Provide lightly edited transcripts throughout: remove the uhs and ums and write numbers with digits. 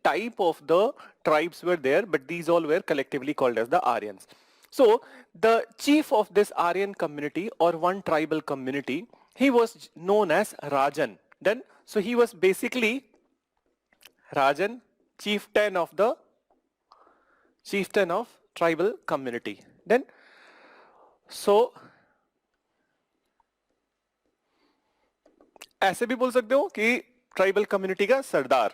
type of the tribes were there, but these all were collectively called as the Aryans. So the chief of this Aryan community or one tribal community, he was known as Rajan. Then, so he was basically Rajan, chieftain of tribal community. Then, so ऐसे भी बोल सकते हो कि tribal community का सरदार.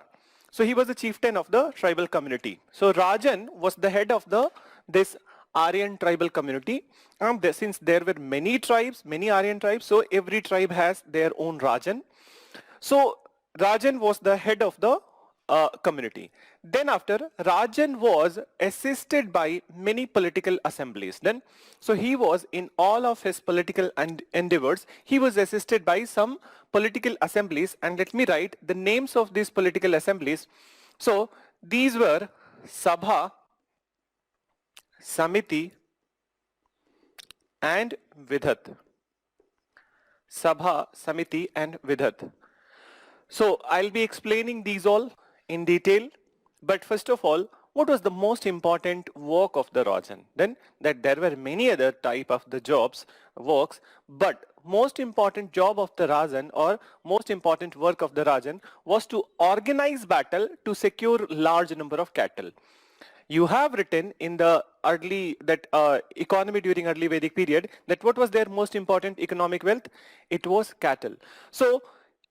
So he was the chieftain of the tribal community. So Rajan was the head of this Aryan tribal community. Since there were many tribes, many Aryan tribes, so every tribe has their own Rajan. So Rajan was the head of the community. Then after, Rajan was assisted by many political assemblies. Then, so he was in all of his political endeavors, he was assisted by some political assemblies, and let me write the names of these political assemblies. So these were Sabha, Samiti, and Vidhat. Sabha, Samiti, and Vidhat. So I'll be explaining these all in detail, but first of all, what was the most important work of the Rajan? Then that there were many other type of the works, but most important job of the Rajan or most important work of the Rajan was to organize battle to secure large number of cattle. You have written in the early economy during early Vedic period that what was their most important economic wealth? It was cattle. So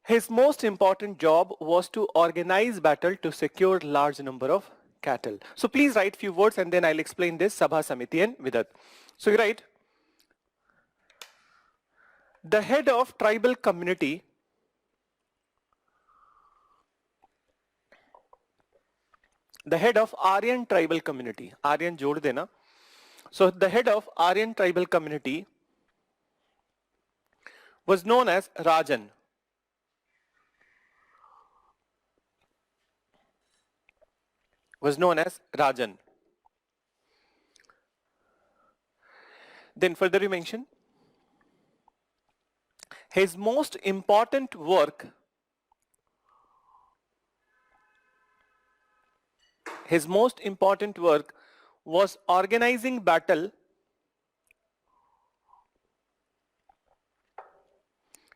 his most important job was to organize battle to secure large number of cattle. So please write few words and then I'll explain this Sabha, Samiti and Vidhat. So you write, the head of tribal community the head of Aryan tribal community, Aryan jod dena. So the head of Aryan tribal community was known as Rajan. Then further you mention, his most important work was organizing battle.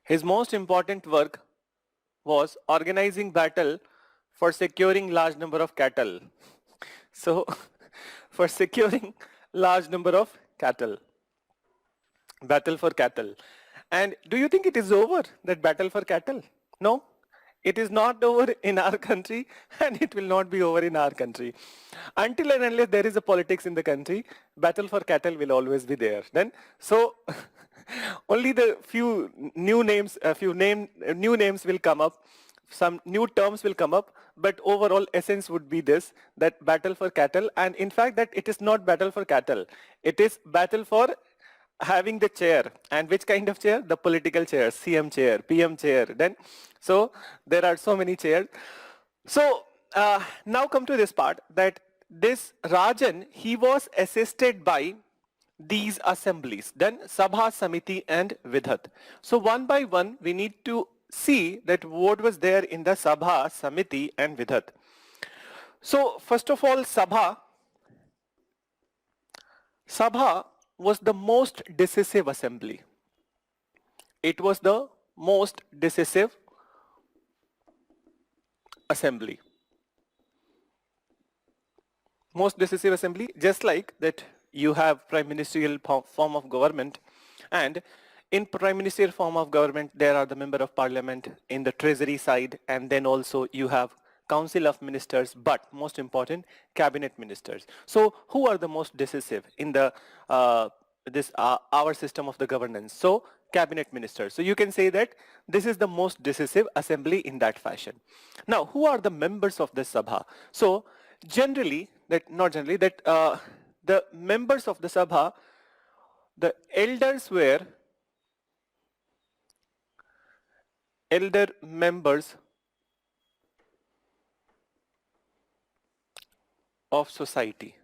His most important work was organizing battle for securing large number of cattle. So for securing large number of cattle, battle for cattle. And do you think it is over, that battle for cattle? No, it is not over in our country and it will not be over in our country. Until and unless there is a politics in the country, battle for cattle will always be there. Then, so only the few new names will come up, some new terms will come up, but overall essence would be this, that battle for cattle. And in fact that it is not battle for cattle, it is battle for having the chair. And which kind of chair? The political chair, CM chair, PM chair. Then, so there are so many chairs. So now come to this part, that this Rajan, he was assisted by these assemblies, then Sabha, Samiti and Vidhat. So one by one we need to see that what was there in the Sabha, Samiti and Vidhat. So first of all, Sabha was the most decisive assembly. It was the most decisive assembly. Most decisive assembly, just like that you have prime ministerial form of government, and in prime ministerial form of government there are the member of parliament in the treasury side, and then also you have council of ministers, but most important, cabinet ministers. So who are the most decisive in the our system of the governance? So cabinet ministers. So you can say that this is the most decisive assembly in that fashion. Now who are the members of this Sabha? So generally, the members of the Sabha, the elders were elder members of society.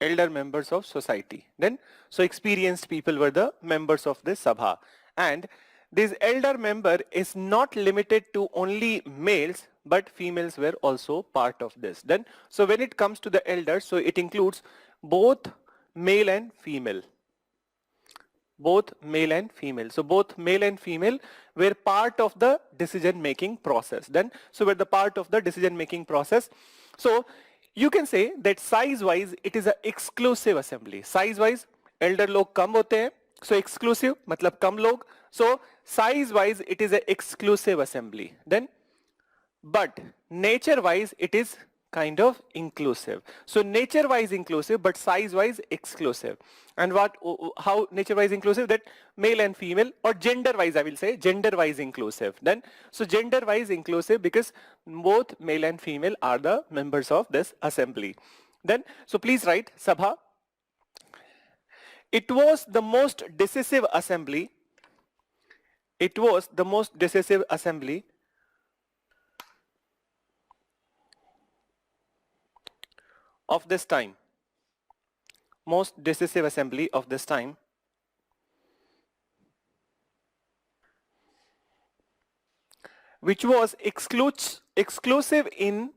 Elder members of society. Then, so experienced people were the members of this Sabha. And this elder member is not limited to only males, but females were also part of this. Then, so when it comes to the elder, so it includes both male and female. Both male and female. So both male and female were part of the decision making process. Then, so were the part of the decision making process. So you can say that size wise it is an exclusive assembly. Size wise elder log kam hote hain, so exclusive matlab kam log. So size wise it is an exclusive assembly. Then, but nature wise it is kind of inclusive. So nature wise inclusive, but size wise exclusive. And what, how nature wise inclusive? That male and female, or gender wise I will say, gender wise inclusive. Then, so gender wise inclusive because both male and female are the members of this assembly. Then, so please write Sabha. It was the most decisive assembly. It was the most decisive assembly of this time. Most decisive assembly of this time. Which was exclusive in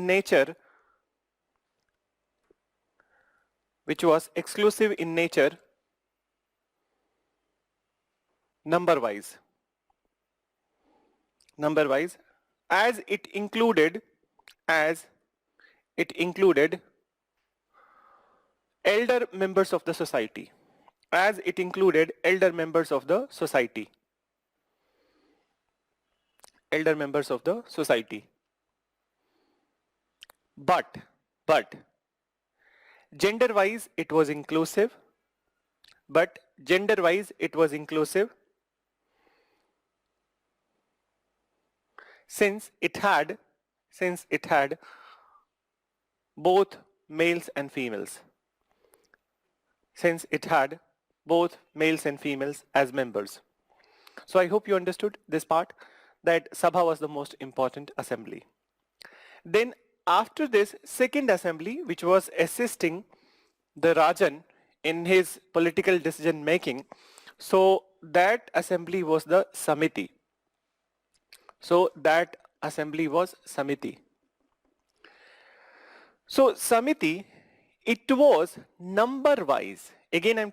nature. Which was exclusive in nature, number wise, as it included elder members of the society, as it included elder members of the society, elder members of the society. But gender wise it was inclusive, but gender wise it was inclusive since it had both males and females, since it had both males and females as members. So I hope you understood this part, that Sabha was the most important assembly. Then after this second assembly, which was assisting the Rajan in his political decision making, so that assembly was the Samiti. So that assembly was Samiti. So Samiti, it was number wise. Again I'm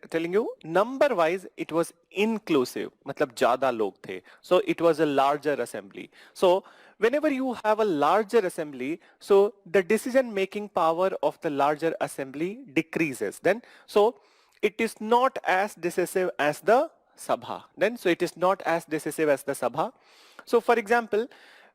telling you, number wise it was inclusive. Matlab ज़्यादा लोग थे. So it was a larger assembly. So whenever you have a larger assembly, so the decision making power of the larger assembly decreases. Then, so it is not as decisive as the Sabha. Then, so it is not as decisive as the Sabha. So for example,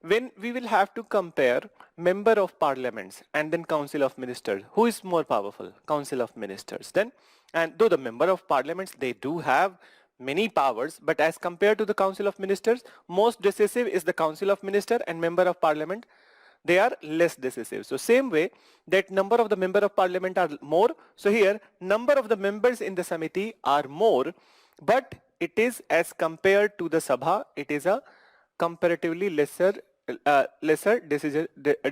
when we will have to compare member of parliaments and then council of ministers, who is more powerful? Council of ministers. Then, and though the member of parliaments, they do have many powers, but as compared to the council of ministers, most decisive is the council of minister, and member of parliament, they are less decisive. So same way that number of the member of parliament are more, so here number of the members in the Samiti are more, but it is as compared to the Sabha, it is a comparatively lesser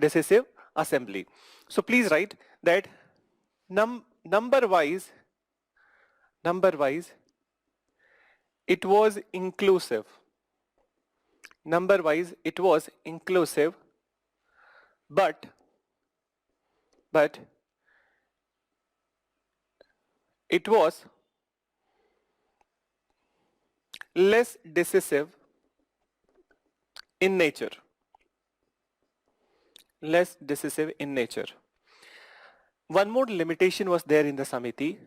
decisive assembly. So please write that number wise it was inclusive. Number wise it was inclusive, but it was less decisive in nature. Less decisive in nature. One more limitation was there in the Samiti.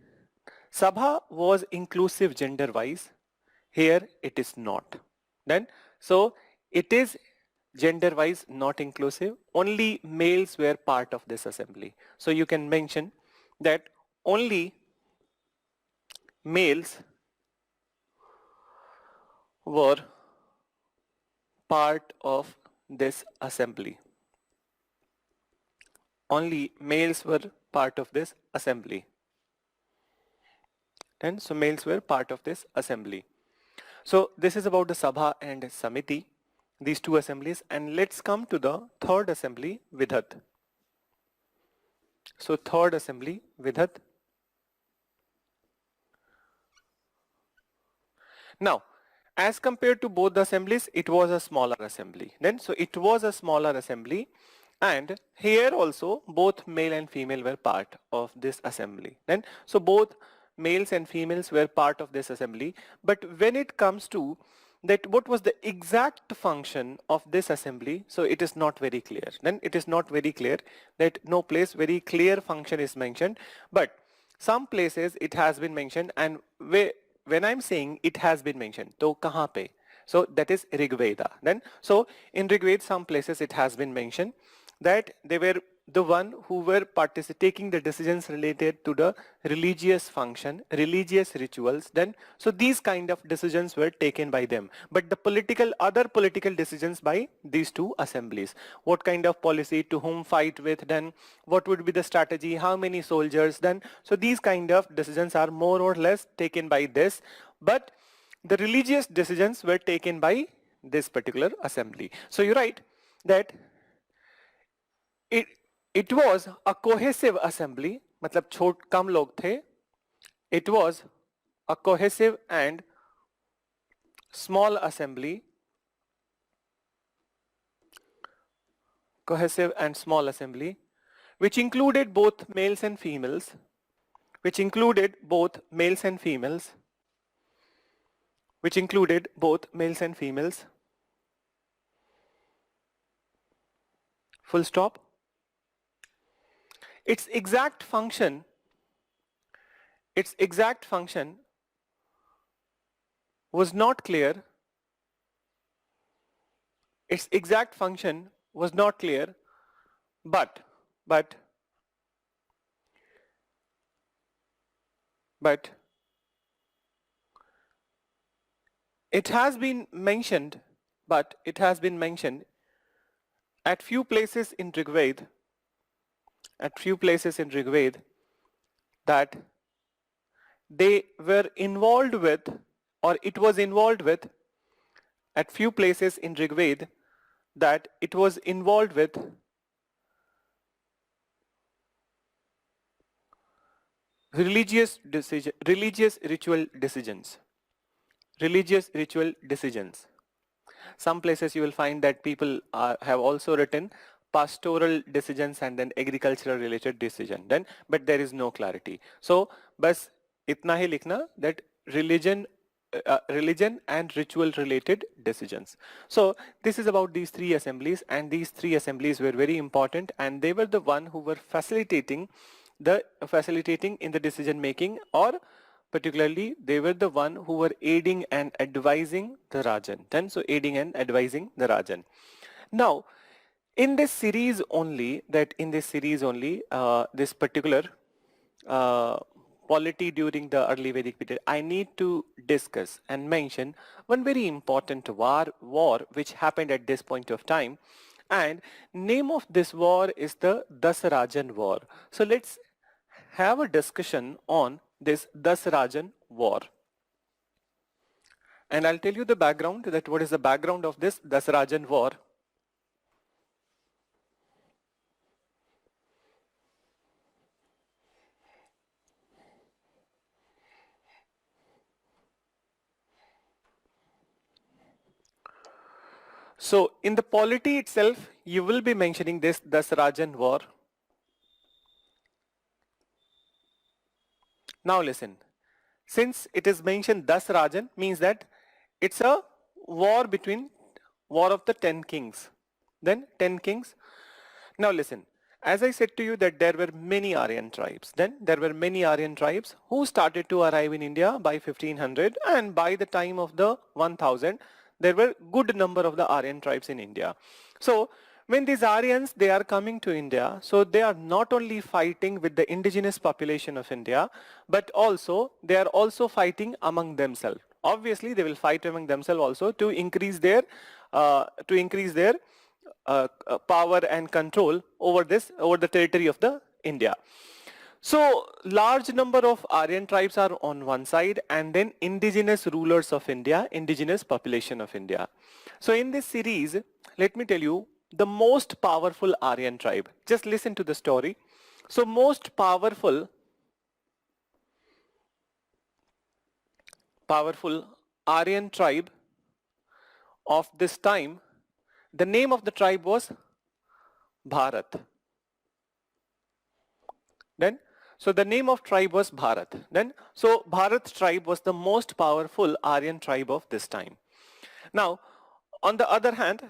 Sabha was inclusive gender wise. Here it is not. Then, so it is gender wise not inclusive. Only males were part of this assembly. So you can mention that only males were part of this assembly. Only males were part of this assembly. And so males were part of this assembly. So this is about the Sabha and Samiti, these two assemblies, and let's come to the third assembly, Vidhat. So third assembly, Vidhat. Now, as compared to both the assemblies, it was a smaller assembly. Then, so it was a smaller assembly, and here also both male and female were part of this assembly. Then, so both males and females were part of this assembly. But when it comes to that what was the exact function of this assembly, so it is not very clear. Then it is not very clear, that no place very clear function is mentioned, but some places it has been mentioned, and when I'm saying it has been mentioned, to kahan pe? So that is Rigveda. Then so in Rigveda some places it has been mentioned that they were the one who were taking the decisions related to the religious function, religious rituals. Then so these kind of decisions were taken by them, but the other political decisions by these two assemblies. What kind of policy, to whom fight with, then what would be the strategy, how many soldiers, then so these kind of decisions are more or less taken by this, but the religious decisions were taken by this particular assembly. So you write that it it was a cohesive assembly, मतलब कम लोग थे. It was a cohesive and small assembly, cohesive and small assembly, which included both males and females, which included both males and females, which included both males and females. Full stop. Its exact function was not clear. Its exact function was not clear, but it has been mentioned, at few places in Rigveda, that they were involved with, or it was involved with, at few places in Rigveda, that it was involved with religious ritual decisions. Some places you will find that people have also written pastoral decisions and then agricultural related decision, then but there is no clarity. So bas itna hi likhna that religion and ritual related decisions. So this is about these three assemblies, and these three assemblies were very important, and they were the one who were facilitating in the decision making, or particularly they were the one who were aiding and advising the Rajan. Then so aiding and advising the Rajan. Now in this series only, this particular polity during the early Vedic period, I need to discuss and mention one very important war which happened at this point of time, and name of this war is the Dasarajan War. So let's have a discussion on this Dasarajan War. And I'll tell you the background, that what is the background of this Dasarajan War. So in the polity itself, you will be mentioning this Dasarajan War. Now listen, since it is mentioned Dasarajan, means that it's a war of the 10 kings. Then 10 kings. Now listen, as I said to you that there were many Aryan tribes. Then there were many Aryan tribes who started to arrive in India by 1500, and by the time of the 1000, there were good number of the Aryan tribes in India. So when these Aryans, they are coming to India, so they are not only fighting with the indigenous population of India, but also they are also fighting among themselves. Obviously, they will fight among themselves also to increase their power and control over the territory of the India. So large number of Aryan tribes are on one side, and then indigenous rulers of India, indigenous population of India. So in this series, let me tell you the most powerful Aryan tribe. Just listen to the story. So most powerful Aryan tribe of this time, the name of the tribe was Bharat. Then, so the name of tribe was Bharat. Then, so Bharat tribe was the most powerful Aryan tribe of this time. Now, on the other hand,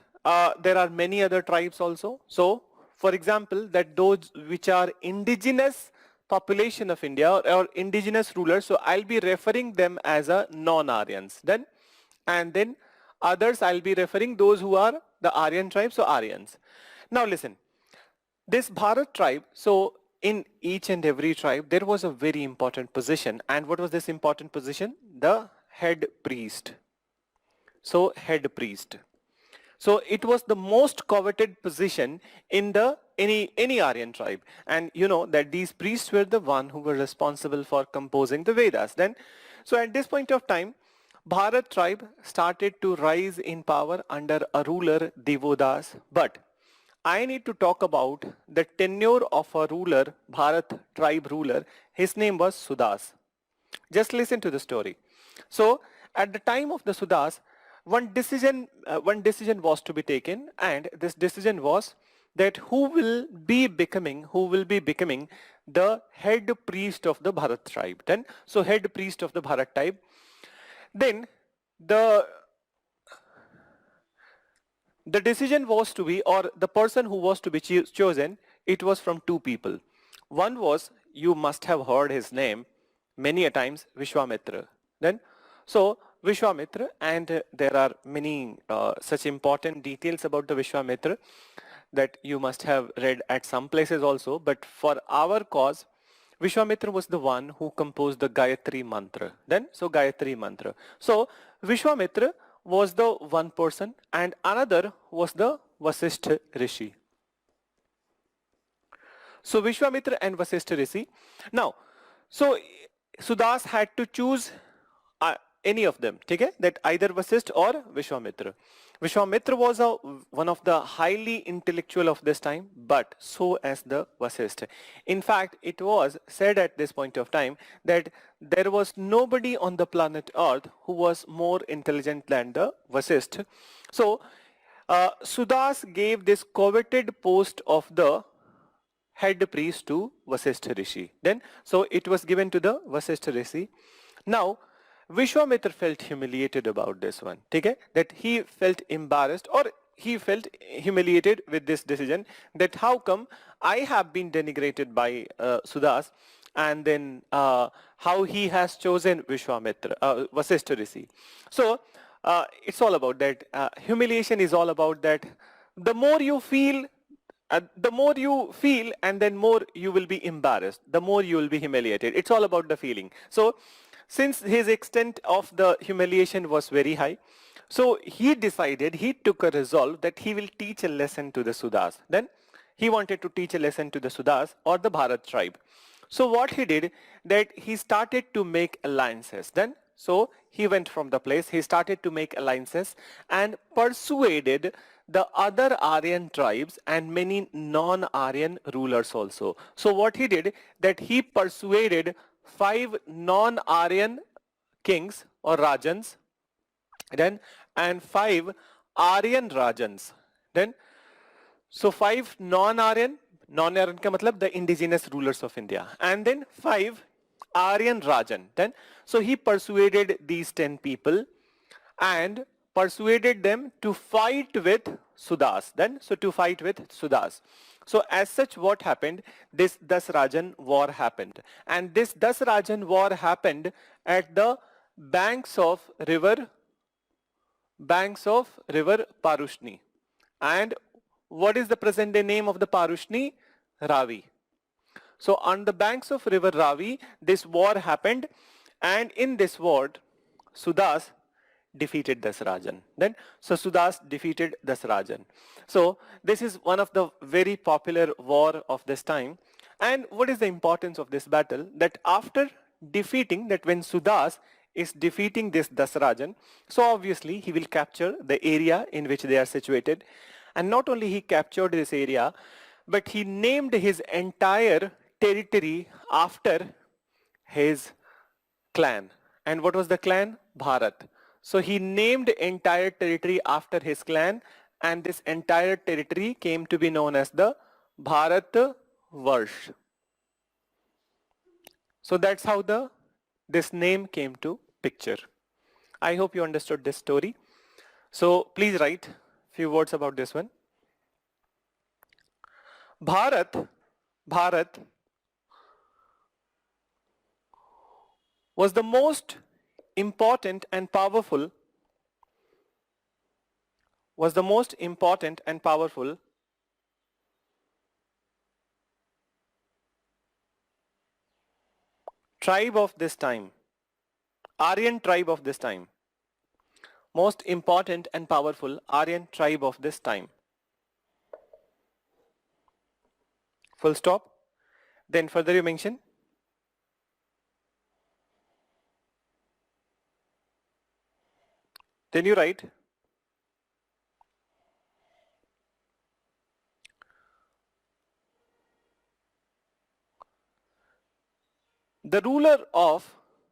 there are many other tribes also. So, for example, that those which are indigenous population of India or indigenous rulers, so I'll be referring them as a non-Aryans. Then, and then others I'll be referring those who are the Aryan tribes, so Aryans. Now listen, this Bharat tribe, so in each and every tribe, there was a very important position. And what was this important position? The head priest. So head priest. So it was the most coveted position in the any Aryan tribe. And you know that these priests were the one who were responsible for composing the Vedas. Then, so at this point of time, Bharat tribe started to rise in power under a ruler Devodas. But I need to talk about the tenure of a ruler, Bharat tribe ruler. His name was Sudas. Just listen to the story. So at the time of the Sudas, one decision was to be taken, and this decision was that who will be becoming the head priest of the Bharat tribe. Then, so head priest of the Bharat tribe. Then the decision was to be, or the person who was to be chosen, it was from two people. One was, you must have heard his name many a times, Vishwamitra. Then, so Vishwamitra, and there are many such important details about the Vishwamitra that you must have read at some places also, but for our cause, Vishwamitra was the one who composed the Gayatri mantra. Then, so Gayatri mantra. So Vishwamitra was the one person, and another was the Vasishtha Rishi. So Vishwamitra and Vasishtha Rishi. Now, so Sudas had to choose any of them, okay? That either Vasishtha or Vishwamitra. Vishwamitra was one of the highly intellectual of this time, but so as the Vasishtha. In fact, it was said at this point of time that there was nobody on the planet Earth who was more intelligent than the Vasishtha. So Sudas gave this coveted post of the head priest to Vasishtha Rishi. Then, so it was given to the Vasishtha Rishi. Now, Vishwamitra felt humiliated about this one, okay? That he felt embarrassed, or he felt humiliated with this decision, that how come I have been denigrated by Sudas, and then how he has chosen Vishwamitra, Vasishtha Rishi. So it's all about that. Humiliation is all about that. The more you feel, and then more you will be embarrassed, the more you will be humiliated. It's all about the feeling. So since his extent of the humiliation was very high, so he took a resolve that he will teach a lesson to the Sudas. Then he wanted to teach a lesson to the Sudas or the Bharat tribe. So what he did, that he started to make alliances. Then, so he went from the place, he started to make alliances and persuaded the other Aryan tribes and many non-Aryan rulers also. So what he did, that he persuaded 5 non-Aryan kings or Rajans, then, and 5 Aryan Rajans. Then, so 5 non-Aryan ka matlab the indigenous rulers of India, and then 5 Aryan Rajan. Then, so he persuaded these 10 people and persuaded them to fight with Sudas. Then, so to fight with Sudas. So as such, what happened? This Dasrajan war happened. And this Dasrajan war happened at the banks of river Parushni. And what is the present day name of the Parushni? Ravi. So on the banks of river Ravi, this war happened, and in this war, Sudas defeated Dasrajan. Then, so Sudas defeated Dasrajan. So this is one of the very popular war of this time. And what is the importance of this battle? That after defeating, that when Sudas is defeating this Dasrajan, so obviously he will capture the area in which they are situated. And not only he captured this area, but he named his entire territory after his clan. And what was the clan? Bharat. So he named entire territory after his clan, and this entire territory came to be known as the Bharat Varsh. So that's how this name came to picture. I hope you understood this story. So please write few words about this one. Bharat, Bharat was the most important and powerful was the most important and powerful tribe of this time, Aryan tribe of this time, most important and powerful Aryan tribe of this time. Full stop. Then further you mention then you write the ruler of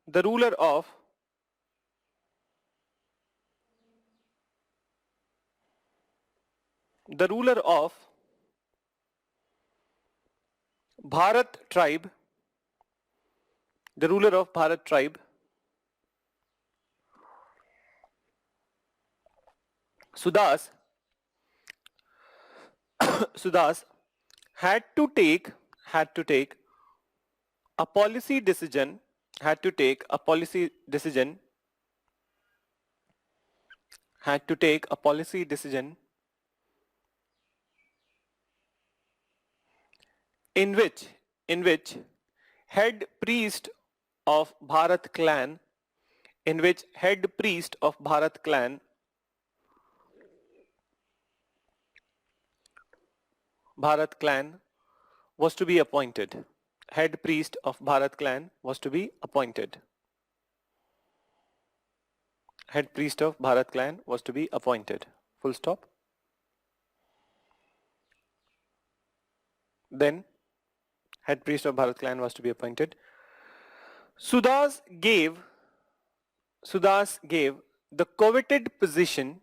the ruler of the ruler of Bharat tribe, the ruler of Bharat tribe, Sudas, Sudas had to take a policy decision, had to take a policy decision, had to take a policy decision in which head priest of Bharat clan, in which head priest of Bharat clan, Bharat clan was to be appointed. Head priest of Bharat clan was to be appointed. Head priest of Bharat clan was to be appointed. Full stop. Then head priest of Bharat clan was to be appointed. Sudas gave the coveted position,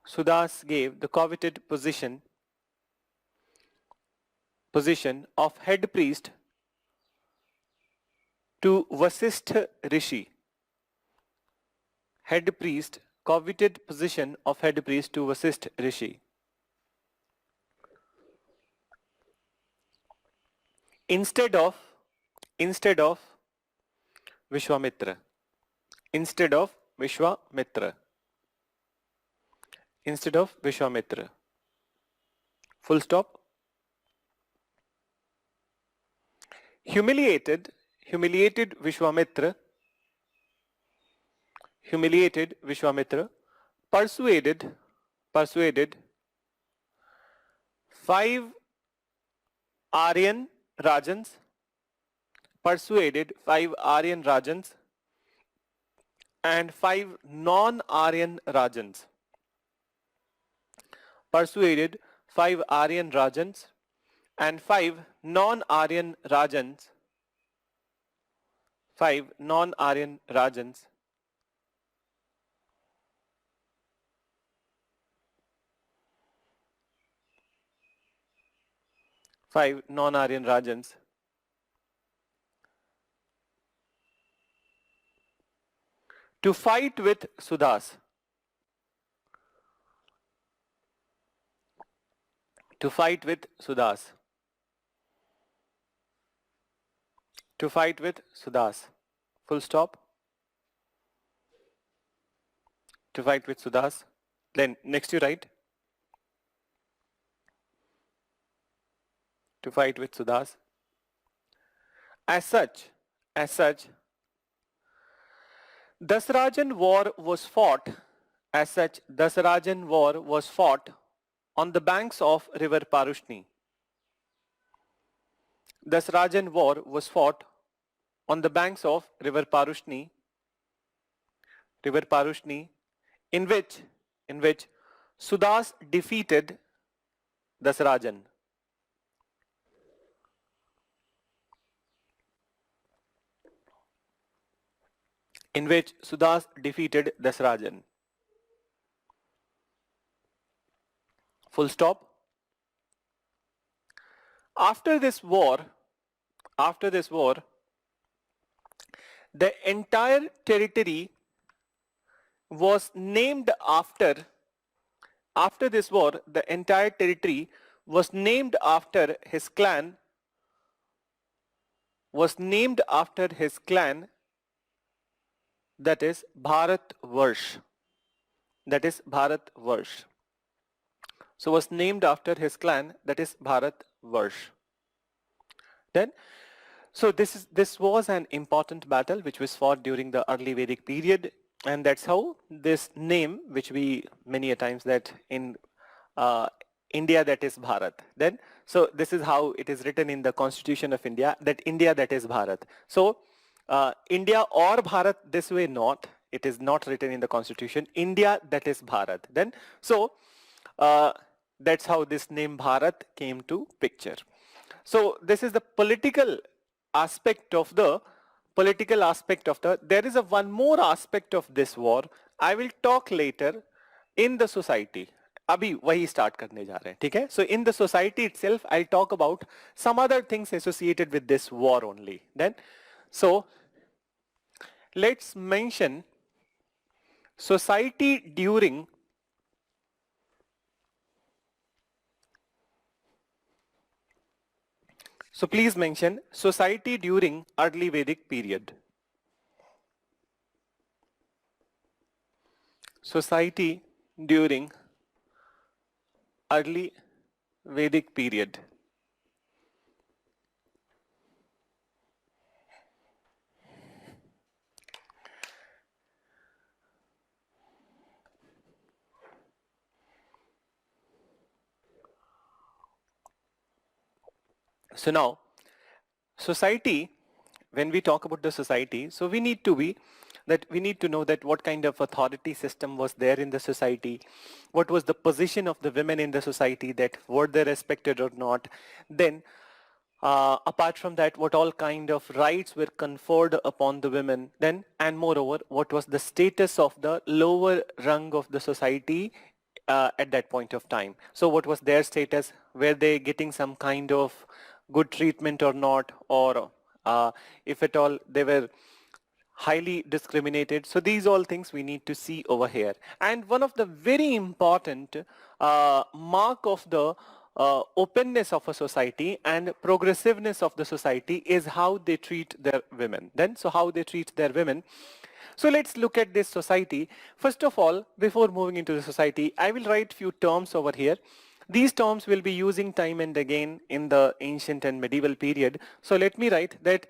Sudas gave the coveted position of head priest to Vasishtha Rishi. Head priest, coveted position of head priest to Vasishtha Rishi. Instead of Vishwamitra. Instead of Vishwamitra. Instead of Vishwamitra. Full stop. Humiliated Vishwamitra, persuaded 5 Aryan Rajans, and 5 non-Aryan Rajans. Persuaded 5 Aryan Rajans and 5 non-Aryan Rajans. 5 non-Aryan Rajans. Five non-Aryan Rajans to fight with Sudas. To fight with Sudas. To fight with Sudas. Full stop. To fight with Sudas. Then next you write. To fight with Sudas. As such, Dasarajan war was fought. As such, Dasarajan war was fought on the banks of river Parushni. Dasarajan war was fought on the banks of river Parushni, in which Sudas defeated Dasarajan. In which Sudas defeated Dasarajan. Full stop. After this war, the entire territory was named after this war, the entire territory was named after his clan, that is Bharatvarsh. That is Bharatvarsh. So was named after his clan, that is Bharatvarsh. Then, so this was an important battle which was fought during the early Vedic period, and that's how this name, which we many a times that in India, that is Bharat. Then, so this is how it is written in the Constitution of India, that India, that is Bharat. So India or Bharat, this way not. It is not written in the Constitution. India, that is Bharat. Then, so that's how this name Bharat came to picture. So this is the political aspect of the, there is a one more aspect of this war. I will talk later in the society. अभी वही start करने जा रहे हैं, ठीक है? So in the society itself, I'll talk about some other things associated with this war only. Then, so let's mention society during So please mention society during early Vedic period. Society during early Vedic period. So now, society, when we talk about the society, so we need to know that what kind of authority system was there in the society, what was the position of the women in the society, that were they respected or not. Then apart from that, what all kind of rights were conferred upon the women. Then, and moreover, what was the status of the lower rung of the society at that point of time. So what was their status? Were they getting some kind of good treatment or not, or if at all they were highly discriminated? So these all things we need to see over here. And one of the very important mark of the openness of a society and progressiveness of the society is how they treat their women. Then, so how they treat their women. So let's look at this society. First of all, before moving into the society, I will write few terms over here. These terms will be using time and again in the ancient and medieval period. So let me write that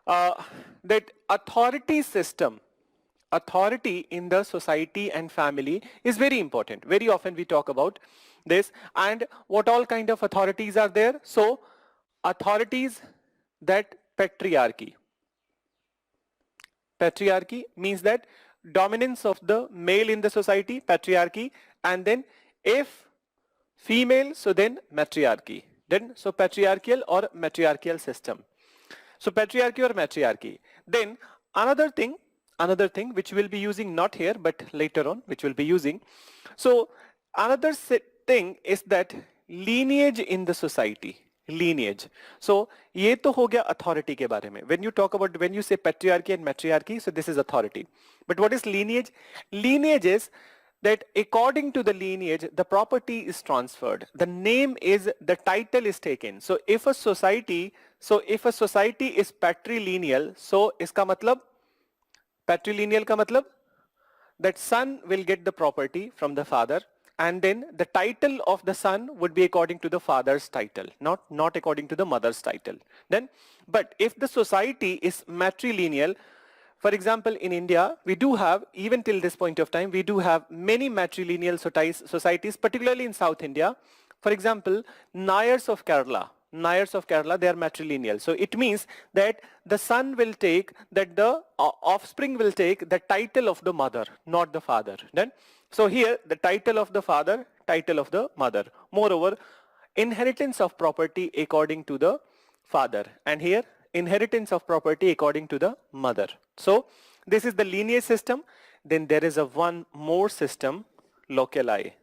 that authority system, authority in the society and family is very important. Very often we talk about this, and what all kind of authorities are there. So authorities, that patriarchy. Patriarchy means that dominance of the male in the society, patriarchy, and then if female, so then matriarchy. Then, so patriarchal or matriarchal system. So patriarchy or matriarchy. Then another thing which we'll be using not here but later on, which we'll be using. So another thing is that lineage in the society. Lineage. So ये तो हो गया authority के बारे में. When you talk about, when you say patriarchy and matriarchy, so this is authority. But what is lineage? Lineage is that according to the lineage, the property is transferred. The name is, the title is taken. So if a society is patrilineal, so इसका मतलब, patrilineal का मतलब, that son will get the property from the father, and then the title of the son would be according to the father's title, not according to the mother's title. Then, but if the society is matrilineal, for example, in India, we do have, even till this point of time, we do have many matrilineal societies, particularly in South India. For example, Nayars of Kerala, they are matrilineal. So it means that the son will take, that the offspring will take the title of the mother, not the father. Then, so here, the title of the father, title of the mother. Moreover, inheritance of property according to the father. And here, inheritance of property according to the mother. So this is the lineage system. Then there is a one more system, locali.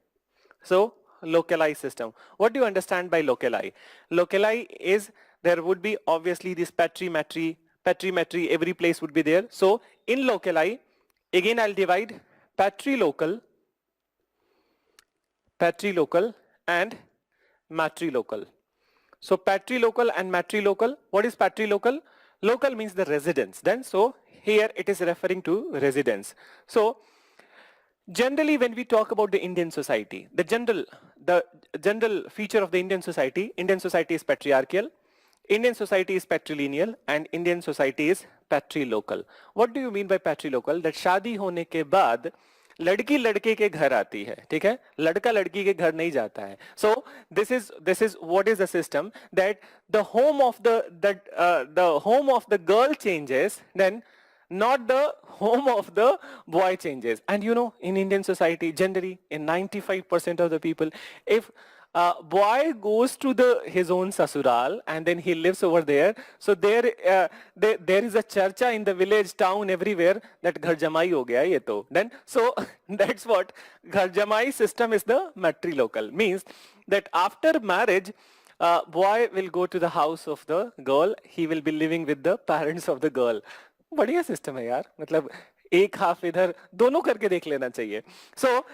So localized system. What do you understand by locali? Locali is there would be obviously this patrimetry, every place would be there. So in locali, again I'll divide patrilocal and matrilocal. So patrilocal and matrilocal. What is patrilocal? Local means the residence. Then so here it is referring to residence. So generally when we talk about the Indian society, the general feature of the Indian society is patriarchal, Indian society is patrilineal, and Indian society is patrilocal. What do you mean by patrilocal? That शादी होने के बाद लड़की लड़के के घर आती है, ठीक है, लड़का लड़की के घर नहीं जाता है. So this is what is the system, that the home of the home of the girl changes, then not the home of the boy changes. And you know, in Indian society, generally, in 95% of the people, if boy goes to his own sasural and then he lives over there, so there is a charcha in the village, town, everywhere, that ghar jamai ho gaya ye to. Then so that's what ghar jamai system is. The matrilocal means that after marriage, boy will go to the house of the girl, he will be living with the parents of the girl. बढ़िया system है यार, मतलब एक half इधर, दोनों करके देख लेना चाहिए. So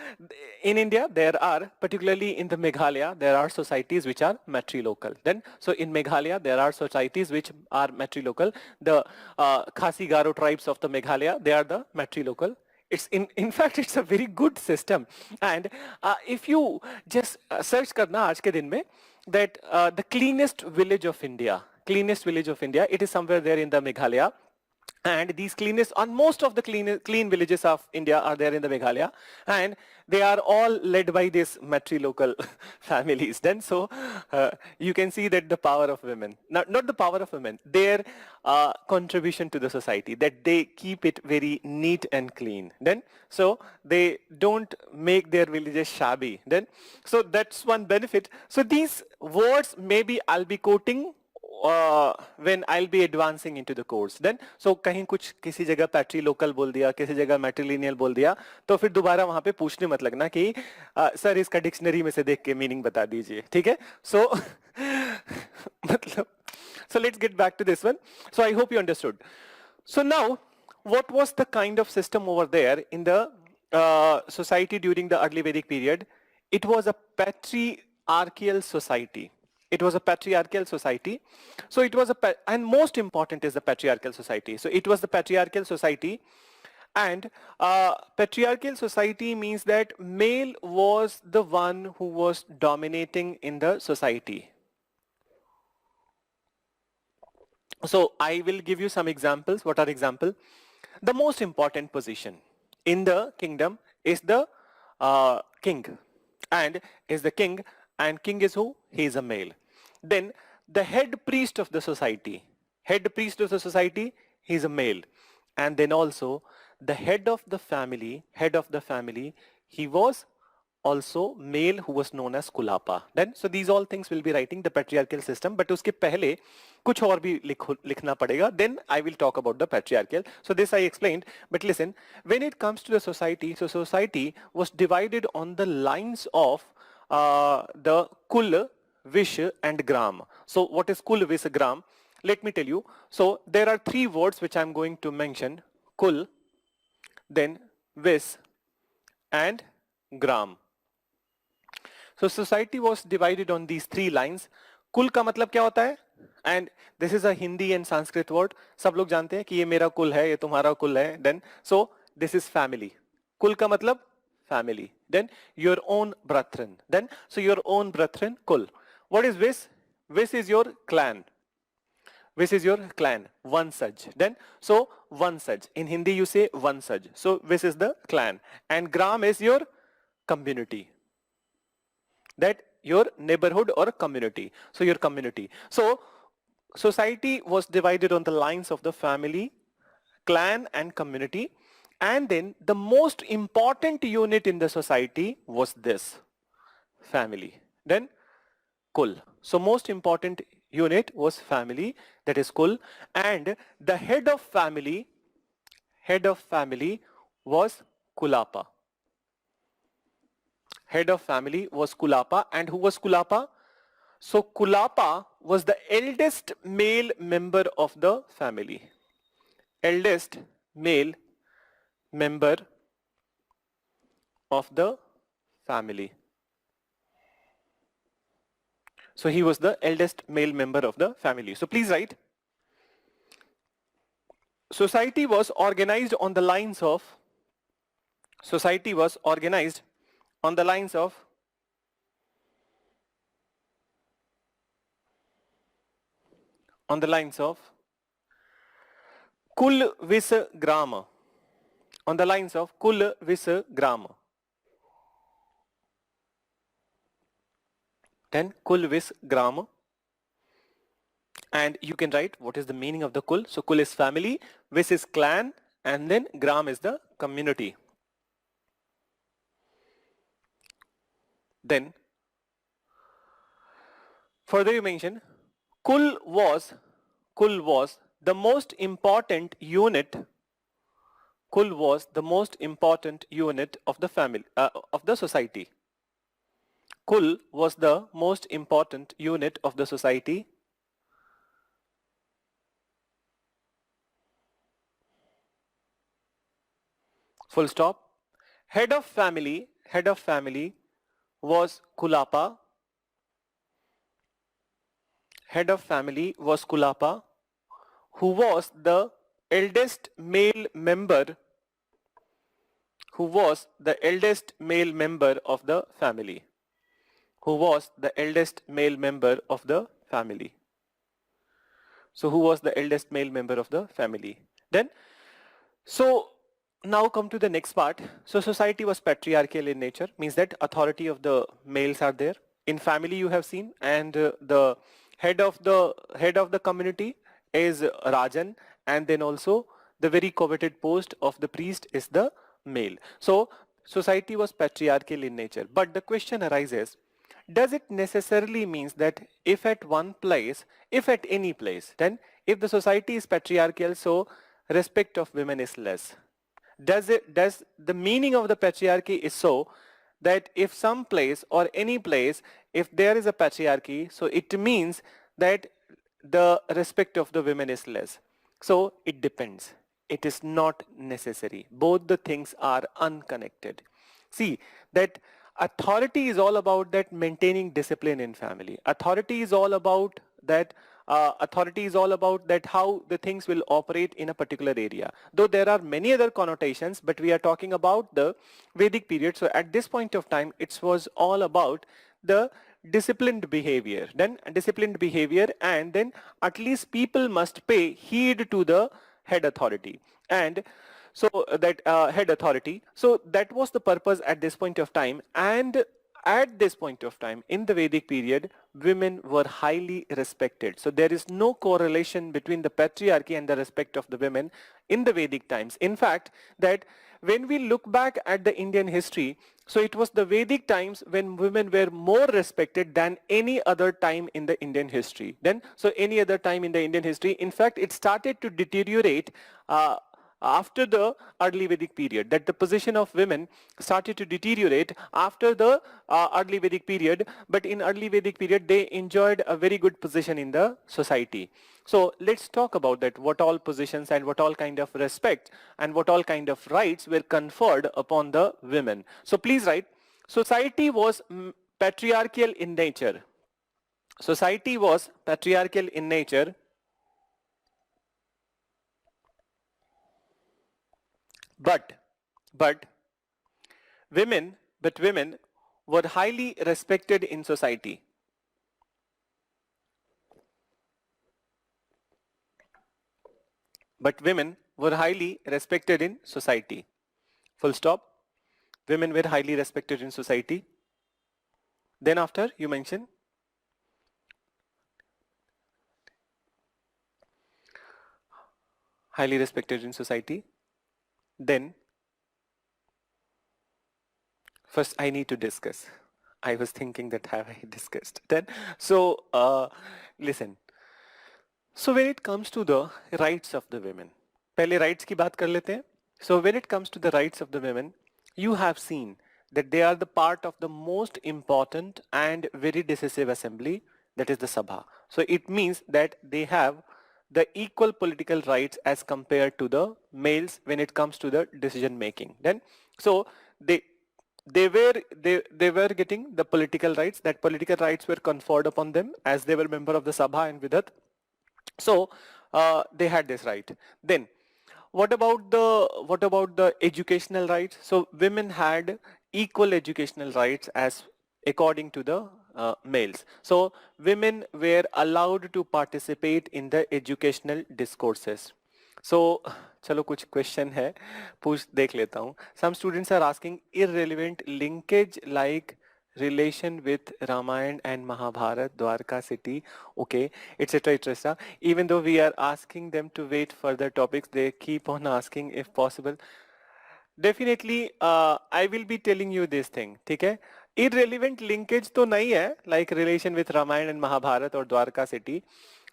in India there are, particularly in the Meghalaya, there are societies which are matrilocal. Then so in Meghalaya there are societies which are matrilocal. The Khasi Garo tribes of the Meghalaya, they are the matrilocal. It's in fact it's a very good system. And if you just search करना आज के दिन में, that the cleanest village of India, it is somewhere there in the Meghalaya. And these cleanest, and most of the clean villages of India are there in the Meghalaya, and they are all led by these matrilocal families. Then so you can see that the power of women, not the power of women, their contribution to the society, that they keep it very neat and clean. Then so they don't make their villages shabby. Then so that's one benefit. So these words maybe I'll be quoting when I'll be advancing into the course. Then so कहीं कुछ किसी जगह patrilocal बोल दिया, किसी जगह matrilineal बोल दिया, तो फिर दोबारा वहाँ पे पूछने मत लगना कि सर इसका डिक्शनरी में से देख के मीनिंग बता दीजिए, ठीक है? So मतलब so let's get back to this one. So I hope you understood. So now what was the kind of system over there in the society during the early Vedic period? It was a patriarchal society. It was a patriarchal society. So it was and most important is the patriarchal society. So it was the patriarchal society, and patriarchal society means that male was the one who was dominating in the society. So I will give you some examples. What are examples? The most important position in the kingdom is the king, and king is who? He is a male. Then the head priest of the society, he is a male. And then also the head of the family, he was also male, who was known as Kulapa. Then so these all things will be writing the patriarchal system, but उसके पहले कुछ और भी लिखना पड़ेगा. Then I will talk about the patriarchal. So this I explained, but listen, when it comes to the society, so society was divided on the lines of the Kul, Vish and Gram. So what is Kul, Vish, Gram? Let me tell you. So there are three words which I am going to mention: Kul, then Vish and Gram. So society was divided on these three lines. Kul का मतलब क्या होता है? And this is a Hindi and Sanskrit word. सब लोग जानते हैं कि ये मेरा कुल है, ये तुम्हारा कुल है. Then so this is family. Kul का मतलब family. Then your own brethren. Then so your own brethren, Kul. What is Vish? Vish is your clan. Vish is your clan, Vansaj. Then so Vansaj. In Hindi you say Vansaj. So Vish is the clan, and Gram is your community. That your neighborhood or community. So your community. So society was divided on the lines of the family, clan and community. And then the most important unit in the society was this, family. Then Kul. So most important unit was family, that is Kul. And the head of family was Kulapa. Head of family was Kulapa. And who was Kulapa? So Kulapa was the eldest male member of the family. Eldest male member of the family. So he was the eldest male member of the family. So please write. Society was organized on the lines of society was organized on the lines of Kul Vis Gram. On the lines of Kul Vis Gram. Then Kul Vis Gram. And you can write what is the meaning of the Kul. So Kul is family, Vis is clan, and then Gram is the community. Then further you mention Kul was the most important unit. Kul was the most important unit of the family of the society. Kul was the most important unit of the society. Full stop. Head of family was Kulapa. Head of family was Kulapa, who was the eldest male member of the family. So who was the eldest male member of the family? Then, so now come to the next part. So society was patriarchal in nature, means that authority of the males are there. In family you have seen, and the head of the community is Rajan, and then also the very coveted post of the priest is the male. So society was patriarchal in nature. But the question arises, does it necessarily means that if at any place, then if the society is patriarchal, so respect of women is less? Does the meaning of the patriarchy is so that if some place or any place, if there is a patriarchy, so it means that the respect of the women is less? So it depends. It is not necessary. Both the things are unconnected. See that authority is all about that maintaining discipline in family. Authority is all about that how the things will operate in a particular area. Though there are many other connotations, but we are talking about the Vedic period. So at this point of time, it was all about the disciplined behavior. And then at least people must pay heed to the head authority. And so that head authority. So that was the purpose at this point of time. And at this point of time in the Vedic period, women were highly respected. So there is no correlation between the patriarchy and the respect of the women in the Vedic times. In fact, that when we look back at the Indian history, so it was the Vedic times when women were more respected than any other time in the Indian history. Any other time in the Indian history, in fact, it started to deteriorate after the early Vedic period, that the position of women started to deteriorate after the early Vedic period, but in early Vedic period they enjoyed a very good position in the society. So let's talk about that, what all positions and what all kind of respect and what all kind of rights were conferred upon the women. So please write, society was patriarchal in nature. Society was patriarchal in nature, but women were highly respected in society. But women were highly respected in society. Full stop. Women were highly respected in society. Then after you mention highly respected in society. Then first I need to discuss. I was thinking that have I discussed. Then listen. So when it comes to the rights of the women, पहले rights की बात कर लेते हैं. So when it comes to the rights of the women, you have seen that they are the part of the most important and very decisive assembly, that is the Sabha. So it means that they have the equal political rights as compared to the males when it comes to the decision making. Then, so they they were getting the political rights. That political rights were conferred upon them as they were member of the Sabha and Vidat. So they had this right. Then what about the educational rights? So women had equal educational rights as according to the males. So women were allowed to participate in the educational discourses. So चलो कुछ question है पूछ देख लेता हूँ. Some students are asking irrelevant linkage like relation with Ramayana and Mahabharata, Dwarka city, okay, etc. etc. Even though we are asking them to wait for the topics, they keep on asking if possible. Definitely, I will be telling you this thing, ठीक है? Irrelevant linkage तो नहीं है, like relation with Ramayana and Mahabharata और Dwarka city.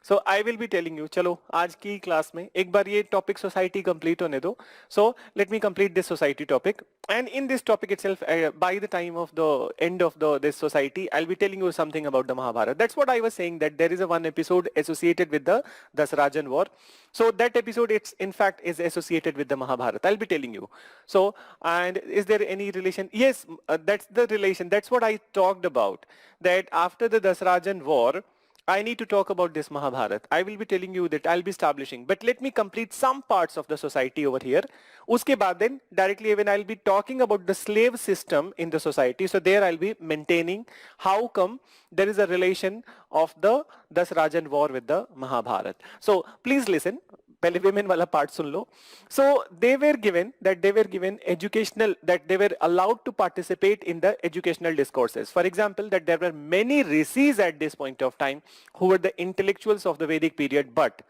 So I will be telling you. चलो आज की class में एक बार ये टॉपिक सोसाइटी कंप्लीट होने दो. So let me complete this society topic. And in this topic itself, by the time of the end of this society, I'll be telling you something about the Mahabharata. That's what I was saying, that there is a one episode associated with the Dasarajan war. So that episode, it's in fact is associated with the Mahabharata. I'll be telling you. So, and is there any relation? Yes, that's the relation. That's what I talked about. That after the Dasarajan war, I need to talk about this Mahabharata. I will be telling you that I'll be establishing, but let me complete some parts of the society over here. Uske baad then directly when I'll be talking about the slave system in the society. So there I'll be maintaining how come there is a relation of the Dasarajan war with the Mahabharata. So please listen. पहले women वाला part soon low. So they were given educational, that they were allowed to participate in the educational discourses. For example, that there were many rishis at this point of time who were the intellectuals of the Vedic period, but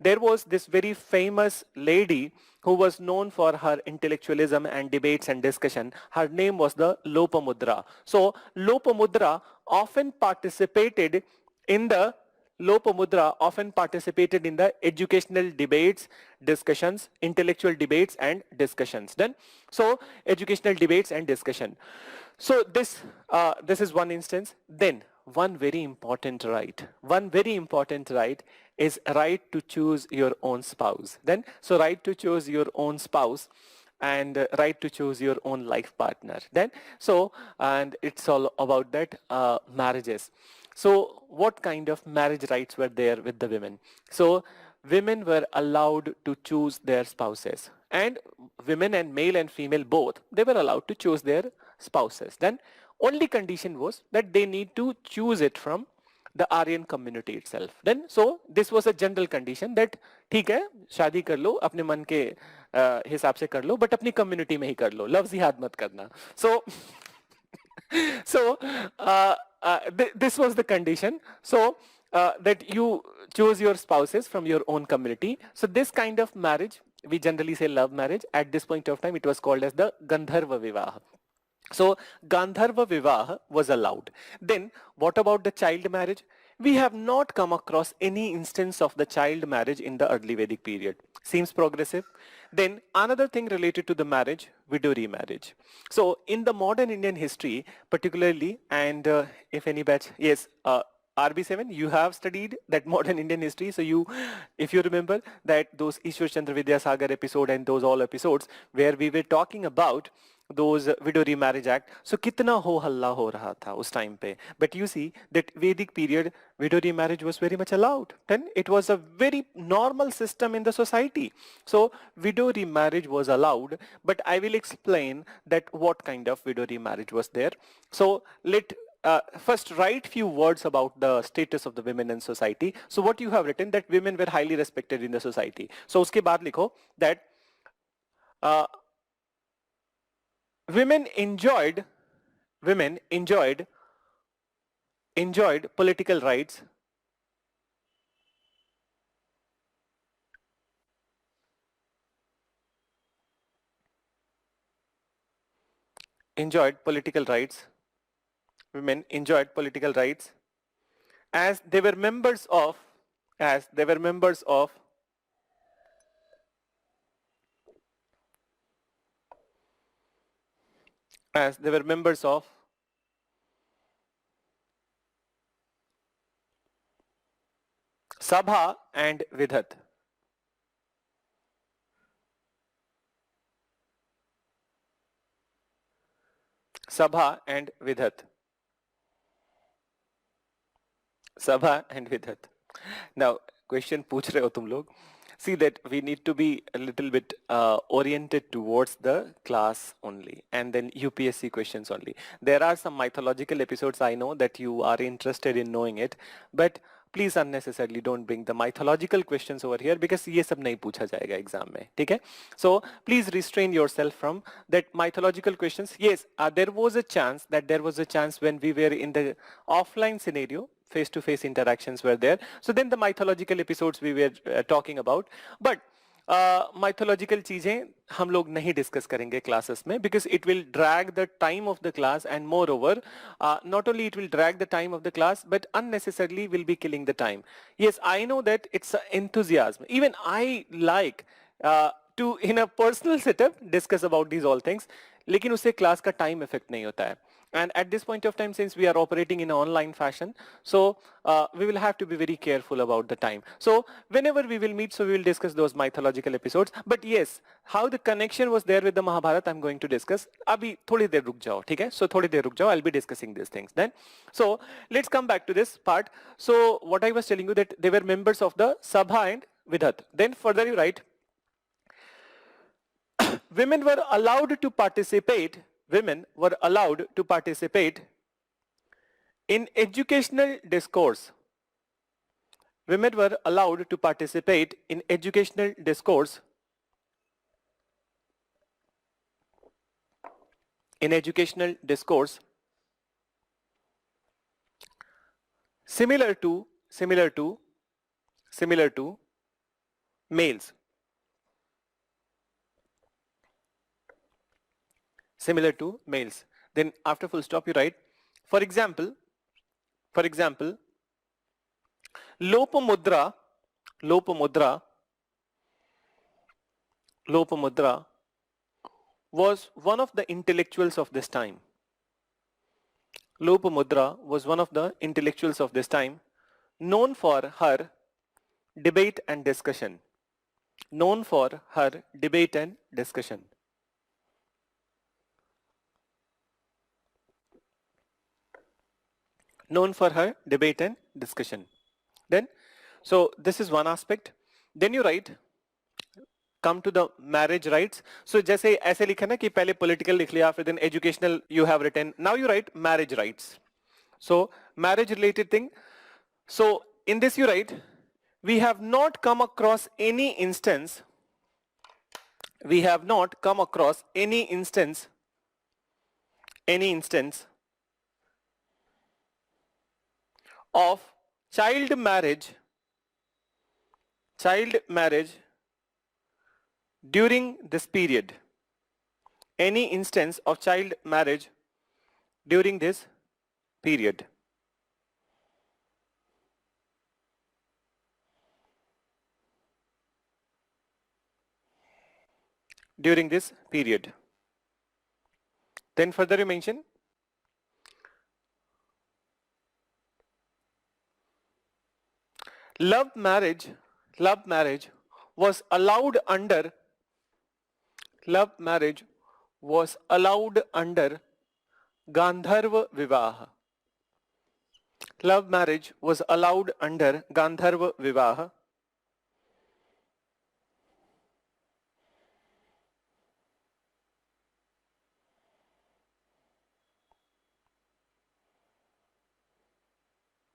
there was this very famous lady who was known for her intellectualism and debates and discussion. Her name was the Lopamudra. So Lopamudra often participated in the Lopamudra often participated in the educational debates, discussions, intellectual debates and discussions. Then, so educational debates and discussion. So this is one instance. Then one very important right is right to choose your own spouse. Then, so right to choose your own spouse and right to choose your own life partner. Then, so, and it's all about that marriages. So what kind of marriage rights were there with the women? So women were allowed to choose their spouses, and women and male and female both, they were allowed to choose their spouses. Then only condition was that they need to choose it from the Aryan community itself. Then so this was a general condition that ठीक है शादी कर लो अपने मन के हिसाब से कर लो but अपनी community में ही कर लो, लफ्ज़ याद मत करना. So so this was the condition. So that you choose your spouses from your own community. So this kind of marriage, we generally say love marriage. At this point of time, it was called as the Gandharva Vivaha. So Gandharva Vivaha was allowed. Then what about the child marriage? We have not come across any instance of the child marriage in the early Vedic period. Seems progressive. Then another thing related to the marriage, widow remarriage. So in the modern Indian history, particularly, and if any batch, yes, RB7, you have studied that modern Indian history. So you, if you remember that those Ishwar Chandra Vidyasagar episode and those all episodes where we were talking about those widow remarriage act. So kitna ho halla ho raha tha us time pe. But you see that Vedic period, widow remarriage was very much allowed. Then it was a very normal system in the society. So widow remarriage was allowed, but I will explain that what kind of widow remarriage was there. So let first write few words about the status of the women in society. So what you have written, that women were highly respected in the society. So uske baad likho that uh, women enjoyed political rights, enjoyed political rights women enjoyed political rights as they were members of as they were members of as they were members of Sabha and Vidhat. Sabha and Vidhat. Sabha and Vidhat. Now, question पूछ रहे हो तुम लोग. See that we need to be a little bit oriented towards the class only and then UPSC questions only. There are some mythological episodes I know that you are interested in knowing it, but please unnecessarily don't bring the mythological questions over here because ये सब नहीं पूछा जाएगा exam में, ठीक है? So please restrain yourself from that mythological questions. Yes, there was a chance when we were in the offline scenario, face-to-face interactions were there. So then the mythological episodes we were talking about. But mythological चीजें हम लोग नहीं discuss करेंगे classes में because it will drag the time of the class and moreover, not only it will drag the time of the class but unnecessarily will be killing the time. Yes, I know that it's enthusiasm. Even I like to in a personal setup discuss about these all things. लेकिन उससे class का time effect नहीं होता है. And at this point of time, since we are operating in an online fashion, so we will have to be very careful about the time. So whenever we will meet, so we will discuss those mythological episodes. But yes, how the connection was there with the Mahabharata, I'm going to discuss. Abhi थोड़ी देर रुक जाओ, ठीक है? So थोड़ी देर रुक जाओ, I'll be discussing these things then. So let's come back to this part. So what I was telling you that they were members of the Sabha and Vidhat. Then further you write, women were allowed to participate in educational discourse. Women were allowed to participate in educational discourse. In educational discourse similar to males. Similar to males. Then after full stop you write, for example, Lopamudra was one of the intellectuals of this time. Lopamudra was one of the intellectuals of this time, known for her debate and discussion. Known for her debate and discussion. Known for her debate and discussion. Then, so this is one aspect. Then you write, come to the marriage rights. So जैसे ऐसे लिखा ना कि पहले political लिख लिया, फिर then educational you have written. Now you write marriage rights. So marriage related thing. So in this you write, we have not come across any instance. We have not come across any instance of child marriage during this period. Any instance of child marriage during this period. During this period. Then further you mention, love marriage was allowed under Gandharva Vivaha. Love marriage was allowed under Gandharva Vivaha.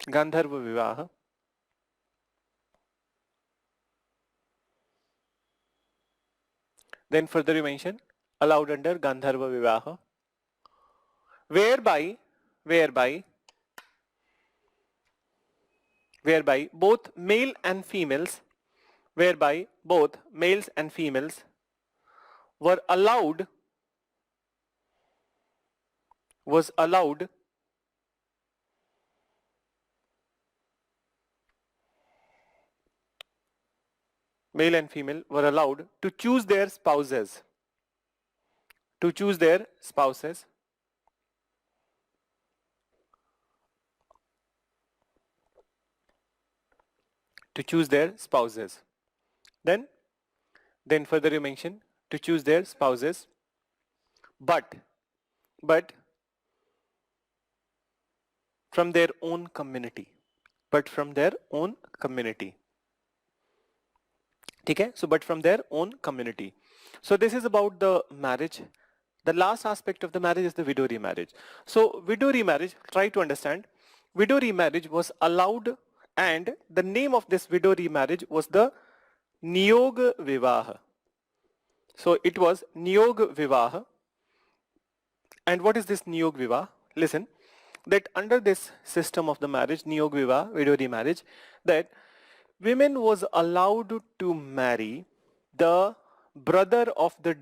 Gandharva Vivaha. Then further you mention, allowed under Gandharva Vivaha, whereby both male and females were allowed male and female were allowed to choose their spouses. to choose their spouses. Then further you mention to choose their spouses, but from their own community, but from their own community. Okay, so but from their own community. So this is about the marriage. The last aspect of the marriage is the widow remarriage. So widow remarriage, try to understand. Widow remarriage was allowed, and the name of this widow remarriage was the Niyog Vivaha. So it was Niyog Vivaha. And what is this Niyog Vivaha? Listen, that under this system of the marriage, Niyog Vivaha, widow remarriage, that women was allowed to marry the brother of the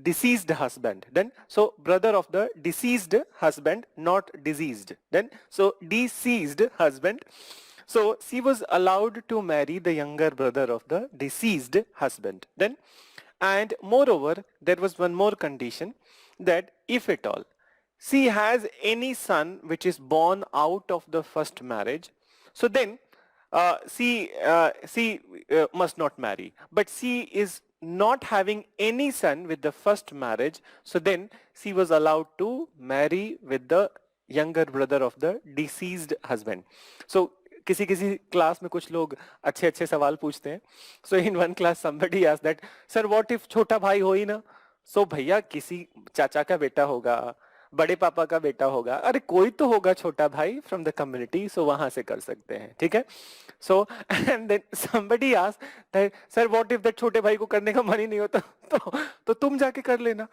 deceased husband. Then so brother of the deceased husband, not deceased. Then so deceased husband. So she was allowed to marry the younger brother of the deceased husband. Then, and moreover, there was one more condition, that if at all she has any son which is born out of the first marriage, so then she must not marry. But she is not having any son with the first marriage, so then she was allowed to marry with the younger brother of the deceased husband. So किसी किसी class में कुछ लोग अच्छे अच्छे सवाल पूछते हैं. So in one class somebody asked that, sir, what if छोटा भाई हो ही ना? So भैया किसी चाचा का बेटा होगा, बड़े पापा का बेटा होगा, अरे कोई तो होगा छोटा भाई फ्रॉम द कम्युनिटी, सो वहां से कर सकते हैं. ठीक है. So and then somebody asked that, sir what if that छोटे भाई को करने का मन ही नहीं होता, तो तुम जाके कर लेना.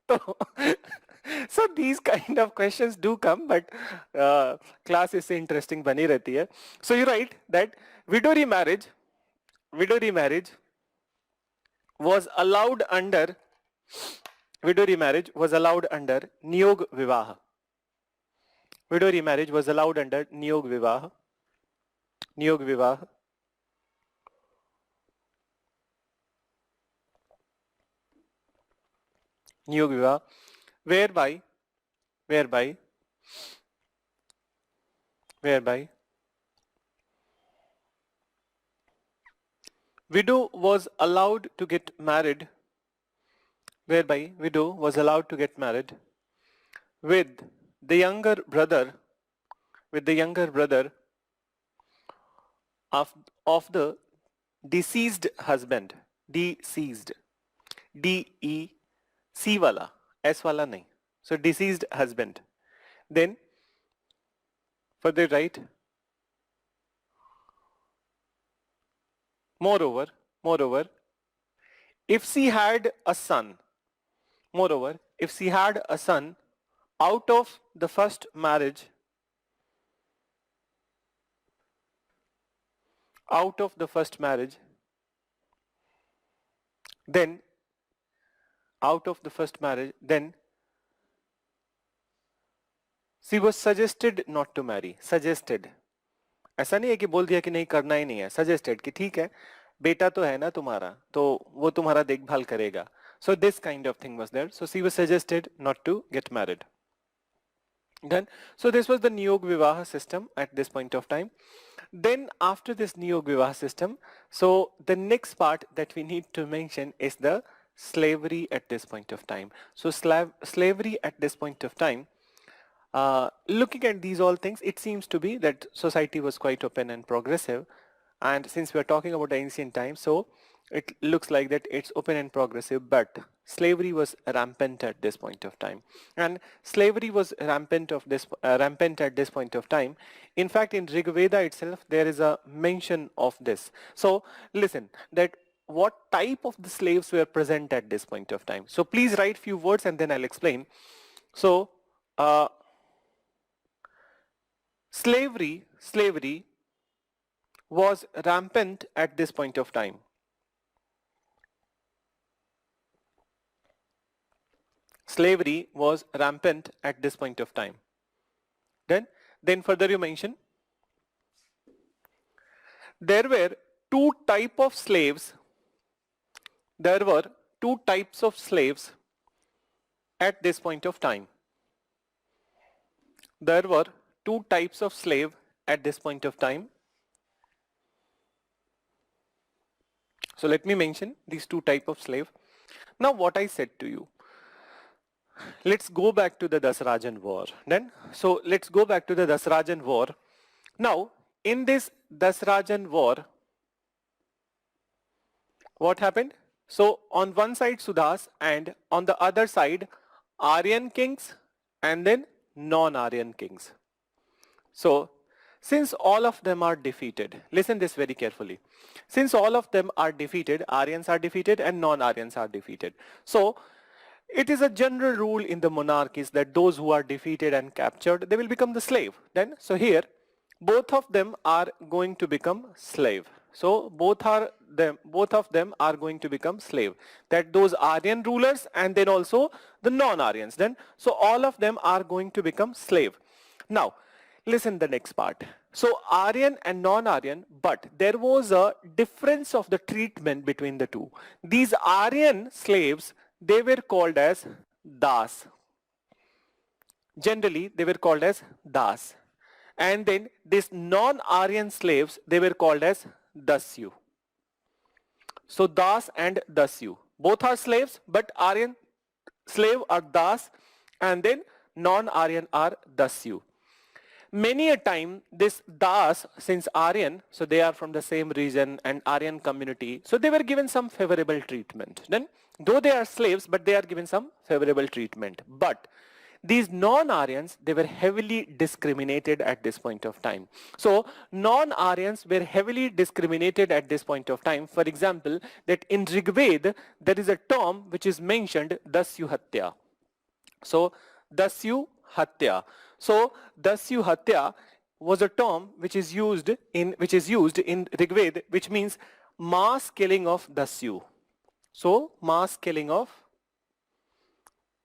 तो so these kind of questions do come, but class is interesting बनी रहती है. So you write that widow remarriage was allowed under Niyog Vivaha. Widow remarriage was allowed under Niyog Vivaha. Niyog Vivaha. Niyog Vivaha. Whereby widow was allowed to get married, with the younger brother of the deceased husband. Deceased, D-E-C wala, S wala nahi. So deceased husband. Then further write, moreover, if she had a son, out of the first marriage, then she was suggested not to marry. Suggested, ऐसा नहीं है कि बोल दिया कि नहीं करना ही नहीं है. Suggested कि ठीक है, बेटा तो है ना तुम्हारा, तो वो तुम्हारा देखभाल करेगा. So this kind of thing was there. So she was suggested not to get married. Then, so this was the Niyog Vivaha system at this point of time. Then after this Niyog Vivaha system, so the next part that we need to mention is the slavery at this point of time. So slavery at this point of time, looking at these all things, it seems to be that society was quite open and progressive. And since we are talking about the ancient times, so it looks like that it's open and progressive, but slavery was rampant at this point of time. And slavery was rampant at this point of time. In fact, in Rig Veda itself, there is a mention of this. So listen, that what type of the slaves were present at this point of time. So please write few words and then I'll explain. So slavery was rampant at this point of time. Slavery was rampant at this point of time. Then further you mention, there were two types of slaves at this point of time. There were two types of slave at this point of time. So let me mention these two type of slave. Now what I said to you, let's go back to the Dasarajan war then. So let's go back to the Dasarajan war. Now in this Dasarajan war, what happened? So on one side Sudhas and on the other side Aryan kings and then non-Aryan kings. So since all of them are defeated, listen this very carefully. Since all of them are defeated, Aryans are defeated and non-Aryans are defeated. So it is a general rule in the monarchies that those who are defeated and captured, they will become the slave. Then, so here, both of them are going to become slave. So both of them are going to become slave. That those Aryan rulers and then also the non-Aryans. Then, so all of them are going to become slave. Now, listen the next part. So Aryan and non-Aryan, but there was a difference of the treatment between the two. These Aryan slaves, they were called as Das. Generally, they were called as Das. And then these non-Aryan slaves, they were called as Dasyu. So Das and Dasyu. Both are slaves, but Aryan slave are Das and then non-Aryan are Dasyu. Many a time this Das, since Aryan, so they are from the same region and Aryan community, so they were given some favorable treatment. Then, though they are slaves, but they are given some favorable treatment. But these non-Aryans, they were heavily discriminated at this point of time. So non-Aryans were heavily discriminated at this point of time. For example, that in Rigved, there is a term which is mentioned, Dasyu Hatya. So Dasyu Hatya. So Dasyu Hatya was a term which is used in Rigved, which means mass killing of Dasyu. So mass killing of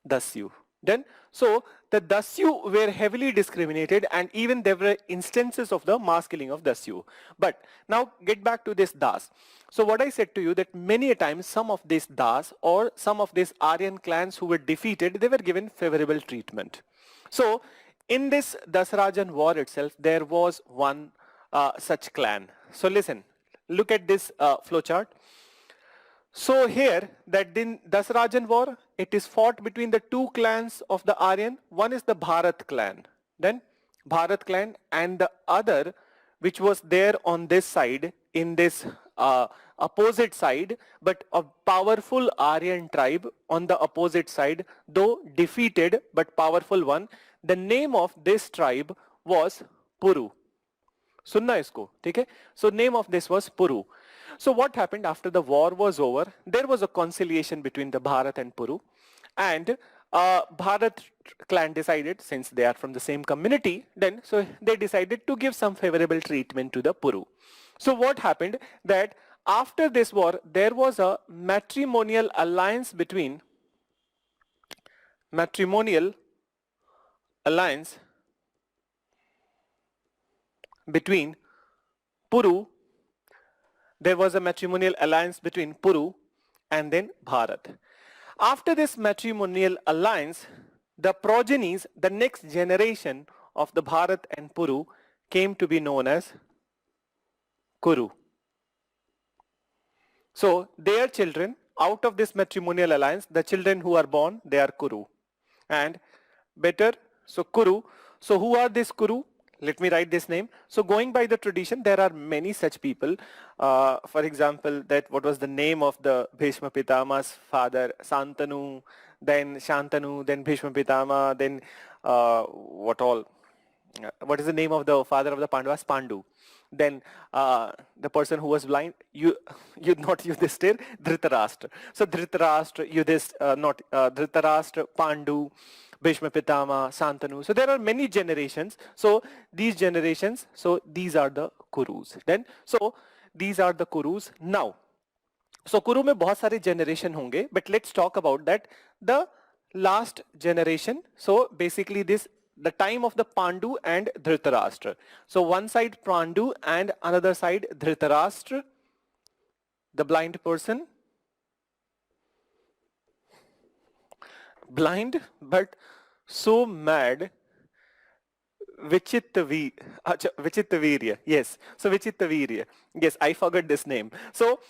Dasyu. Then, so the Dasyu were heavily discriminated and even there were instances of the mass killing of Dasyu. But now get back to this Das. So what I said to you that many a times some of these Das or some of these Aryan clans who were defeated, they were given favorable treatment. So in this Dasarajan war itself, there was one such clan. So listen, look at this flowchart. So here, that in Dasarajan war, it is fought between the two clans of the Aryan. One is the Bharat clan, then Bharat clan, and the other, which was there on this side, in this opposite side, but a powerful Aryan tribe on the opposite side, though defeated, but powerful one. The name of this tribe was Puru. सुनना इसको, ठीक है? So name of this was Puru. So what happened after the war was over? There was a conciliation between the Bharat and Puru, and Bharat clan decided, since they are from the same community, then so they decided to give some favorable treatment to the Puru. So what happened that after this war there was a matrimonial alliance between Puru. There was a matrimonial alliance between Puru and then Bharat. After this matrimonial alliance, the progenies, the next generation of the Bharat and Puru came to be known as Kuru. So their children, out of this matrimonial alliance, the children who are born, they are Kuru. And better, so Kuru. So who are these Kuru? Let me write this name. So going by the tradition, there are many such people. For example, that what was the name of the Bhishma Pitama's father? Santanu, then Shantanu, then Bhishma Pitama, then what all? What is the name of the father of the Pandavas? Pandu. Then the person who was blind, not Yudhishthir, Dhritarashtra. So Dhritarashtra, Dhritarashtra, Pandu, Bhishma Pitama, Santanu. So there are many generations. So these generations, so these are the Kurus. Then, so these are the Kurus. Now, so Kuru में बहुत सारे generation होंगे, but let's talk about that. The last generation, so basically this, the time of the Pandu and Dhritarashtra. So one side Pandu and another side Dhritarashtra, the blind person. Blind, but so mad Vichittavirya. Yes. So Vichittavirya. Yes, I forgot this name. So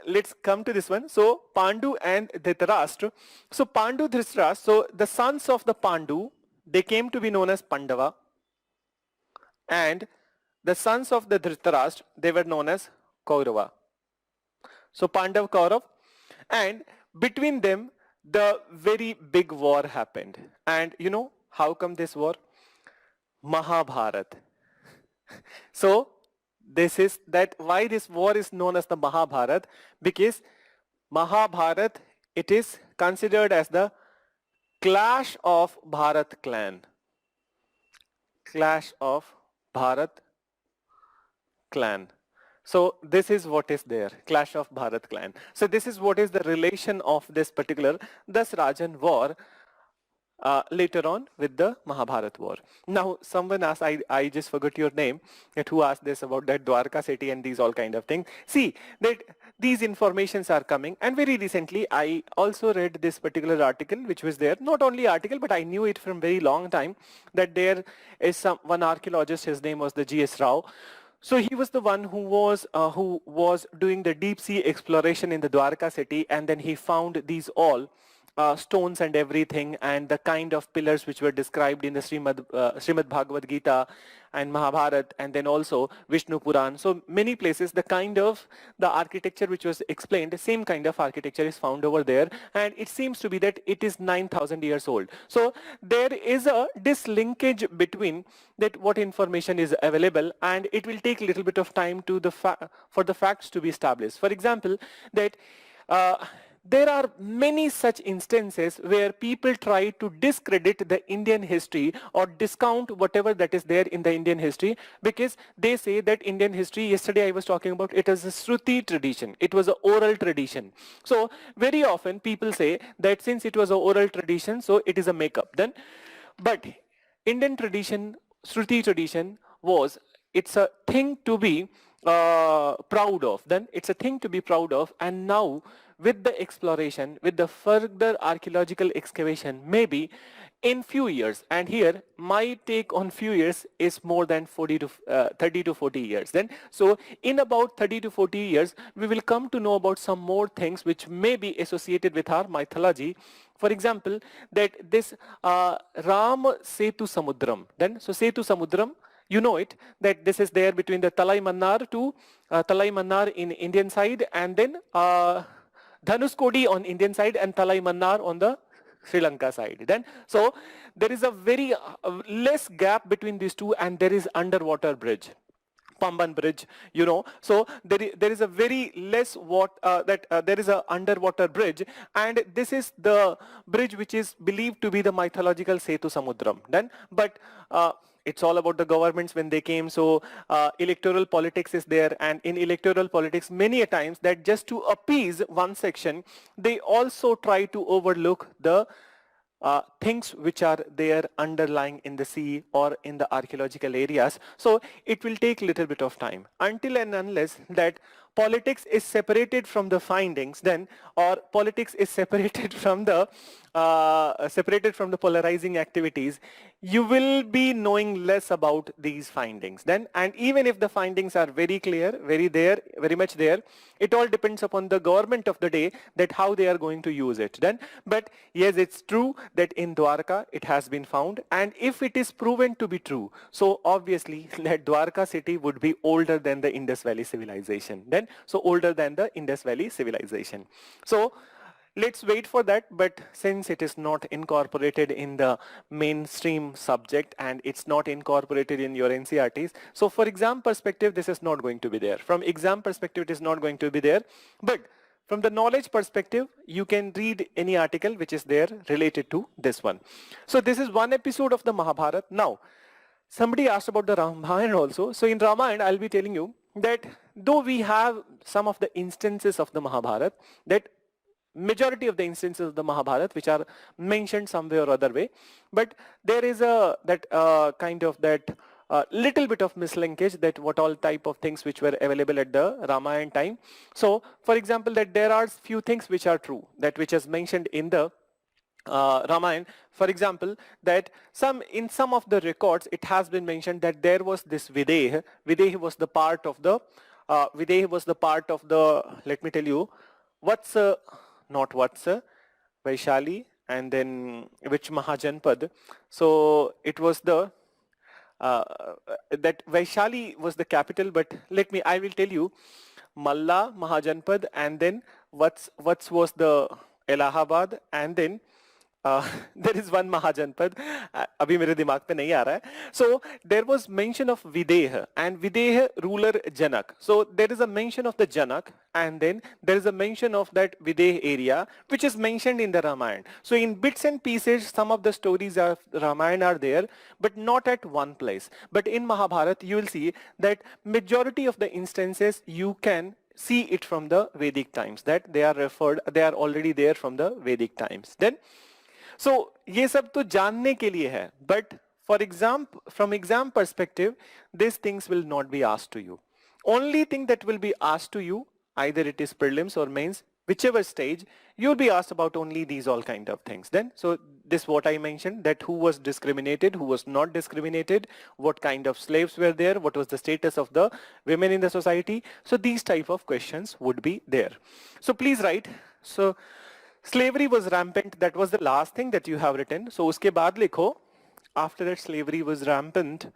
let's come to this one. So Pandu and Dhritarashtra. So Pandu, Dhritarashtra. So the sons of the Pandu, they came to be known as Pandava, and the sons of the Dhritarashtra, they were known as Kaurava. So Pandav, Kaurav, and between them, the very big war happened. And you know how come this war? Mahabharat. So this is that why this war is known as the Mahabharat, because Mahabharat, it is considered as the clash of Bharat clan. Clash of Bharat clan. So this is what is there, clash of Bharat clan. So this is what is the relation of this particular Dasrajan war later on with the Mahabharat war. Now someone asked, I just forgot your name, that who asked this about that Dwarka city and these all kind of things. See that these informations are coming, and very recently I also read this particular article which was there, not only article but I knew it from very long time, that there is one archaeologist, his name was the G.S. Rao. So he was the one who was doing the deep sea exploration in the Dwarka city, and then he found these all stones and everything, and the kind of pillars which were described in the Srimad Bhagavad Gita and Mahabharat, and then also Vishnu Puran. So many places the kind of the architecture which was explained, the same kind of architecture is found over there, and it seems to be that it is 9,000 years old. So there is a dislinkage between that what information is available, and it will take a little bit of time to for the facts to be established. For example, that there are many such instances where people try to discredit the Indian history or discount whatever that is there in the Indian history, because they say that Indian history, yesterday I was talking about, it is a Shruti tradition. It was an oral tradition. So very often people say that since it was an oral tradition, so it is a make-up. But Indian tradition, Shruti tradition was, it's a thing to be proud of. Then it's a thing to be proud of, and now with the exploration, with the further archaeological excavation, maybe in few years, and here my take on few years is more than 30 to 40 years. Then so in about 30 to 40 years, we will come to know about some more things which may be associated with our mythology. For example, that this Ram Setu Samudram. Then so Setu Samudram, you know it, that this is there between the Talai Mannar to Talai Mannar in Indian side, and then Dhanuskodi on Indian side and Talai Mannar on the Sri Lanka side. Then so there is a very less gap between these two, and there is underwater bridge, Pamban bridge, you know. So there is a very less there is a underwater bridge, and this is the bridge which is believed to be the mythological Setu Samudram. Then but it's all about the governments when they came. So electoral politics is there, and in electoral politics many a times that just to appease one section, they also try to overlook the things which are there underlying in the sea or in the archaeological areas. So it will take a little bit of time until and unless that politics is separated from the findings, then, or politics is separated from the polarizing activities, you will be knowing less about these findings. Then, and even if the findings are very clear, very much there, it all depends upon the government of the day, that how they are going to use it. Then, but yes, it's true that in Dwarka it has been found, and if it is proven to be true, so obviously that Dwarka city would be older than the Indus Valley civilization. Then, so older than the Indus Valley civilization. So let's wait for that, but since it is not incorporated in the mainstream subject and it's not incorporated in your NCRTs, so for exam perspective, this is not going to be there. From exam perspective, it is not going to be there, but from the knowledge perspective, you can read any article which is there related to this one. So this is one episode of the Mahabharata. Now, somebody asked about the Ramayana also. So in Ramayana, I'll be telling you that though we have some of the instances of the Mahabharata, that majority of the instances of the Mahabharata which are mentioned some way or other way, but there is a little bit of mislinkage, that what all type of things which were available at the Ramayana time. So for example, that there are few things which are true, that which is mentioned in the Ramayana, for example, that in some of the records it has been mentioned that there was this Videha. Videha was the part of the let me tell you, Vatsa, not Vatsa, Vaishali, and then which Mahajanpad. So it was uh, that Vaishali was the capital, but I will tell you, Malla, Mahajanpad, and then what's was the Allahabad, and then there is one Mahajanpad, अभी मेरे दिमाग पे नहीं आ रहा है. So there was mention of Videha and Videha ruler Janak. So there is a mention of the Janak and then there is a mention of that Videha area which is mentioned in the Ramayana. So in bits and pieces some of the stories of Ramayana are there but not at one place. But in Mahabharata you will see that majority of the instances you can see it from the Vedic times, that they are already there from the Vedic times. Then so ये सब तो जानने के लिए है, but from exam perspective, these things will not be asked to you. Only thing that will be asked to you, either it is prelims or mains, whichever stage, you'll be asked about only these all kind of things. Then, so this what I mentioned, that who was discriminated, who was not discriminated, what kind of slaves were there, what was the status of the women in the society. So these type of questions would be there. So please write. So slavery was rampant. That was the last thing that you have written. So uske baad likho, after that slavery was rampant.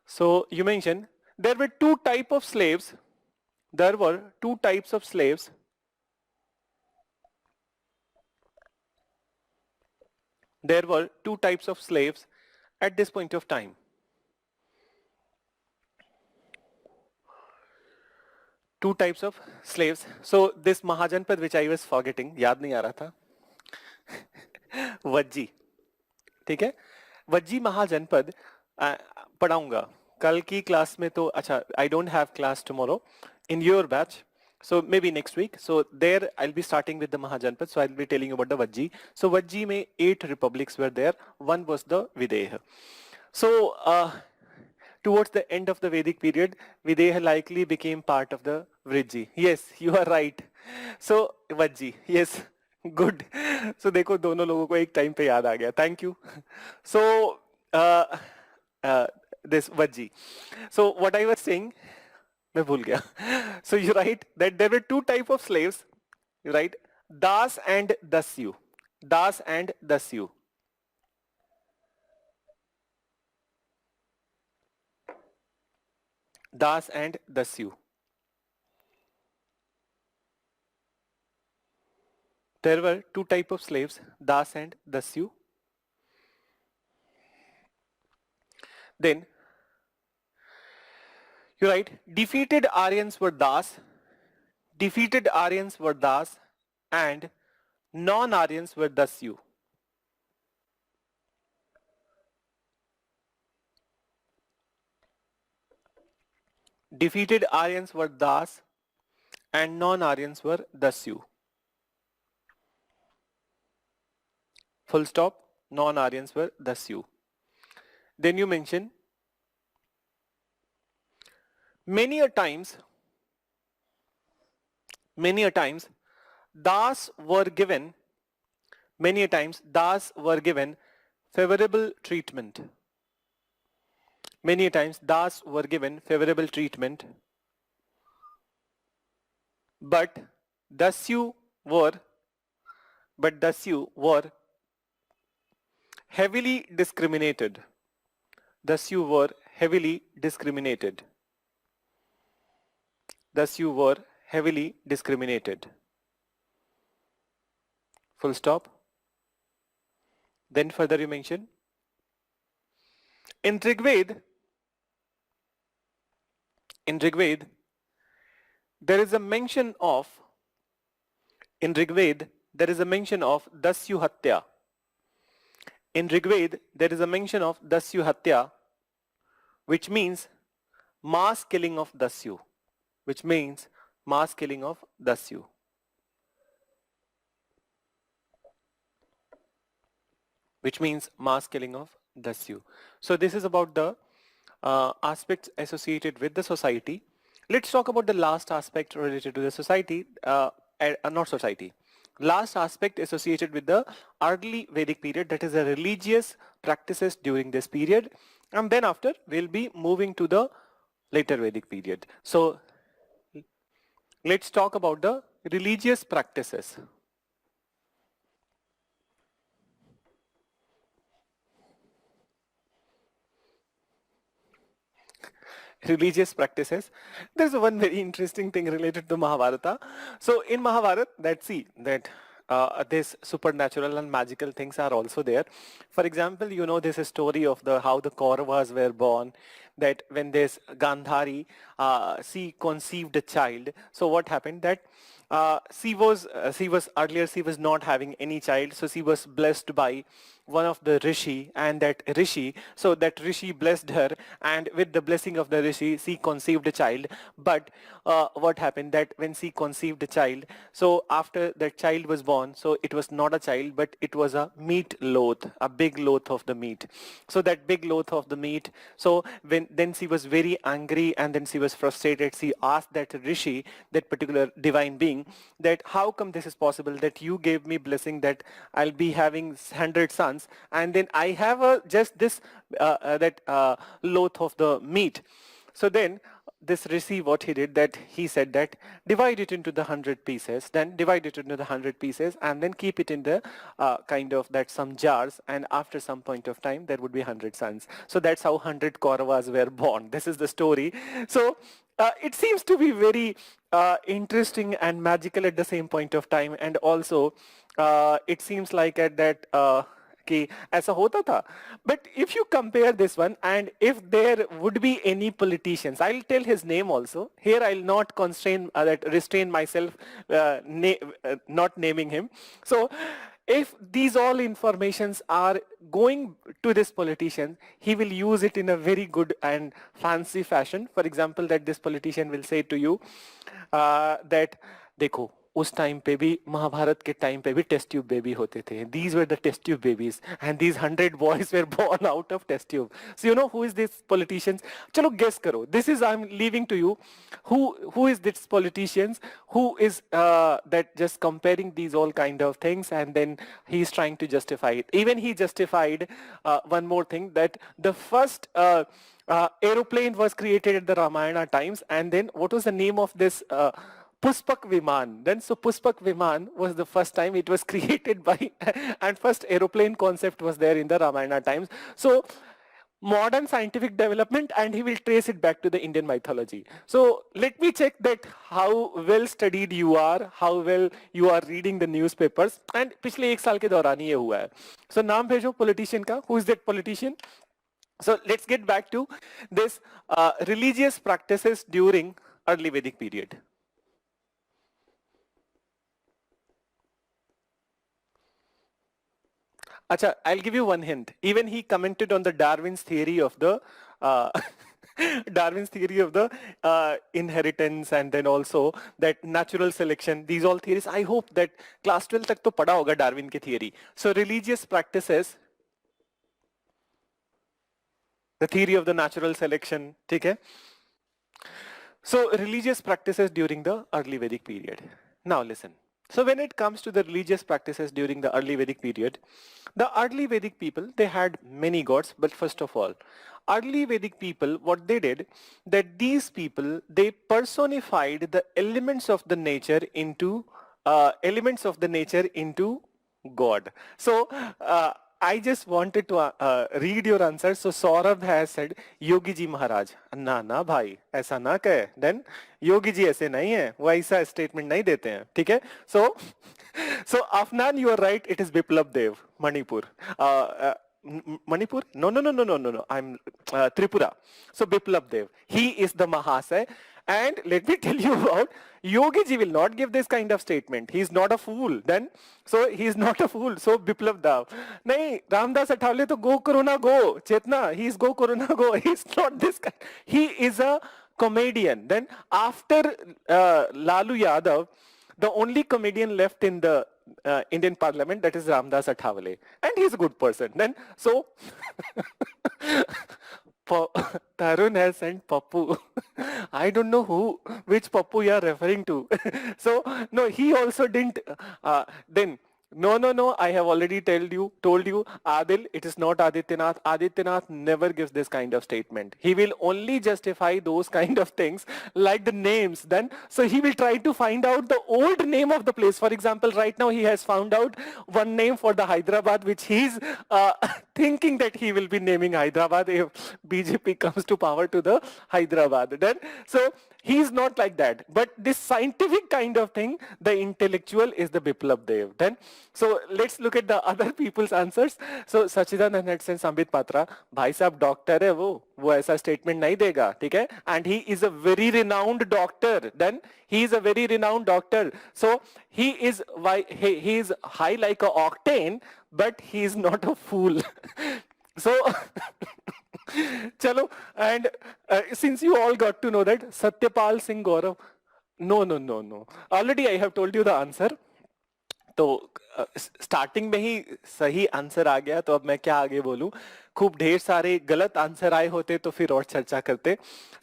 So you mentioned there were two types of slaves. There were two types of slaves. There were two types of slaves at this point of time. Two types of slaves. So this Mahajanpad which I was forgetting, याद नहीं आ रहा था. वज्जी, ठीक है. वज्जी महाजनपद पढ़ाऊंगा कल की class में. तो अच्छा, I don't have class tomorrow in your batch. So maybe next week. So there I'll be starting with the Mahajanpad. So I'll be telling you about the Vajji. So Vajji mein 8 republics were there. One was the Videha. So towards the end of the Vedic period, Videha likely became part of the Vrijji. Yes, you are right. So Vajji, yes, good. So देखो दोनों लोगों को एक time पे याद आ गया. Thank you. So this Vajji. So what I was saying, मैं भूल गया. So you write that there were two type of slaves. You write Das and Dasyu. Das and Dasyu. Das and Dasyu. There were two type of slaves, Das and Dasyu. Then you write defeated Aryans were Das, defeated Aryans were Das, and non-Aryans were Dasyu. Defeated Aryans were Das and non-Aryans were Dasyu. Full stop. Non-Aryans were Dasyu. Then you mention many a times Das were given favorable treatment. Many times Das were given favorable treatment, but Dasyu were heavily discriminated. Dasyu were heavily discriminated. Dasyu were heavily discriminated. Full stop. Then further you mention in Rigved, there is a mention of Dasyu Hatya. In Rigved, there is a mention of Dasyu Hatya, which means mass killing of Dasyu. Which means mass killing of Dasyu. Which means mass killing of Dasyu. So this is about the aspects associated with the society. Let's talk about the last aspect related to the society, not society, last aspect associated with the early Vedic period, that is the religious practices during this period, and then after we'll be moving to the later Vedic period. So let's talk about the religious practices. Religious practices. There's one very interesting thing related to Mahabharata. So in Mahabharata, let's see that this supernatural and magical things are also there. For example, you know this story of the how the Kauravas were born, that when this Gandhari, she conceived a child. So what happened that she was not having any child, so she was blessed by one of the rishi, and that rishi blessed her, and with the blessing of the rishi she conceived a child. But what happened that when she conceived a child, so after that child was born, so it was not a child but it was a meat loaf, a big loaf of the meat. So that big loaf of the meat, so when then she was very angry, and then she was frustrated. She asked that rishi, that particular divine being, that how come this is possible, that you gave me blessing that I'll be having 100 sons, and then I have just this that loaf of the meat. So then this rishi, what he did, that he said that divide it into the 100 pieces, then divide it into the 100 pieces, and then keep it in the kind of that some jars, and after some point of time there would be 100 sons. So that's how 100 Kauravas were born. This is the story. So it seems to be very interesting and magical at the same point of time, and also it seems like at that कि ऐसा होता था. But if you compare this one, and if there would be any politicians, I'll tell his name also. Here I'll not restrain myself not naming him. So if these all informations are going to this politician, he will use it in a very good and fancy fashion. For example, that this politician will say to you that देखो उस time पे भी, महाभारत के time पे भी test tube baby होते थे. These were the test tube babies, and these 100 boys were born out of test tube. So you know who is this politicians? चलो guess करो. This is, I'm leaving to you. Who is this politicians? Who is that just comparing these all kind of things, and then he's trying to justify it. Even he justified one more thing, that the first aeroplane was created at the Ramayana times, and then what was the name of this Puspak Viman. Then so Puspak Viman was the first time it was created by and first aeroplane concept was there in the Ramayana times. So modern scientific development, and he will trace it back to the Indian mythology. So let me check that how well studied you are, how well you are reading the newspapers, and पिछले एक साल के दौरान ये हुआ है. So नाम भेजो politician का. Who is that politician? So let's get back to this religious practices during early Vedic period. Acha, I'll give you one hint. Even he commented on the Darwin's theory of the Darwin's theory of the inheritance, and then also that natural selection. These all theories. I hope that class 12 तक तो पढ़ा होगा Darwin की theory. So religious practices, the theory of the natural selection. ठीक है? So religious practices during the early Vedic period. Now listen. So when it comes to the religious practices during the early Vedic period, the early Vedic people, they had many gods, but first of all, early Vedic people, what they did, that these people, they personified the elements of the nature into God. So I just wanted to read your answer. So Saurabh has said, Yogi Ji Maharaj. ना ना भाई, ऐसा ना कहे. Then Yogi ji ऐसे नहीं है, वो ऐसा statement नहीं देते हैं, ठीक है? So Afnan, you are right. It is Biplab Dev, Manipur. Manipur? No. I'm Tripura. So Biplab Dev, he is the Mahasaya. And let me tell you about Yogi ji will not give this kind of statement. He is not a fool. Then, so he is not a fool. So Biplav Dev. नहीं, Ramdas Athawale to go Corona go. Chetna, he is go Corona go. He is not this guy. He is a comedian. Then after Lalu Yadav, the only comedian left in the Indian Parliament, that is Ramdas Athawale, and he is a good person. Then so Tarun has sent Pappu. I don't know which Pappu you are referring to. So no, he also didn't. Then no. I have already told you, Adil. It is not Adityanath. Adityanath never gives this kind of statement. He will only justify those kind of things like the names. Then so he will try to find out the old name of the place. For example, right now he has found out one name for the Hyderabad, which he's thinking that he will be naming Hyderabad if BJP comes to power to the Hyderabad. Then so he's not like that. But this scientific kind of thing, the intellectual is the Biplab Dev. Then so let's look at the other people's answers. So Sachidanand had sent Sambit Patra, भाई साहब doctor है वो ऐसा statement नहीं देगा, ठीक है, and he is a very renowned doctor. Then he is a very renowned doctor. So he is he is high like a octane, but he is not a fool. So chalo, and since you all got to know that Satyapal Singh Gaurav, no. Already I have told you the answer. तो starting में ही सही answer आ गया, तो अब मैं क्या आगे बोलूं. खूब ढेर सारे गलत आंसर आए होते तो फिर और चर्चा करते.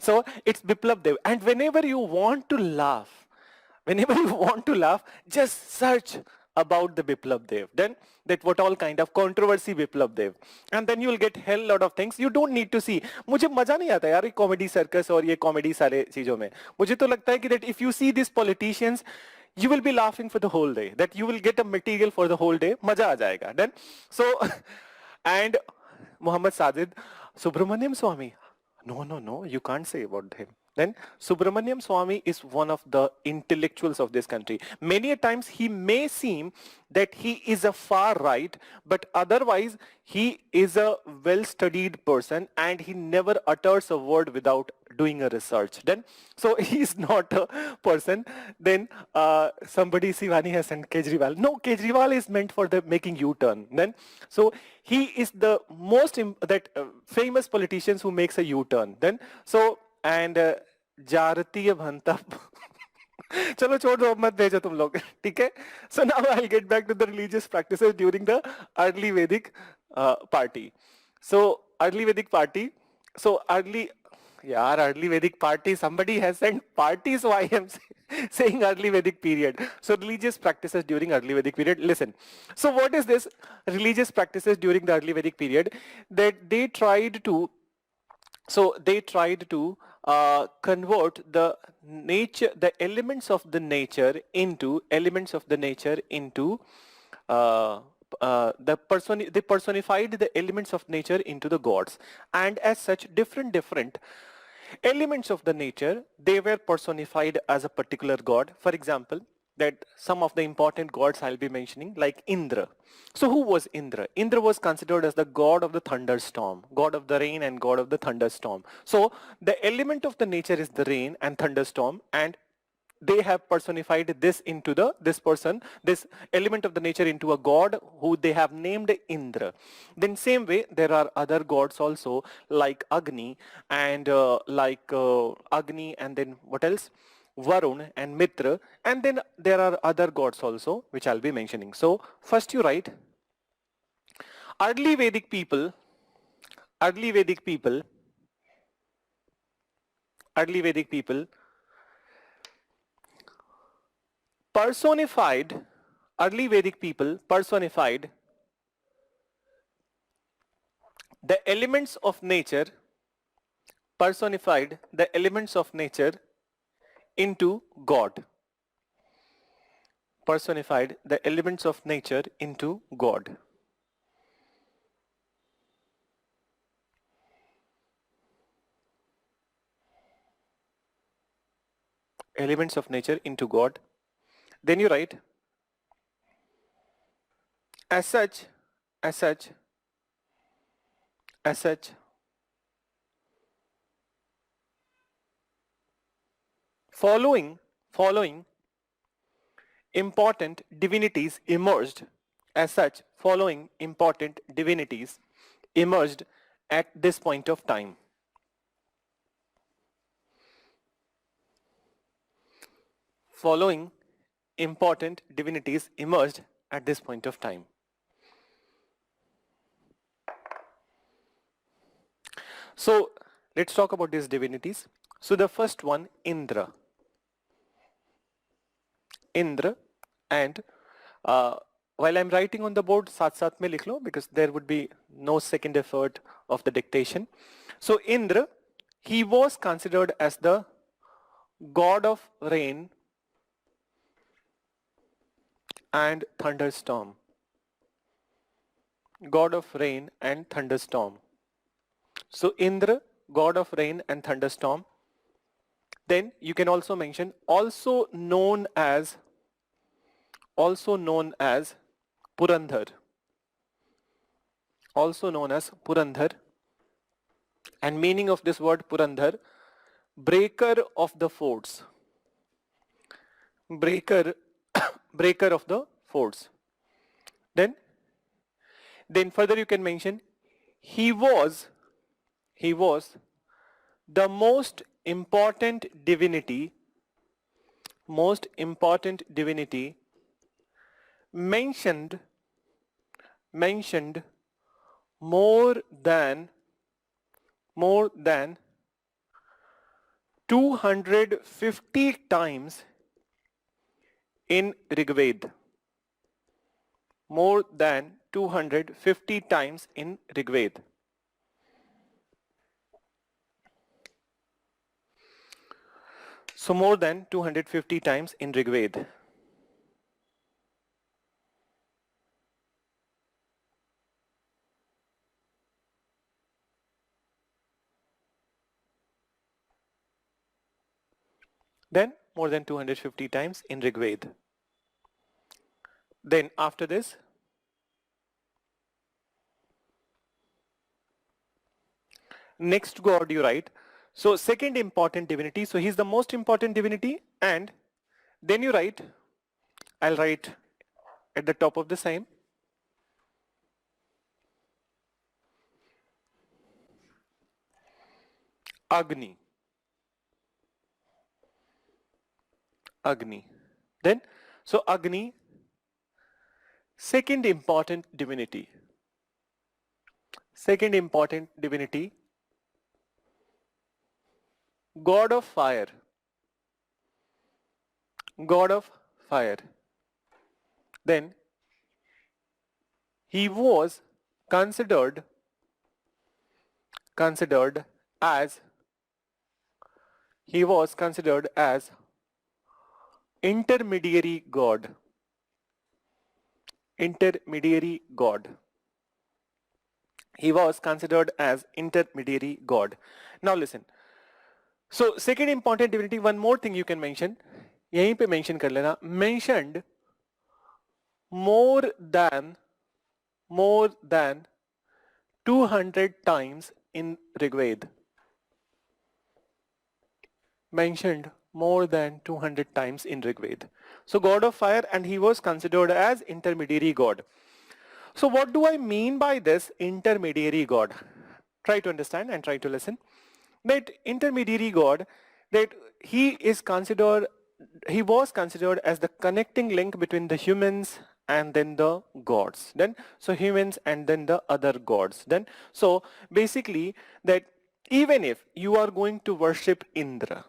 So it's Biplab Deb. And whenever you want to laugh, whenever you want to laugh, just search about the Biplab Dev. Then that what all kind of controversy Biplab Dev, and then you will get hell lot of things. You don't need to see. मुझे मजा नहीं आता यार ये comedy circus और ये comedy सारे चीजों में. मुझे तो लगता है कि that if you see these politicians, you will be laughing for the whole day. That you will get a material for the whole day. मजा आ जाएगा. Then so and Muhammad Sajid, Subramaniam Swami. No, you can't say about him. Then Subramaniam Swami is one of the intellectuals of this country. Many a times he may seem that he is a far right, but otherwise he is a well-studied person and he never utters a word without doing a research. Then so he is not a person. Then somebody Sivani has sent Kejriwal. No, Kejriwal is meant for the making U-turn. Then so he is the most famous politicians who makes a U-turn. Then so and जारतीय भंता. चलो छोड़ दो, मत भेजो तुम लोग, ठीक है. So now I'll get back to the religious practices during the early Vedic party. So early Vedic party. So early Vedic party. Somebody has sent party, so I am saying early Vedic period. So religious practices during early Vedic period. Listen. So what is this religious practices during the early Vedic period? That they tried to convert the nature, the elements of the nature into they personified the elements of nature into the gods, and as such different elements of the nature, they were personified as a particular god. For example, that some of the important gods I'll be mentioning, like Indra. So who was Indra? Indra was considered as the god of the thunderstorm, god of the rain and god of the thunderstorm. So the element of the nature is the rain and thunderstorm, and they have personified this element of the nature into a god who they have named Indra. Then same way there are other gods also, like Agni and Agni, and then what else? Varun and Mitra, and then there are other gods also which I'll be mentioning. So first you write early Vedic people personified the elements of nature into God. Personified the elements of nature into God. Elements of nature into God. Then you write, as such, following important divinities emerged. As such, following important divinities emerged at this point of time. Following important divinities emerged at this point of time. So let's talk about these divinities. So the first one, Indra. Indra, and uh, while I'm writing on the board, साथ में लिख लो, because there would be no second effort of the dictation. So Indra, he was considered as the god of rain and thunderstorm. God of rain and thunderstorm. So Indra, god of rain and thunderstorm. Then you can also mention also known as Purandhar. Also known as Purandhar. And meaning of this word Purandhar, breaker of the forts. Breaker, breaker of the forts. Then further you can mention he was the most important divinity mentioned more than 250 times in Rigved. More than 250 times in Rigved. So more than 250 times in Rigved. Then more than 250 times in Rigved. Then after this, next god you write. So second important divinity. So he's the most important divinity, and then you write, I'll write at the top of the same, Agni. Agni. Then, so Agni, second important divinity. Second important divinity, god of fire. God of fire. Then he was considered as intermediary god. Intermediary god. He was considered as intermediary god. Now listen. So second important divinity, one more thing you can mention. यहीं पे mention कर लेना. Mentioned more than 200 times in Rigved. Mentioned more than 200 times in Rigved. So god of fire, and he was considered as intermediary god. So what do I mean by this intermediary god? Try to understand and try to listen. That intermediary god, that he was considered as the connecting link between the humans and then the gods. Then so humans and then the other gods. Then so basically that even if you are going to worship Indra,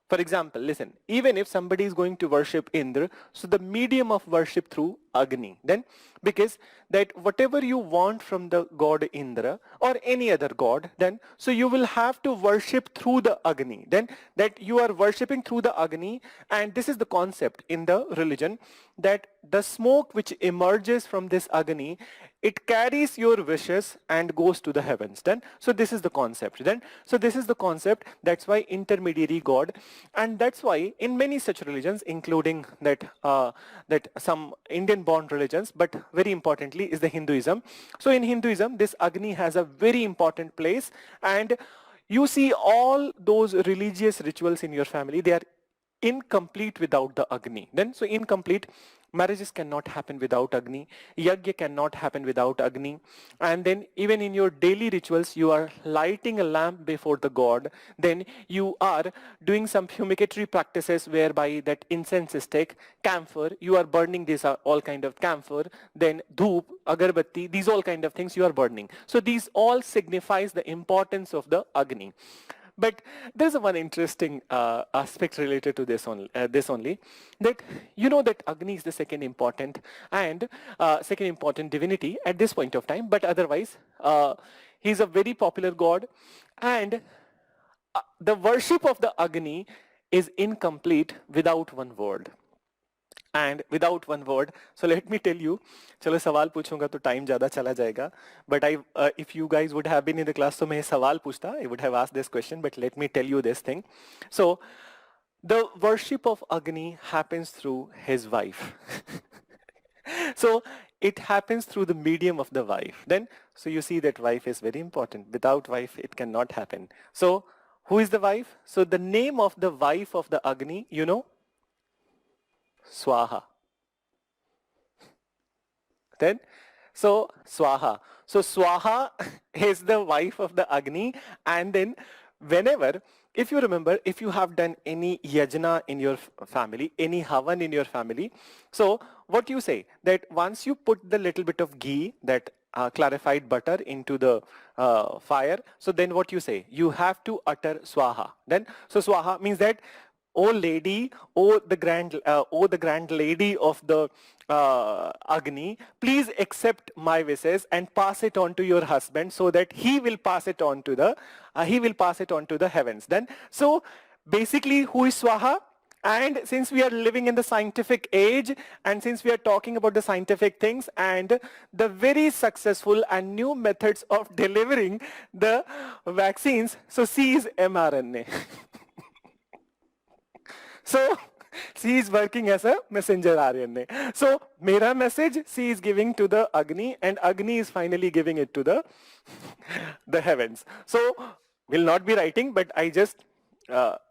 for example, listen, even if somebody is going to worship Indra, so the medium of worship through Agni, then because that whatever you want from the god Indra or any other god, then so you will have to worship through the Agni, then that you are worshipping through the Agni, and this is the concept in the religion that the smoke which emerges from this Agni, it carries your wishes and goes to the heavens. Then so this is the concept. Then so this is the concept. That's why intermediary god, and that's why in many such religions, including that some Indian born religions, but very importantly is the Hinduism. So in Hinduism, this Agni has a very important place, and you see all those religious rituals in your family, they are incomplete without the Agni. Then so incomplete, Marriages cannot happen without Agni. Yajna cannot happen without Agni. And then even in your daily rituals, you are lighting a lamp before the god. Then you are doing some fumigatory practices whereby that incense stick, camphor, you are burning these are all kind of camphor, then dhoop, agarbatti, these all kind of things you are burning. So these all signifies the importance of the Agni. But there's a one interesting aspect related to this only, that you know that Agni is the second important and second important divinity at this point of time, but otherwise he's a very popular god, and the worship of the Agni is incomplete without one word. And without one word, so let me tell you, चलो सवाल पूछूंगा तो time ज़्यादा चला जाएगा, but if you guys would have been in the class तो मैं सवाल पूछता, I would have asked this question, but let me tell you this thing. So the worship of Agni happens through his wife. So it happens through the medium of the wife. Then, so you see that wife is very important. Without wife, it cannot happen. So who is the wife? So the name of the wife of the Agni, you know, Swaha. Then, so Swaha. So Swaha is the wife of the Agni, and then whenever, if you remember, if you have done any yajna in your family, any havan in your family, so what you say, that once you put the little bit of ghee, that clarified butter into the fire, so then what you say, you have to utter Swaha. Then, so Swaha means that, oh lady, oh the grand lady of the Agni, please accept my wishes and pass it on to your husband so that he will pass it on to the heavens. Then, so basically, who is Swaha? And since we are living in the scientific age, and since we are talking about the scientific things and the very successful and new methods of delivering the vaccines, so C is mRNA. So C is working as a messenger RNA. So mera message C is giving to the Agni, and Agni is finally giving it to the heavens. So will not be writing, but I just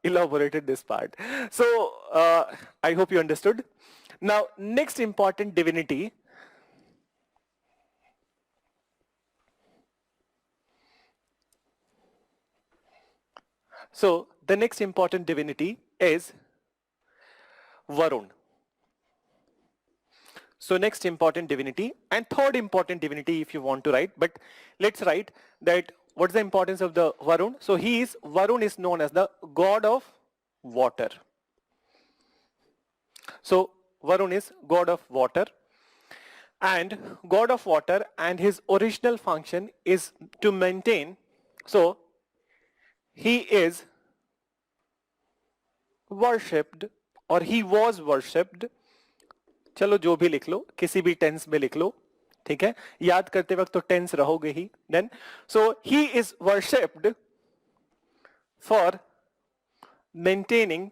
elaborated this part. So I hope you understood. Now next important divinity. So the next important divinity is Varun. So next important divinity, and third important divinity if you want to write, but let's write that what's the importance of the Varun. So Varun is known as the god of water. So Varun is god of water, and god of water, and his original function is to maintain, so he is worshipped और he was worshipped, चलो जो भी लिख लो, किसी भी tense में लिख लो, ठीक है, याद करते वक्त तो टेंस रहोगे ही. Then, so he is worshipped for maintaining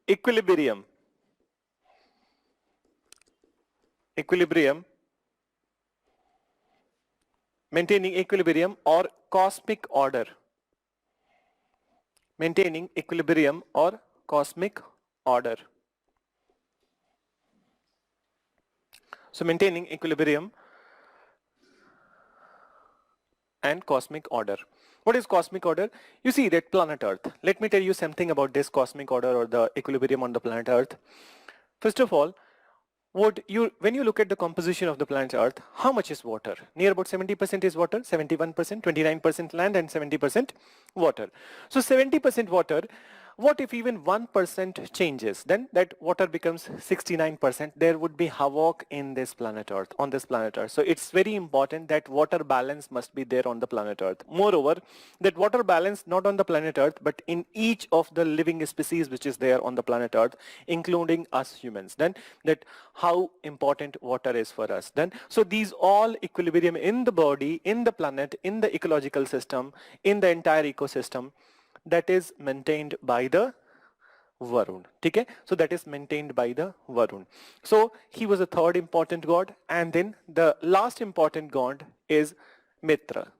equilibrium, maintaining equilibrium or cosmic order. Maintaining equilibrium or cosmic order. So maintaining equilibrium and cosmic order. What is cosmic order? You see that planet Earth. Let me tell you something about this cosmic order or the equilibrium on the planet Earth. First of all, when you look at the composition of the planet Earth, how much is water? Near about 70% is water, 71%, 29% land, and 70% water. So 70% water, what if even 1% changes? Then that water becomes 69%. There would be havoc in this planet Earth, on this planet Earth. So it's very important that water balance must be there on the planet Earth. Moreover, that water balance not on the planet Earth, but in each of the living species which is there on the planet Earth, including us humans. Then that how important water is for us. Then, so these all equilibrium in the body, in the planet, in the ecological system, in the entire ecosystem, that is maintained by the Varun. Okay? So that is maintained by the Varun. So he was the third important god, and then the last important god is Mitra.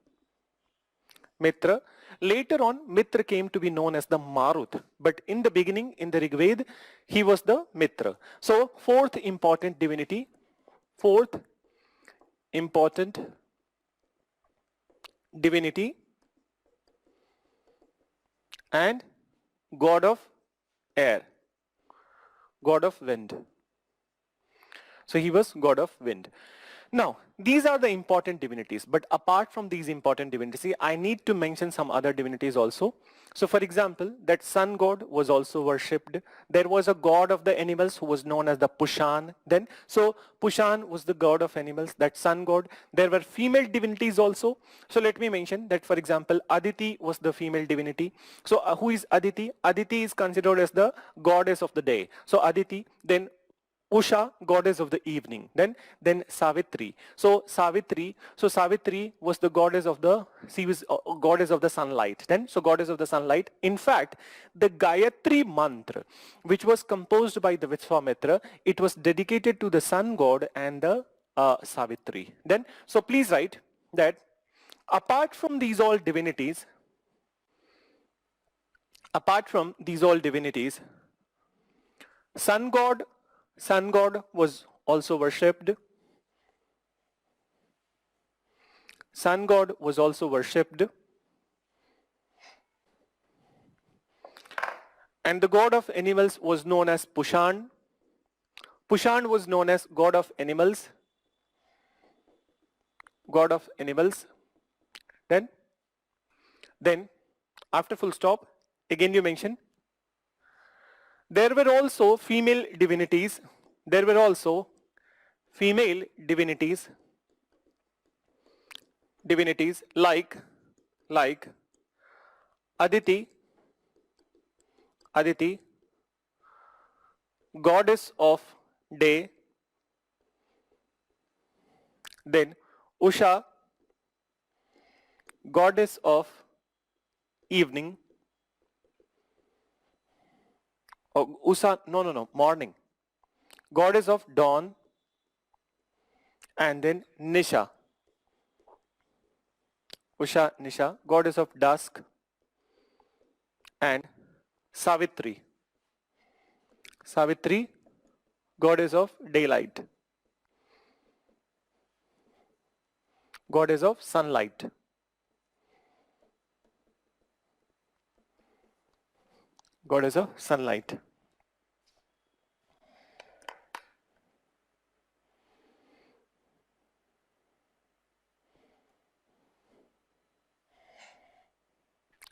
Mitra. later on Mitra came to be known as the Marut, but in the beginning in the Rigved he was the Mitra. So fourth important divinity and god of air, god of wind. So he was god of wind. Now, these are the important divinities, but apart from these important divinities, I need to mention some other divinities also. So for example, that sun god was also worshipped. There was a god of the animals who was known as the Pushan. Then, so Pushan was the god of animals, that sun god. There were female divinities also. So let me mention that, for example, Aditi was the female divinity. So who is Aditi? Aditi is considered as the goddess of the day. So Aditi, then Usha, goddess of the evening. Then Savitri. So Savitri was the goddess of the, she was goddess of the sunlight. So goddess of the sunlight. In fact, the Gayatri mantra, which was composed by the Vishwamitra, it was dedicated to the sun god and the Savitri. So please write that apart from these all divinities, sun god was also worshipped. Sun god was also worshipped. And the god of animals was known as Pushan. Pushan was known as god of animals. God of animals. Then after full stop, again you mention there were also female divinities. Divinities like Aditi, goddess of day. Then Usha, goddess of evening. Morning. Goddess of dawn. And then Nisha. Usha, Nisha, goddess of dusk. And Savitri, goddess of daylight. Goddess of sunlight. Goddess of sunlight.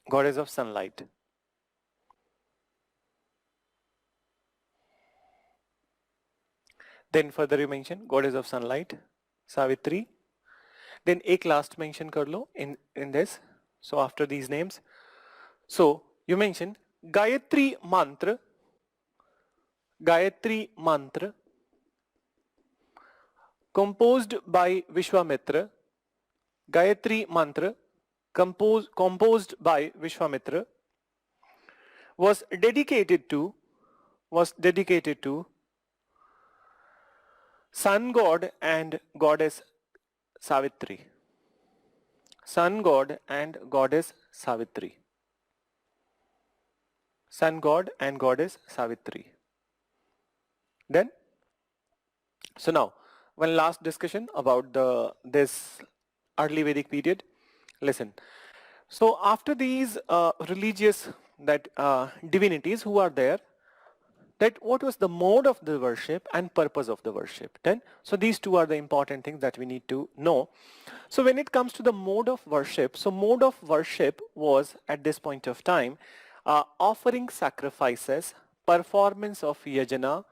Goddess of sunlight. Then further you mention goddess of sunlight, Savitri. Then एक last mention कर लो in this. So after these names, so you mention Gayatri mantra. Composed by Vishwamitra. Gayatri mantra composed by Vishwamitra was dedicated to sun god and goddess Savitri. Sun god and goddess Savitri. Sun god and goddess Savitri. Then, so now one last discussion about this early Vedic period. Listen. So after these religious divinities who are there, that what was the mode of the worship and purpose of the worship. Then, so these two are the important things that we need to know. So when it comes to the mode of worship, so mode of worship was at this point of time offering sacrifices, performance of yajna,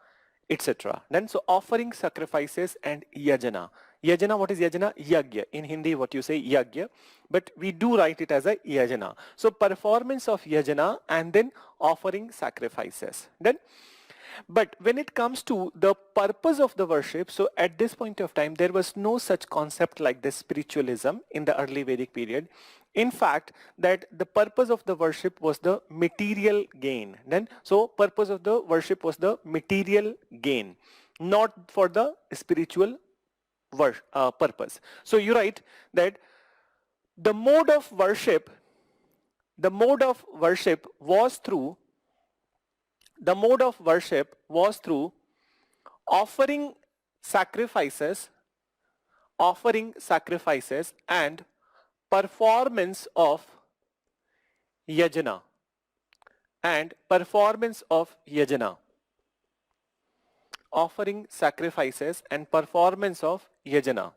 etc. Then so offering sacrifices and yajna. Yajna, what is yajna? Yagya. In Hindi, what you say, yagya. But we do write it as a yajna. So performance of yajna and then offering sacrifices. Then, but when it comes to the purpose of the worship, so at this point of time, there was no such concept like this spiritualism in the early Vedic period. In fact, that the purpose of the worship was the material gain. Then, so purpose of the worship was the material gain, not for the spiritual purpose. So you write that the mode of worship The mode of worship was through offering sacrifices, and performance of yajna, offering sacrifices and performance of yajna,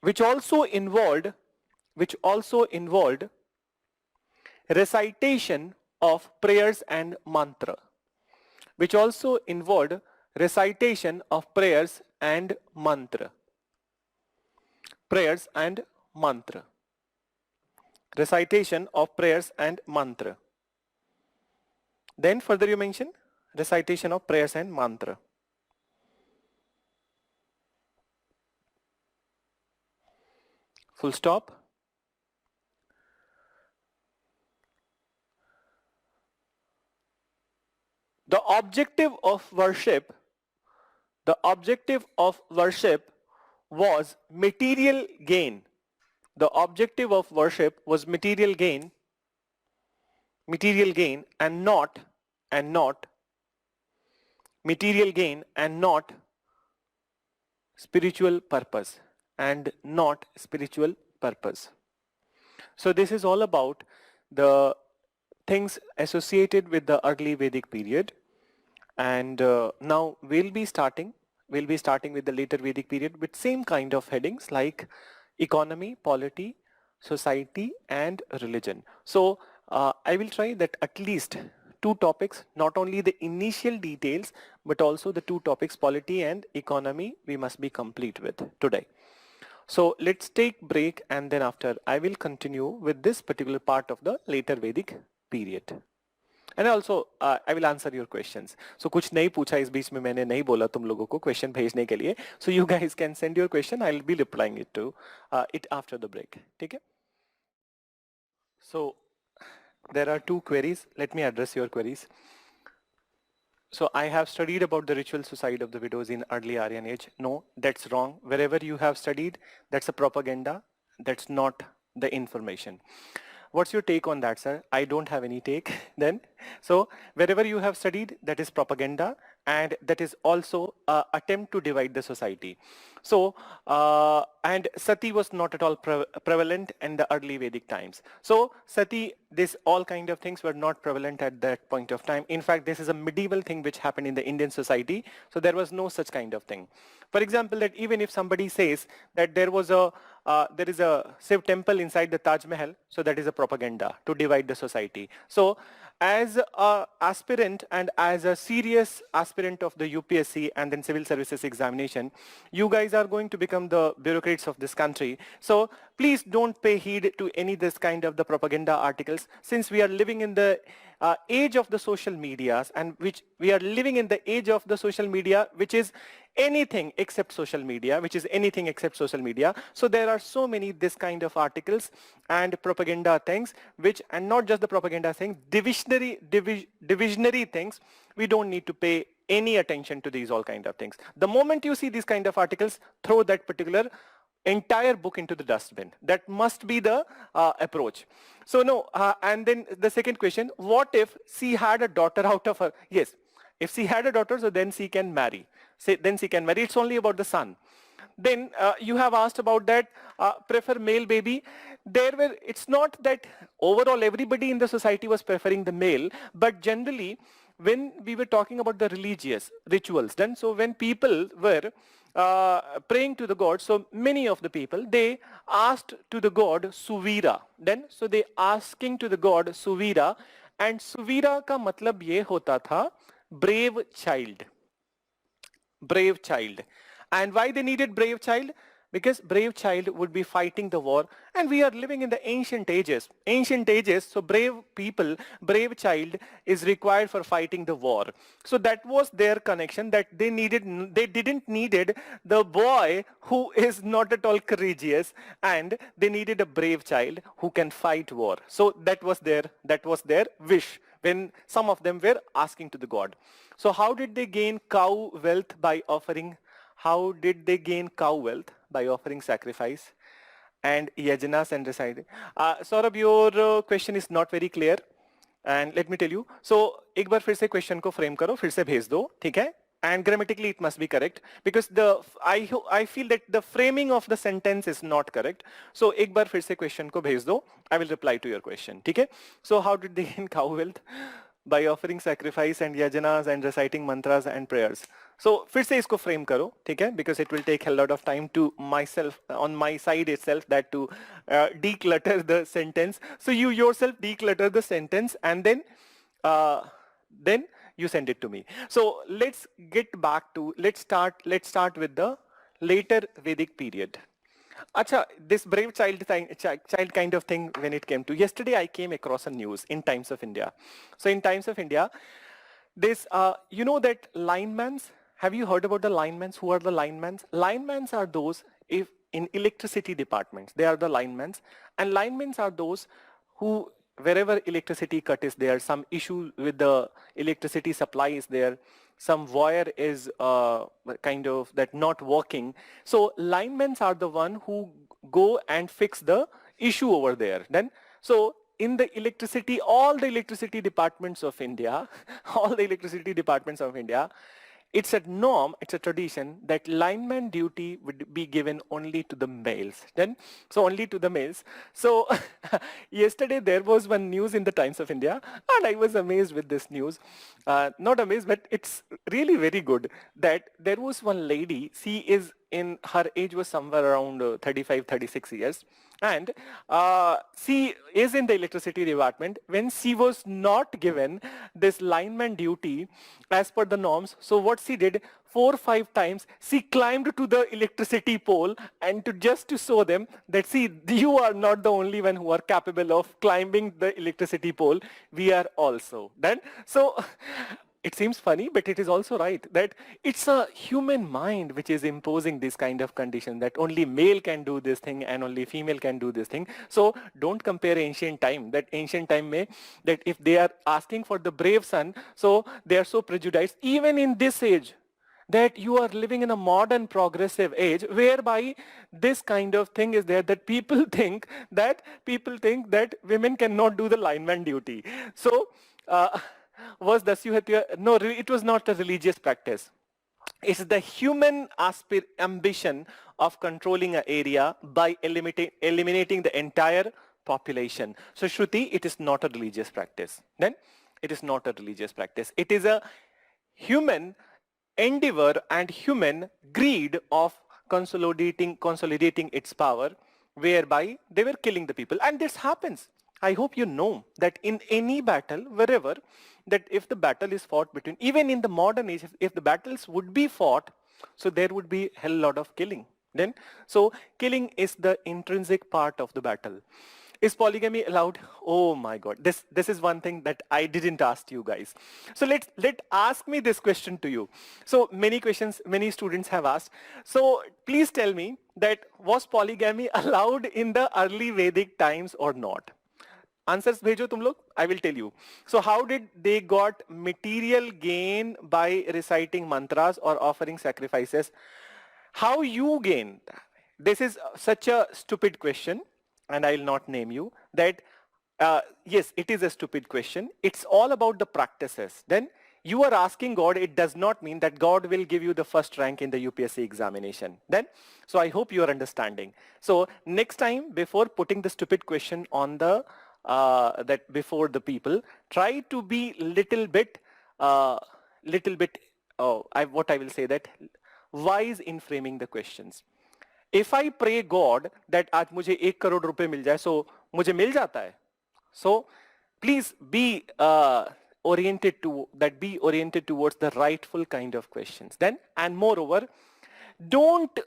which also involved recitation of prayers and mantra, which also involved recitation of prayers and mantra, recitation of prayers and mantra. Then further you mention recitation of prayers and mantra. Full stop. The objective of worship was material gain. The objective of worship was material gain and not spiritual purpose, So this is all about the things associated with the early Vedic period, and now we'll be starting with the later Vedic period with same kind of headings like economy, polity, society and religion. So I will try that at least two topics, not only the initial details but also the two topics, polity and economy, we must be complete with today. So let's take break, and then after I will continue with this particular part of the later Vedic period. And also I will answer your questions. So कुछ नहीं पूछा इस बीच में, मैंने नहीं बोला तुम लोगों को question भेजने के लिए. So you guys can send your question. I will be replying it to it after the break. ठीक है? So there are two queries. Let me address your queries. So I have studied about the ritual suicide of the widows in early Aryan age. No, that's wrong. Wherever you have studied, that's a propaganda. That's not the information. What's your take on that, sir? I don't have any take then. So wherever you have studied, that is propaganda, and that is also an attempt to divide the society. So, and sati was not at all prevalent in the early Vedic times. So sati, this all kind of things were not prevalent at that point of time. In fact, this is a medieval thing which happened in the Indian society. So there was no such kind of thing. For example, that even if somebody says that there is a Shiv temple inside the Taj Mahal, so that is a propaganda to divide the society. So as an aspirant and as a serious aspirant of the UPSC and then civil services examination, you guys are going to become the bureaucrats of this country. So please don't pay heed to any this kind of the propaganda articles, since we are living in the age of the social medias, and which we are living in the age of the social media, which is anything except social media, So there are so many this kind of articles and propaganda things, which, and not just the propaganda things, divisionary things. We don't need to pay any attention to these all kind of things. The moment you see these kind of articles, throw that particular entire book into the dustbin. That must be the approach. So no, and then the second question, what if she had a daughter out of her? Yes, if she had a daughter, so then she can marry. It's only about the son. Then you have asked about that, prefer male baby. It's not that overall everybody in the society was preferring the male, but generally when we were talking about the religious rituals, then so when people were praying to the god, so many of the people, they asked to the god Suvira. Then so they asking to the god Suvira, and Suvira ka matlab ye hota tha brave child. And why they needed brave child? Because brave child would be fighting the war, and we are living in the ancient ages. So brave people, brave child is required for fighting the war. So that was their connection, that they didn't needed the boy who is not at all courageous, and they needed a brave child who can fight war. So that was their wish when some of them were asking to the god. So how did they gain cow wealth? By offering how did they gain cow wealth? By offering sacrifice and yajnas and reciting. Saurabh, your question is not very clear. And let me tell you. So एक बार फिर से question को frame करो, फिर से भेज दो, ठीक है? And grammatically it must be correct because I feel that the framing of the sentence is not correct. So एक बार फिर से question को भेज दो. I will reply to your question. ठीक है? So how did they gain cow wealth? By offering sacrifice and yajanas and reciting mantras and prayers. So फिर से इसको frame करो, ठीक है? Because it will take a lot of time to myself on my side itself that to declutter the sentence. So you yourself declutter the sentence and then you send it to me. So let's get back to let's start with the later Vedic period. Acha, this brave child kind of thing when it came to yesterday, I came across a news in Times of India. So in Times of India, this you know that linemans. Have you heard about the linemans? Who are the linemans? Linemans are those if in electricity departments. They are the linemans, and linemans are those who wherever electricity cut is there, some issue with the electricity supply is there, some wire is kind of that not working. So linemen are the one who go and fix the issue over there. Then so in the electricity, all the electricity departments of India, all the electricity departments of India, it's a norm, it's a tradition that lineman duty would be given only to the males. Then, so only to the males. So yesterday there was one news in the Times of India and I was amazed with this news. Not amazed, but it's really very good that there was one lady, she is in, her age was somewhere around 35, 36 years. And she is in the electricity department when she was not given this lineman duty as per the norms. So what she did, 4 or 5 times, she climbed to the electricity pole and just to show them that, see, you are not the only one who are capable of climbing the electricity pole. We are also. Then, so it seems funny, but it is also right that it's a human mind which is imposing this kind of condition that only male can do this thing and only female can do this thing. So don't compare ancient time, that ancient time may, that if they are asking for the brave son, so they are so prejudiced, even in this age, that you are living in a modern progressive age whereby this kind of thing is there, that people think that women cannot do the lineman duty. So was Dasyuhatya? No, it was not a religious practice. It's the human ambition of controlling an area by eliminating the entire population. So Shruti, it is not a religious practice. Then it is not a religious practice. It is a human endeavor and human greed of consolidating its power, whereby they were killing the people. And this happens. I hope you know that in any battle, wherever, that if the battle is fought between, even in the modern age, if the battles would be fought, so there would be a hell lot of killing. Then, so killing is the intrinsic part of the battle. Is polygamy allowed? Oh my God, this is one thing that I didn't ask you guys. So let ask me this question to you. So many questions, many students have asked. So please tell me that was polygamy allowed in the early Vedic times or not? Answers bhejo tum log, I will tell you. So how did they got material gain by reciting mantras or offering sacrifices? How you gain? This is such a stupid question, and I will not name you. That yes, it is a stupid question. It's all about the practices. Then you are asking God, it does not mean that God will give you the first rank in the UPSC examination. Then, so I hope you are understanding. So next time, before putting the stupid question on the that before the people, try to be little bit what I will say, that wise in framing the questions. If I pray God that आज मुझे 1 करोड़ रुपए मिल जाए, so मुझे मिल जाता है. So please be oriented towards the rightful kind of questions. Then, and moreover, don't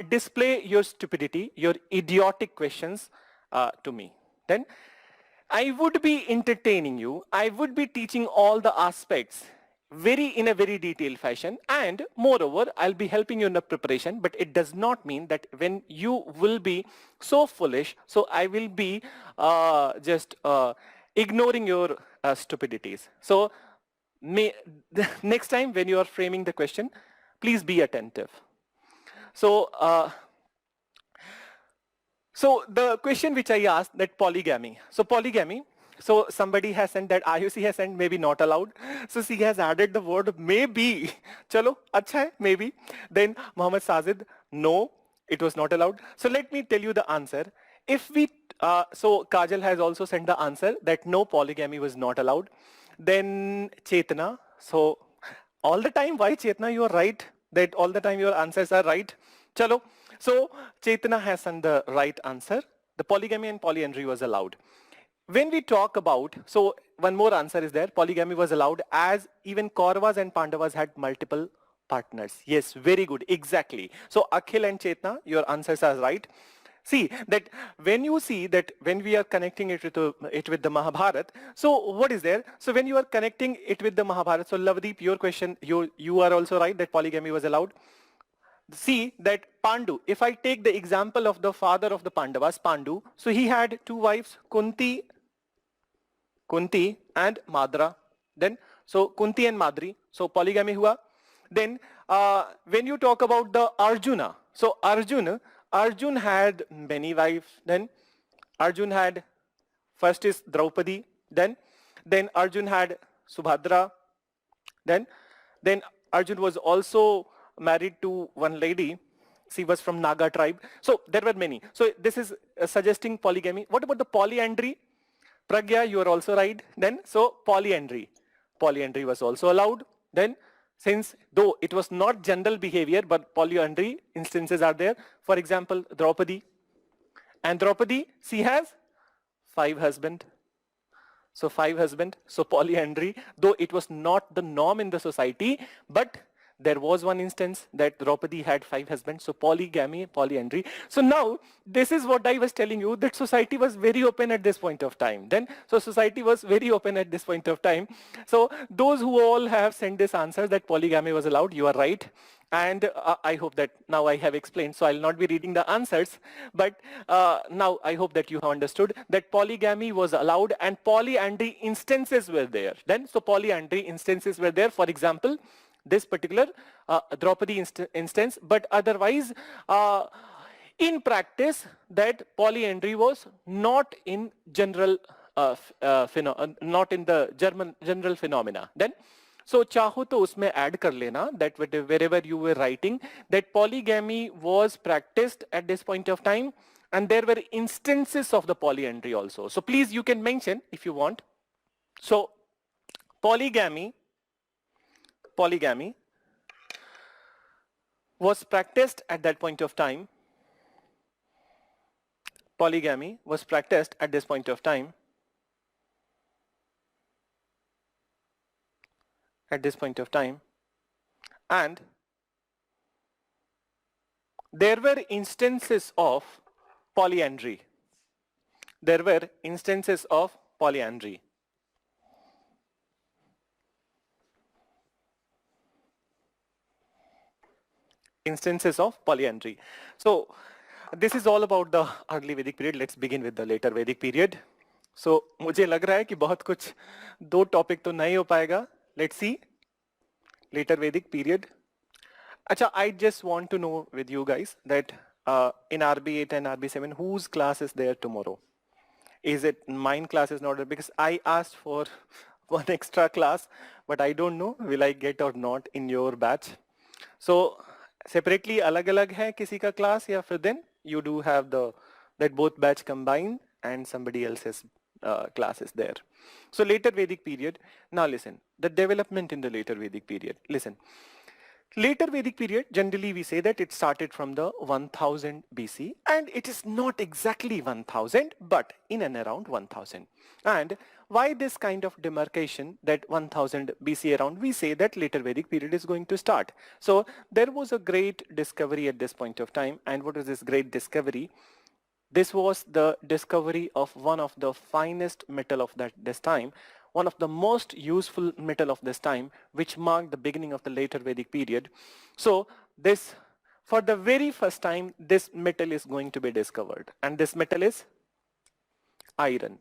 display your stupidity, your idiotic questions to me. Then I would be entertaining you. I would be teaching all the aspects in a very detailed fashion, and moreover, I'll be helping you in the preparation, but it does not mean that when you will be so foolish, so I will be just ignoring your stupidities. So next time when you are framing the question, please be attentive. So, so the question which I asked, that polygamy. So polygamy. So somebody has sent that, Ayushi has sent maybe not allowed. So she has added the word maybe. Chalo, acha hai, maybe. Then Muhammad Sajid, no, it was not allowed. So let me tell you the answer. If we, so Kajal has also sent the answer that no, polygamy was not allowed. Then Chetna, so all the time, why Chetna, you are right, that all the time your answers are right. Chalo. So Chetna has sent the right answer. The polygamy and polyandry was allowed. When we talk about, so one more answer is there, polygamy was allowed as even Kauravas and Pandavas had multiple partners. Yes, very good, exactly. So Akhil and Chetna, your answers are right. See that when you see that when we are connecting it with the Mahabharat, so what is there? So when you are connecting it with the Mahabharat, so Lavdeep, your question, you are also right that polygamy was allowed. See that Pandu, if I take the example of the father of the Pandavas, Pandu, so he had two wives, Kunti and Madra. Then, so Kunti and Madri, so polygamy hua. Then, when you talk about the Arjuna, so Arjun had many wives. Then, Arjun had, first is Draupadi. Then Arjun had Subhadra. Then, then Arjun was also married to one lady. She was from Naga tribe. So there were many. So this is suggesting polygamy. What about the polyandry? Pragya, you are also right. Then, so polyandry. Polyandry was also allowed. Then, since though it was not general behavior, but polyandry instances are there. For example, Draupadi. And Draupadi, she has 5 husbands. So 5 husbands, so polyandry, though it was not the norm in the society, but there was one instance that Draupadi had 5 husbands, so polygamy, polyandry. So now, this is what I was telling you, that society was very open at this point of time. Then, so society was very open at this point of time. So those who all have sent this answer that polygamy was allowed, you are right. And I hope that now I have explained, so I'll not be reading the answers, but now I hope that you have understood that polygamy was allowed and polyandry instances were there. Then, so polyandry instances were there, for example, this particular Draupadi instance, but otherwise, in practice, that polyandry was not in general, not in the general phenomena. Then, so चाहो तो उसमें add कर लेना that wherever you were writing that polygamy was practiced at this point of time and there were instances of the polyandry also. So please you can mention if you want. So polygamy was practiced at that point of time. Polygamy was practiced at this point of time. At this point of time, and there were instances of polyandry. There were instances of polyandry. Instances of polyandry. So this is all about the early Vedic period. Let's begin with the later Vedic period. So मुझे लग रहा है कि बहुत कुछ दो topic तो नहीं हो पाएगा. Let's see. Later Vedic period. Acha, I just want to know with you guys that in RB8 and RB7, whose class is there tomorrow? Is it mine class is not there? Because I asked for one extra class, but I don't know will I get or not in your batch. So separately alag-alag hai kisi ka class ya फिर then you do have the that both batch combined and somebody else's class is there. So later Vedic period. Now listen, the development in the later Vedic period. Listen. Later Vedic period, generally we say that it started from the 1000 BC and it is not exactly 1000 but in and around 1000. And why this kind of demarcation that 1000 BC around, we say that later Vedic period is going to start. So there was a great discovery at this point of time, and what is this great discovery? This was the discovery of one of the finest metal of this time, one of the most useful metal of this time, which marked the beginning of the later Vedic period. So this, for the very first time, this metal is going to be discovered, and this metal is iron.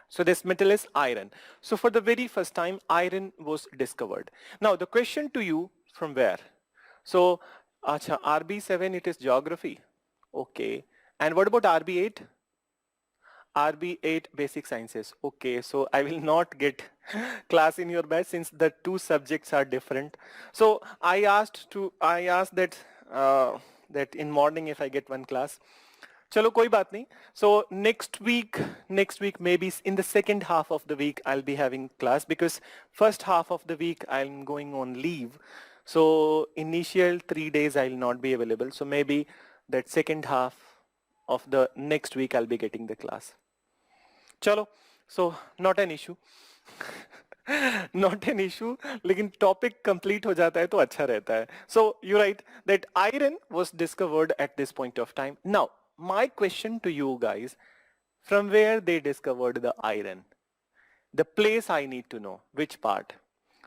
So this metal is iron. So for the very first time, iron was discovered. Now the question to you, from where? So Acha, RB7 it is geography. Okay. And what about RB8? RB8 basic sciences. Okay, so I will not get class in your batch since the two subjects are different. So I asked that that in morning if I get one class. चलो कोई बात नहीं. So next week maybe in the second half of the week I'll be having class because first half of the week I'm going on leave. So initial 3 days I'll not be available. So maybe that second half of the next week I'll be getting the class. चलो, so not an issue. Not an issue, लेकिन topic complete हो जाता है तो अच्छा रहता है. So you write that iron was discovered at this point of time. Now, my question to you guys, from where they discovered the iron? The place I need to know, which part?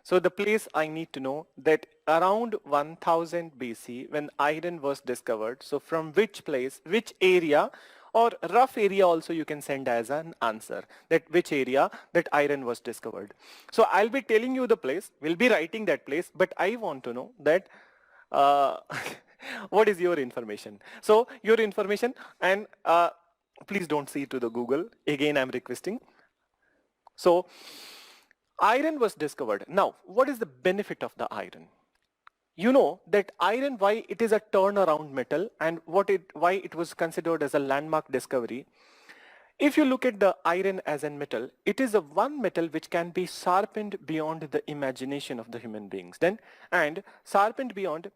So the place I need to know that around 1000 BC when iron was discovered, so from which place, which area or rough area also you can send as an answer that which area that iron was discovered. So I'll be telling you the place, we'll be writing that place, but I want to know that uh, what is your information. So your information and please don't see to the Google. Again, I'm requesting. So iron was discovered. Now, what is the benefit of the iron? You know that iron, why it is a turnaround metal and why it was considered as a landmark discovery. If you look at the iron as a metal, it is a one metal which can be sharpened beyond the imagination of the human beings. Then, and sharpened beyond,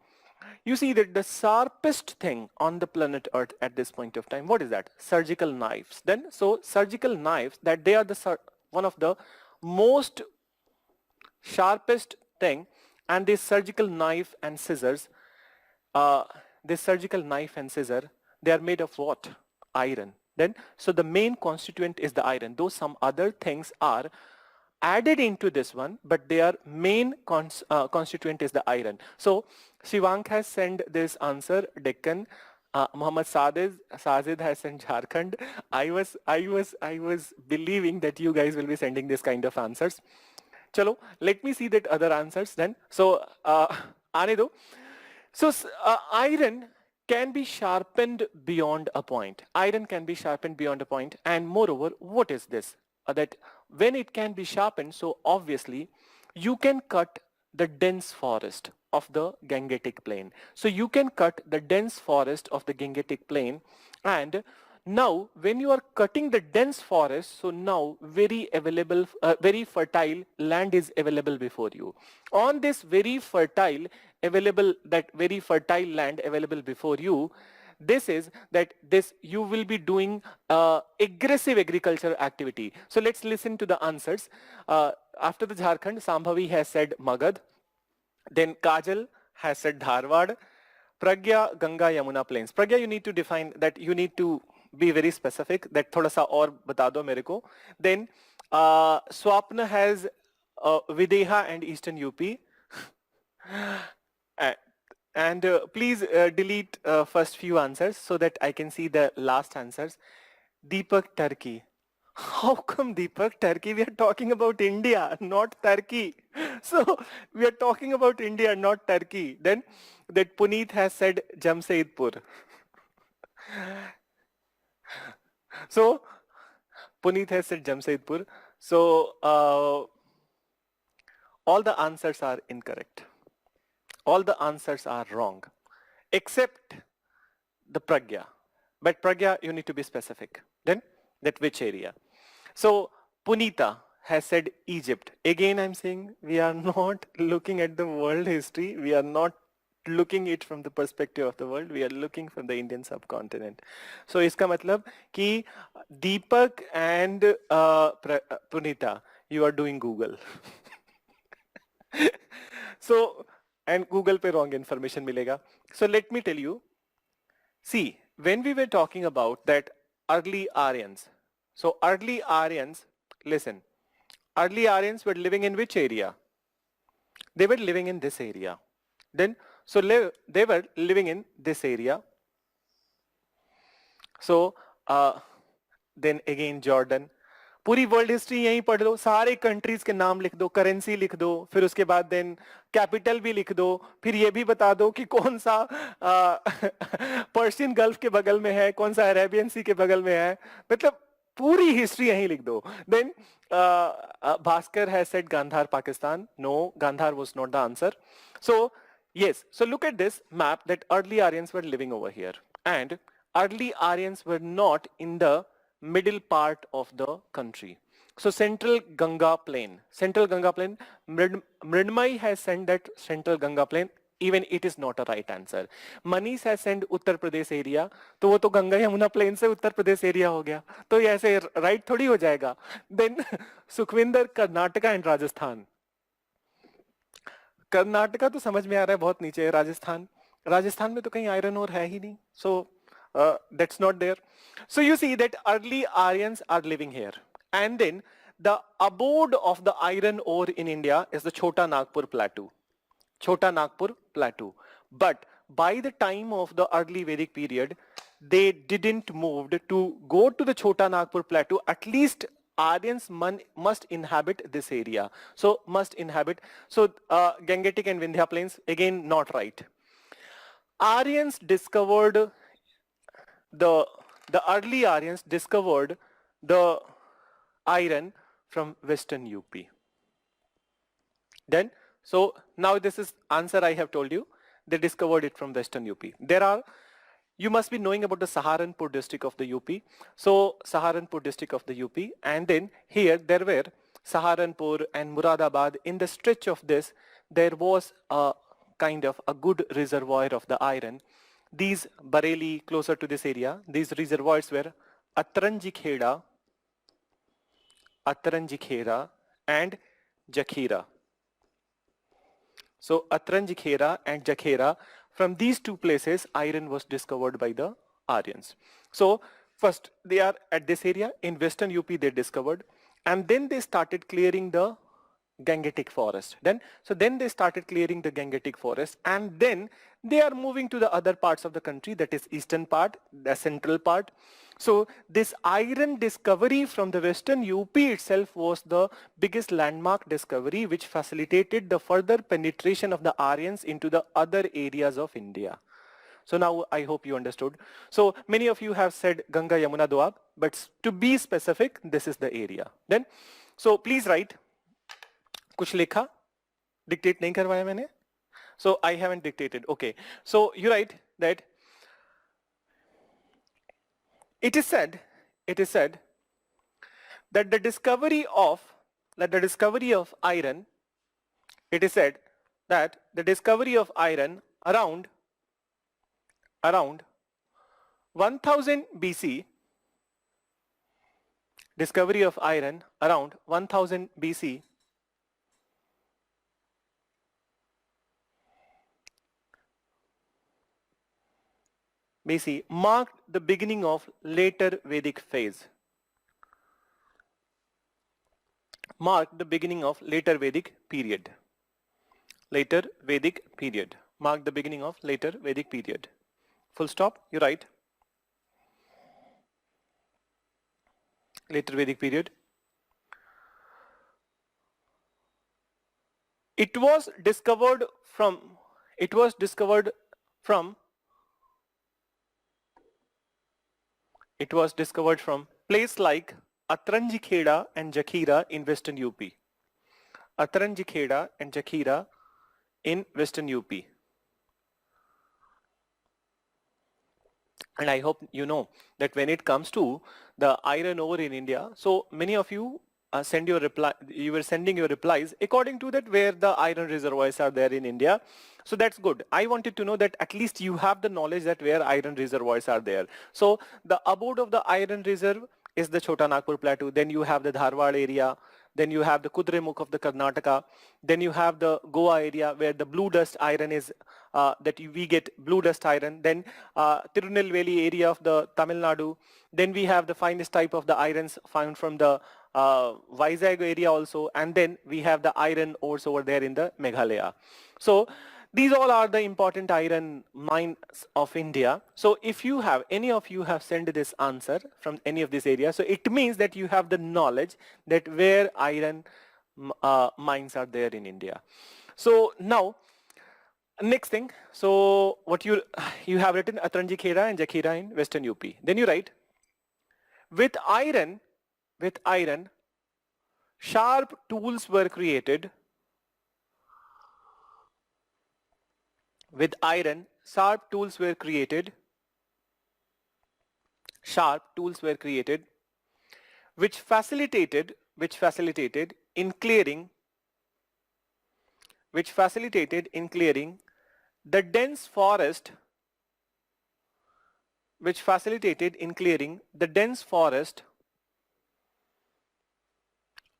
you see that the sharpest thing on the planet Earth at this point of time, what is that? Surgical knives. Then, so surgical knives, that they are the one of the most sharpest thing, and this surgical knife and scissors, this surgical knife and scissor, they are made of what? Iron. Then, so the main constituent is the iron, though some other things are added into this one, but their main constituent is the iron. So Shivank has sent this answer, Deccan. Muhammad Sajid has sent Jharkhand. I was believing that you guys will be sending this kind of answers. Chalo, let me see that other answers then. So, aane do. So, iron can be sharpened beyond a point. Iron can be sharpened beyond a point. And moreover, what is this? That when it can be sharpened, so obviously you can cut the dense forest of the Gangetic plain. So you can cut the dense forest of the Gangetic plain, and now when you are cutting the dense forest, so now very fertile land is available before you. On this very fertile land available before you, this is that this you will be doing aggressive agriculture activity. So let's listen to the answers. After the Jharkhand, Sambhavi has said Magad. Then Kajal has said Dharwad. Pragya, Ganga, Yamuna plains. Pragya, you need to define that, you need to be very specific, that thoda sa aur bata do mere ko. Then Swapna has Videha and Eastern UP. And please delete first few answers so that I can see the last answers. Deepak, Turkey. How come Deepak, Turkey? We are talking about India, not Turkey. So we are talking about India, not Turkey. Then that Puneet has said Jamshedpur. So Puneet has said Jamshedpur. So all the answers are incorrect. All the answers are wrong, except the Pragya. But Pragya, you need to be specific. Then that which area? So Punita has said Egypt. Again, I'm saying we are not looking at the world history. We are not looking it from the perspective of the world. We are looking from the Indian subcontinent. So iska matlab ki Deepak and Punita, you are doing Google. So, and Google pe wrong information milega. So let me tell you, see, when we were talking about that early Aryans, so early Aryans, listen, early Aryans were living in which area? They were living in this area. Then, so they were living in this area. So, then again Jordan, पूरी world history यहीं पढ़ लो, सारे countries के नाम लिख दो, currency लिख दो, फिर उसके बाद देन कैपिटल भी लिख दो, फिर ये भी बता दो कि कौन सा पर्शियन गल्फ के बगल में है, कौन सा अरेबियन सी के बगल में है, मतलब पूरी हिस्ट्री यहीं लिख दो. Then Bhaskar has said Gandhar, Pakistan. No, Gandhar was not the answer. So yes, so look at this map that early Aryans were living over here, and early Aryans were not in the middle part of the country. So central Ganga plain, Mridmai has sent that central Ganga plain. Even it is not a right answer. Manish has sent Uttar Pradesh area, तो वो तो Ganga Yamuna plane से Uttar Pradesh area हो गया, तो ये ऐसे right थोड़ी हो जाएगा. Then Sukhwinder Karnataka and Rajasthan. कर्नाटका तो समझ में आ रहा है बहुत नीचे है, राजस्थान में तो कहीं आयरन ओर है ही नहीं, so that's not there. So you see that early Aryans are living here, and then the abode of the iron ore in India is the Chota Nagpur plateau. But by the time of the early Vedic period, they didn't move to go to the Chota Nagpur plateau. At least Aryans must inhabit this area. So Gangetic and Vindhya plains, again not right. Aryans discovered the early Aryans discovered the iron from Western UP. Then, so now this is answer I have told you. They discovered it from Western UP. You must be knowing about the Saharanpur district of the UP. So Saharanpur district of the UP, and then here there were Saharanpur and Muradabad. In the stretch of this, there was a kind of a good reservoir of the iron. These Bareilly, closer to this area, these reservoirs were Atranjikheda and Jakhira. So Atranjikhera and Jakhera, from these two places iron was discovered by the Aryans. So first they are at this area in Western UP they discovered, and then they started clearing the Gangetic forest. Then they started clearing the Gangetic forest, and then they are moving to the other parts of the country, that is eastern part, the central part. So this iron discovery from the Western UP itself was the biggest landmark discovery which facilitated the further penetration of the Aryans into the other areas of India. So now I hope you understood. So many of you have said Ganga Yamuna Doab, but to be specific, this is the area. Then, so please write. कुछ लिखा, dictate नहीं करवाया मैंने, so I haven't dictated. Okay, so you write that it is said that the discovery of iron, it is said that the discovery of iron around 1000 BC, discovery of iron around 1000 BC marked the beginning of later Vedic phase. Marked the beginning of later Vedic period. Marked the beginning of later Vedic period. Full stop, you write. Later Vedic period. It was discovered from place like Atranjikheda and Jakhira in Western UP. Atranjikheda and Jakhira in Western UP. And I hope you know that when it comes to the iron ore in India, so many of you send your reply, you were sending your replies according to that where the iron reservoirs are there in India. So that's good. I wanted to know that at least you have the knowledge that where iron reservoirs are there. So the abode of the iron reserve is the Chota Nagpur plateau. Then you have the Dharwad area. Then you have the Kudremukh of the Karnataka. Then you have the Goa area where the blue dust iron is, we get blue dust iron. Then Tirunelveli area of the Tamil Nadu. Then we have the finest type of the irons found from the Vizag area also. And then we have the iron ores over there in the Meghalaya. So These all are the important iron mines of India. So if you have, any of you have sent this answer from any of these areas, so it means that you have the knowledge that where iron mines are there in India. So now, next thing, so what you have written Atranji Khera and Jakhira in Western UP. Then you write, with iron, sharp tools were created. With iron, sharp tools were created. Sharp tools were created, which facilitated in clearing, the dense forest,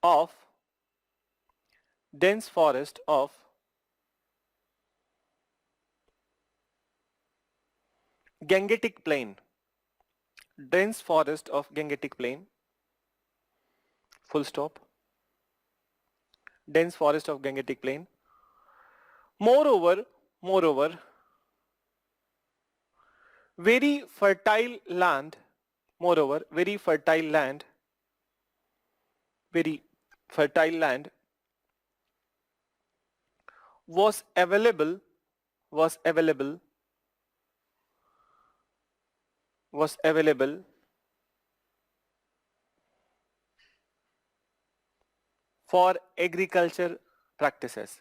of Gangetic Plain. Dense forest of Gangetic Plain. Full stop. Dense forest of Gangetic Plain. Moreover, very fertile land, was available for agriculture practices.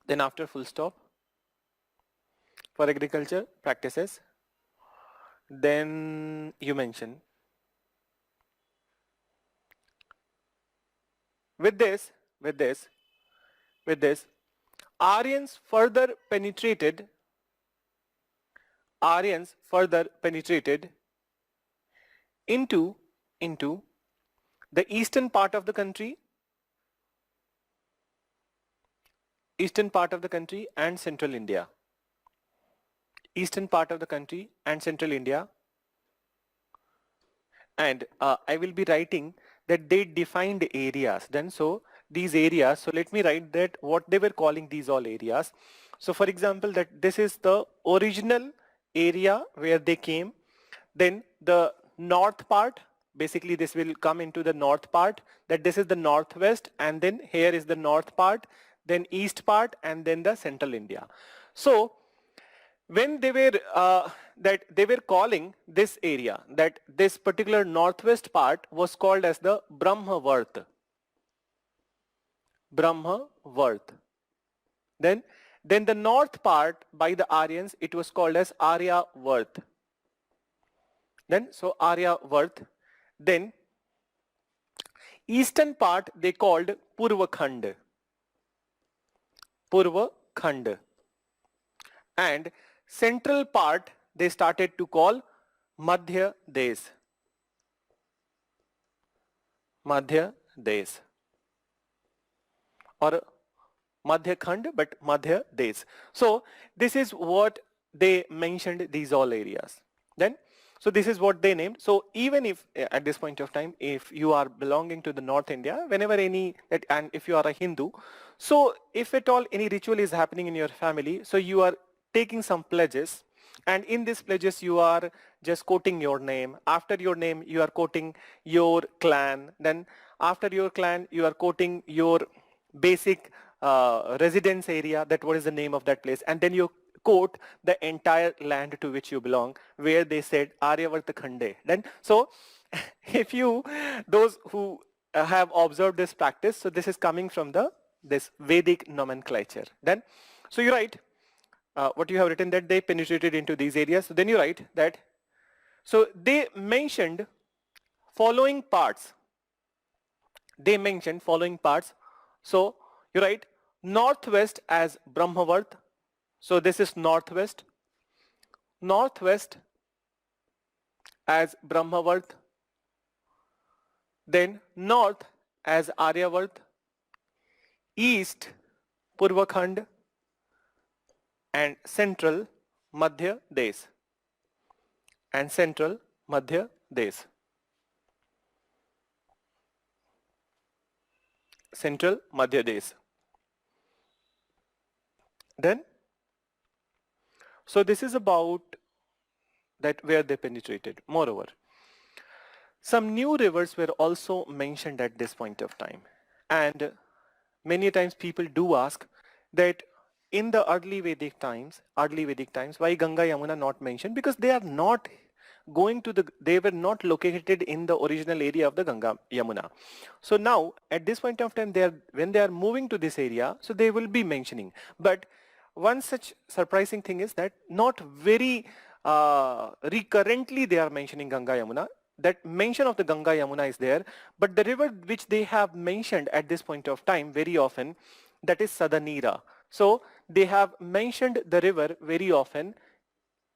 Then after full stop, for agriculture practices, then you mention, with this, Aryans further penetrated into the eastern part of the country, and central India. And I will be writing that they defined areas. Then so these areas, so let me write that what they were calling these all areas. So for example, that this is the original area where they came. Then the north part, basically this will come into the north part, that this is the northwest, and then here is the north part, then east part, and then the central India. So when they were calling this area, that this particular northwest part was called as the Brahmavarth. Then the north part by the Aryans, it was called as Aryavarth. Then so Aryavarth. Then eastern part they called Purvakhand. And central part they started to call Madhya Desh. Or Madhya Khand, but Madhya Desh. So this is what they mentioned, these all areas. Then so this is what they named. So even if at this point of time, if you are belonging to the North India, whenever and if you are a Hindu, so if at all any ritual is happening in your family, so you are taking some pledges, and in these pledges you are just quoting your name. After your name you are quoting your clan. Then after your clan you are quoting your basic residence area, that what is the name of that place, and then you quote the entire land to which you belong, where they said Aryavarta Khande. Then so if you, those who have observed this practice, so this is coming from this Vedic nomenclature. Then so you write what you have written, that they penetrated into these areas. So then you write that, so they mentioned following parts. So you write northwest as Brahmavarth. So this is northwest as Brahmavarth. Then north as Aryavarth, east Purvakhand, and central Madhya Desh. and central Madhya Desh. Central Madhya Desh. Then, so this is about that where they penetrated. Moreover, some new rivers were also mentioned at this point of time. And many times people do ask that in the early Vedic times, why Ganga Yamuna not mentioned? Because they are not they were not located in the original area of the Ganga Yamuna. So now at this point of time, when they are moving to this area, so they will be mentioning. But one such surprising thing is that not very recurrently they are mentioning Ganga Yamuna. That mention of the Ganga Yamuna is there, but the river which they have mentioned at this point of time very often, that is Sadanira. So they have mentioned the river very often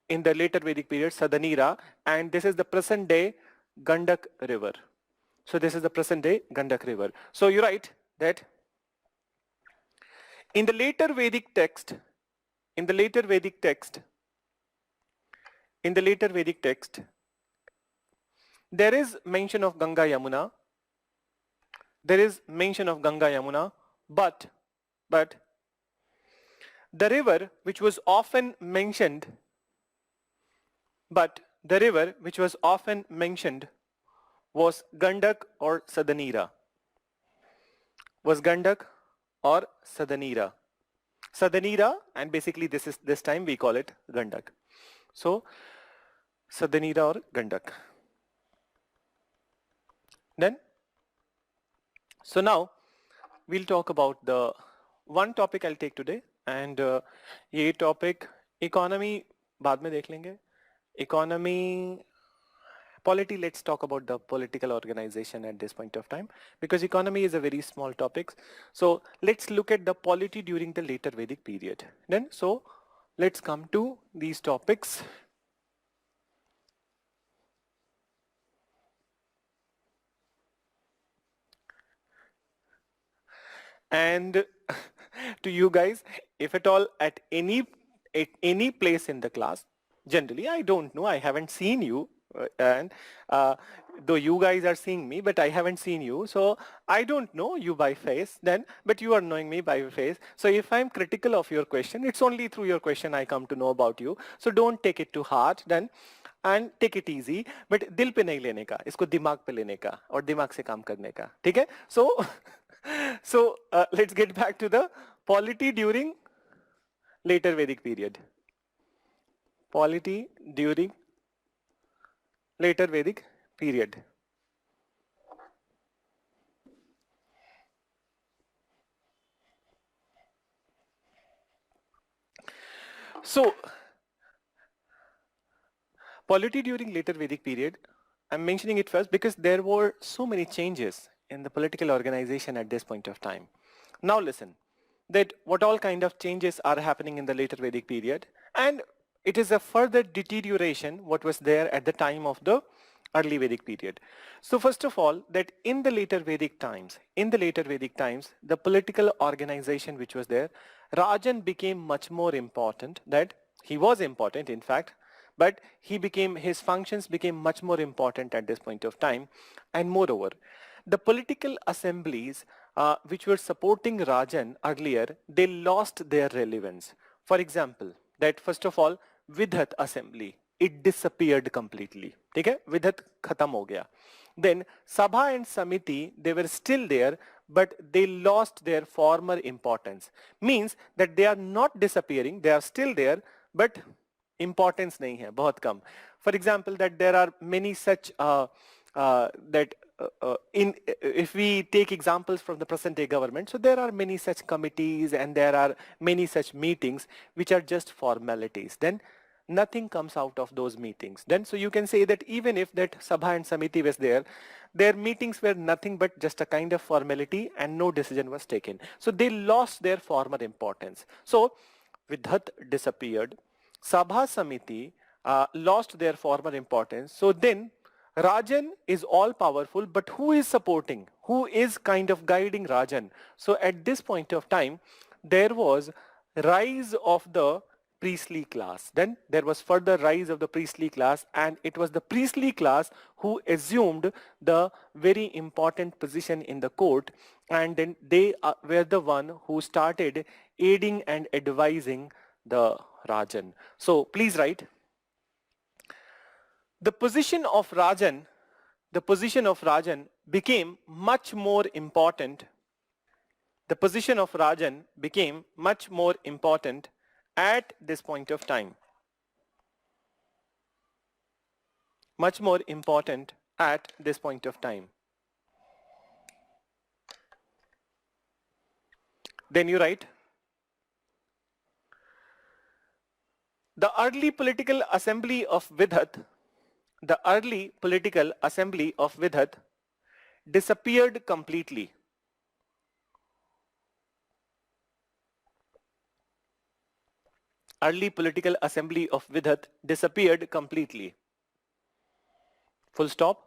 in the later Vedic period, Sadanira, and this is the present day Gandak river. So this is the present day Gandak river. So you write that in the later Vedic text, in the later Vedic text, there is mention of Ganga Yamuna. There is mention of Ganga Yamuna, but the river which was often mentioned, was Gandak or Sadanira. Was Gandak or Sadanira. Sadanira, and basically this time we call it Gandak. So Sadanira or Gandak. Then, so now we'll talk about the one topic I'll take today, and ये topic economy बाद में देख लेंगे. Economy, polity, let's talk about the political organization at this point of time, because economy is a very small topic. So let's look at the polity during the later Vedic period. Then, so let's come to these topics. And to you guys, if at all at any place in the class, generally I don't know, I haven't seen you, and though you guys are seeing me, but I haven't seen you, so I don't know you by face then, but you are knowing me by face. So if I'm critical of your question, it's only through your question I come to know about you. So don't take it to heart then, and take it easy, but दिल पे नहीं लेने का, इसको दिमाग पे लेने का और दिमाग से काम करने का, ठीक है? So so let's get back to the polity during later Vedic period. Polity during later Vedic period. So polity during later Vedic period, I'm mentioning it first because there were so many changes in the political organization at this point of time. Now listen, that what all kind of changes are happening in the later Vedic period, and it is a further deterioration what was there at the time of the early Vedic period. So first of all, that in the later Vedic times, the political organization which was there, Rajan became much more important. That he was important in fact, but his functions became much more important at this point of time. And moreover, the political assemblies which were supporting Rajan earlier, they lost their relevance. For example, that first of all, Vidhat assembly, it disappeared completely. ठीक है? Vidhat khatam ho gaya. Then Sabha and Samiti, they were still there, but they lost their former importance. Means that they are not disappearing, they are still there, but importance nahi hai, bahut kam. For example, that there are many such if we take examples from the present day government, so there are many such committees and there are many such meetings which are just formalities. Then nothing comes out of those meetings. Then so you can say that even if that Sabha and Samiti was there, their meetings were nothing but just a kind of formality and no decision was taken. So they lost their former importance. So Vidhat disappeared. Sabha Samiti lost their former importance. So then Rajan is all powerful, but who is supporting? Who is kind of guiding Rajan? So at this point of time, there was rise of the priestly class. Then there was further rise of the priestly class, and it was the priestly class who assumed the very important position in the court, and then they were the one who started aiding and advising the Rajan. So please write, the position of Rajan, the position of Rajan became much more important. The position of Rajan became much more important at this point of time. Much more important at this point of time. Then you write, the early political assembly of Vidhat, the early political assembly of Vidhat disappeared completely. Early political assembly of Vidhat disappeared completely. Full stop.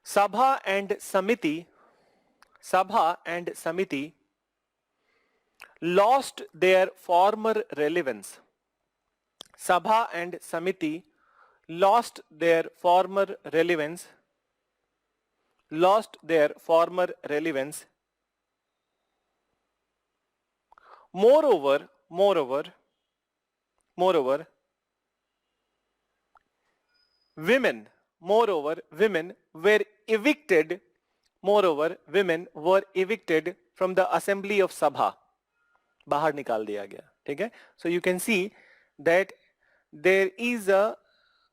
Sabha and Samiti lost their former relevance. Sabha and Samiti lost their former relevance, Moreover, women were evicted, from the assembly of Sabha. बाहर निकाल दिया गया, ठीक है? So you can see that there is a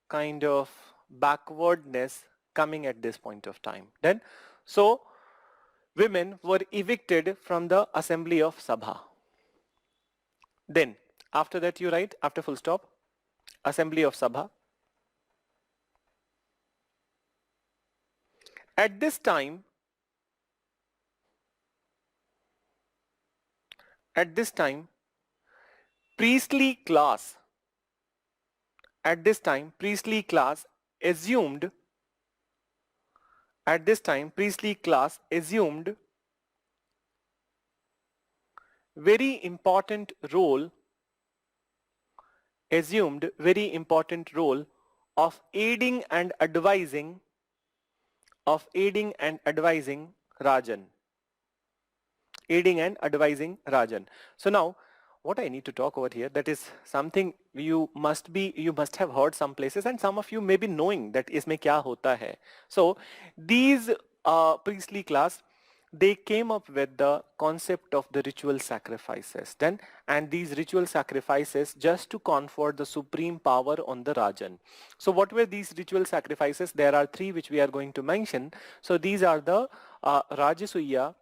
kind of backwardness coming at this point of time. Then, so women were evicted from the assembly of Sabha. Then, after that you write, after full stop, assembly of Sabha. At this time, priestly class assumed very important role of aiding and advising Rajan. So now what I need to talk over here, that is something you must have heard some places, and some of you may be knowing that isme kya hota hai. So these priestly class, they came up with the concept of the ritual sacrifices, and these ritual sacrifices just to confer the supreme power on the Rajan. So what were these ritual sacrifices? There are three which we are going to mention. So these are the Rajasuya,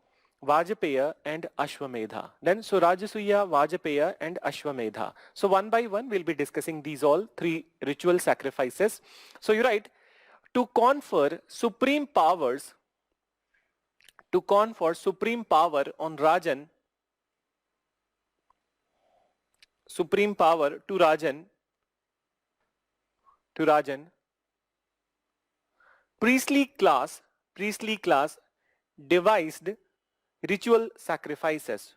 Vajapaya and Ashwamedha. Then, so Rajasuya, Vajapaya and Ashwamedha. So one by one we'll be discussing these all three ritual sacrifices. So you write, to confer supreme power on Rajan, priestly class devised ritual sacrifices.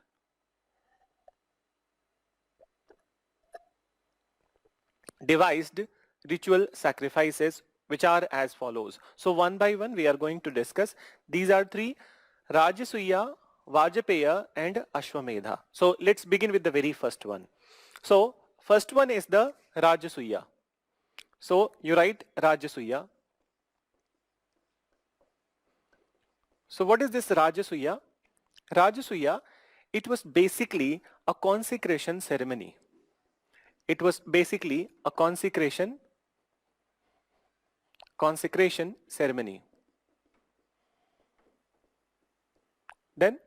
Which are as follows. So one by one we are going to discuss. These are three: Rajasuya, Vajapaya and Ashwamedha. So let's begin with the very first one. So first one is the Rajasuya. So you write Rajasuya. So what is this Rajasuya? Rajasuya, it was basically a consecration ceremony. Then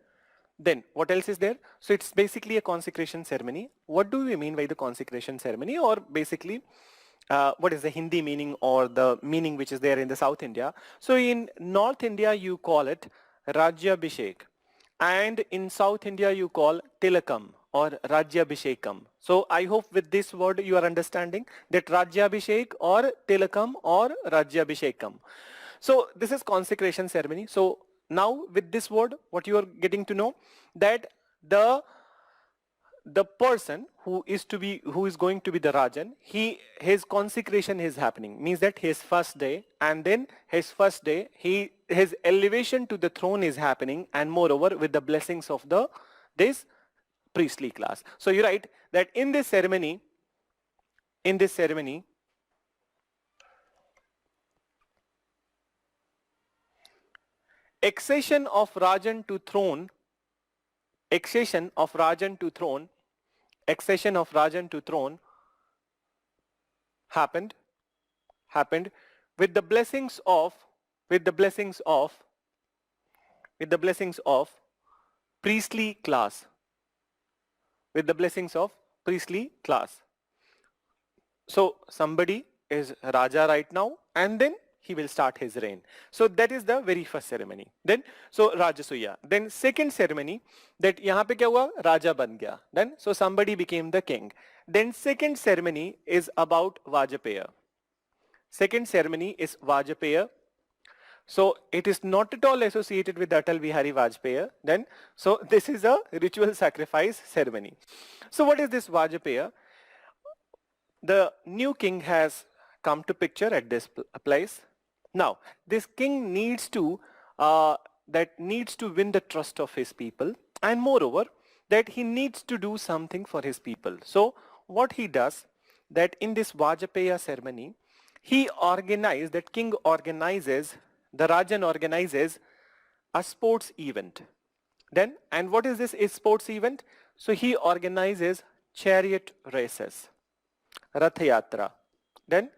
what else is there? So it's basically a consecration ceremony. What do we mean by the consecration ceremony? Or basically, what is the Hindi meaning or the meaning which is there in the South India? So in North India you call it Rajyabhishek, and in South India you call Tilakam or Rajyabhishekam. So I hope with this word you are understanding that Rajyabhishek or Tilakam or Rajyabhishekam. So this is consecration ceremony. So now with this word, what you are getting to know, that the person who is going to be the Rajan, his consecration is happening, means that his first day, and then his first day his elevation to the throne is happening, and moreover with the blessings of this priestly class. So you write that in this ceremony, accession of Rajan to throne happened with the blessings of priestly class. So somebody is Raja right now, and then he will start his reign. So that is the very first ceremony. Then so Rajasuya. Then second ceremony, that यहाँ पे क्या हुआ, Raja बन गया. Then so somebody became the king. Then second ceremony is about Vajpaya. So it is not at all associated with Atal Bihari Vajpayee. Then so this is a ritual sacrifice ceremony. So what is this Vajpayee? The new king has come to picture at this place. Now, this king needs to win the trust of his people, and moreover, that he needs to do something for his people. So, what he does, that in this Vajpayee ceremony, the Rajan organizes a sports event. Then, and what is this sports event? So, he organizes chariot races. Rath Yatra. Then,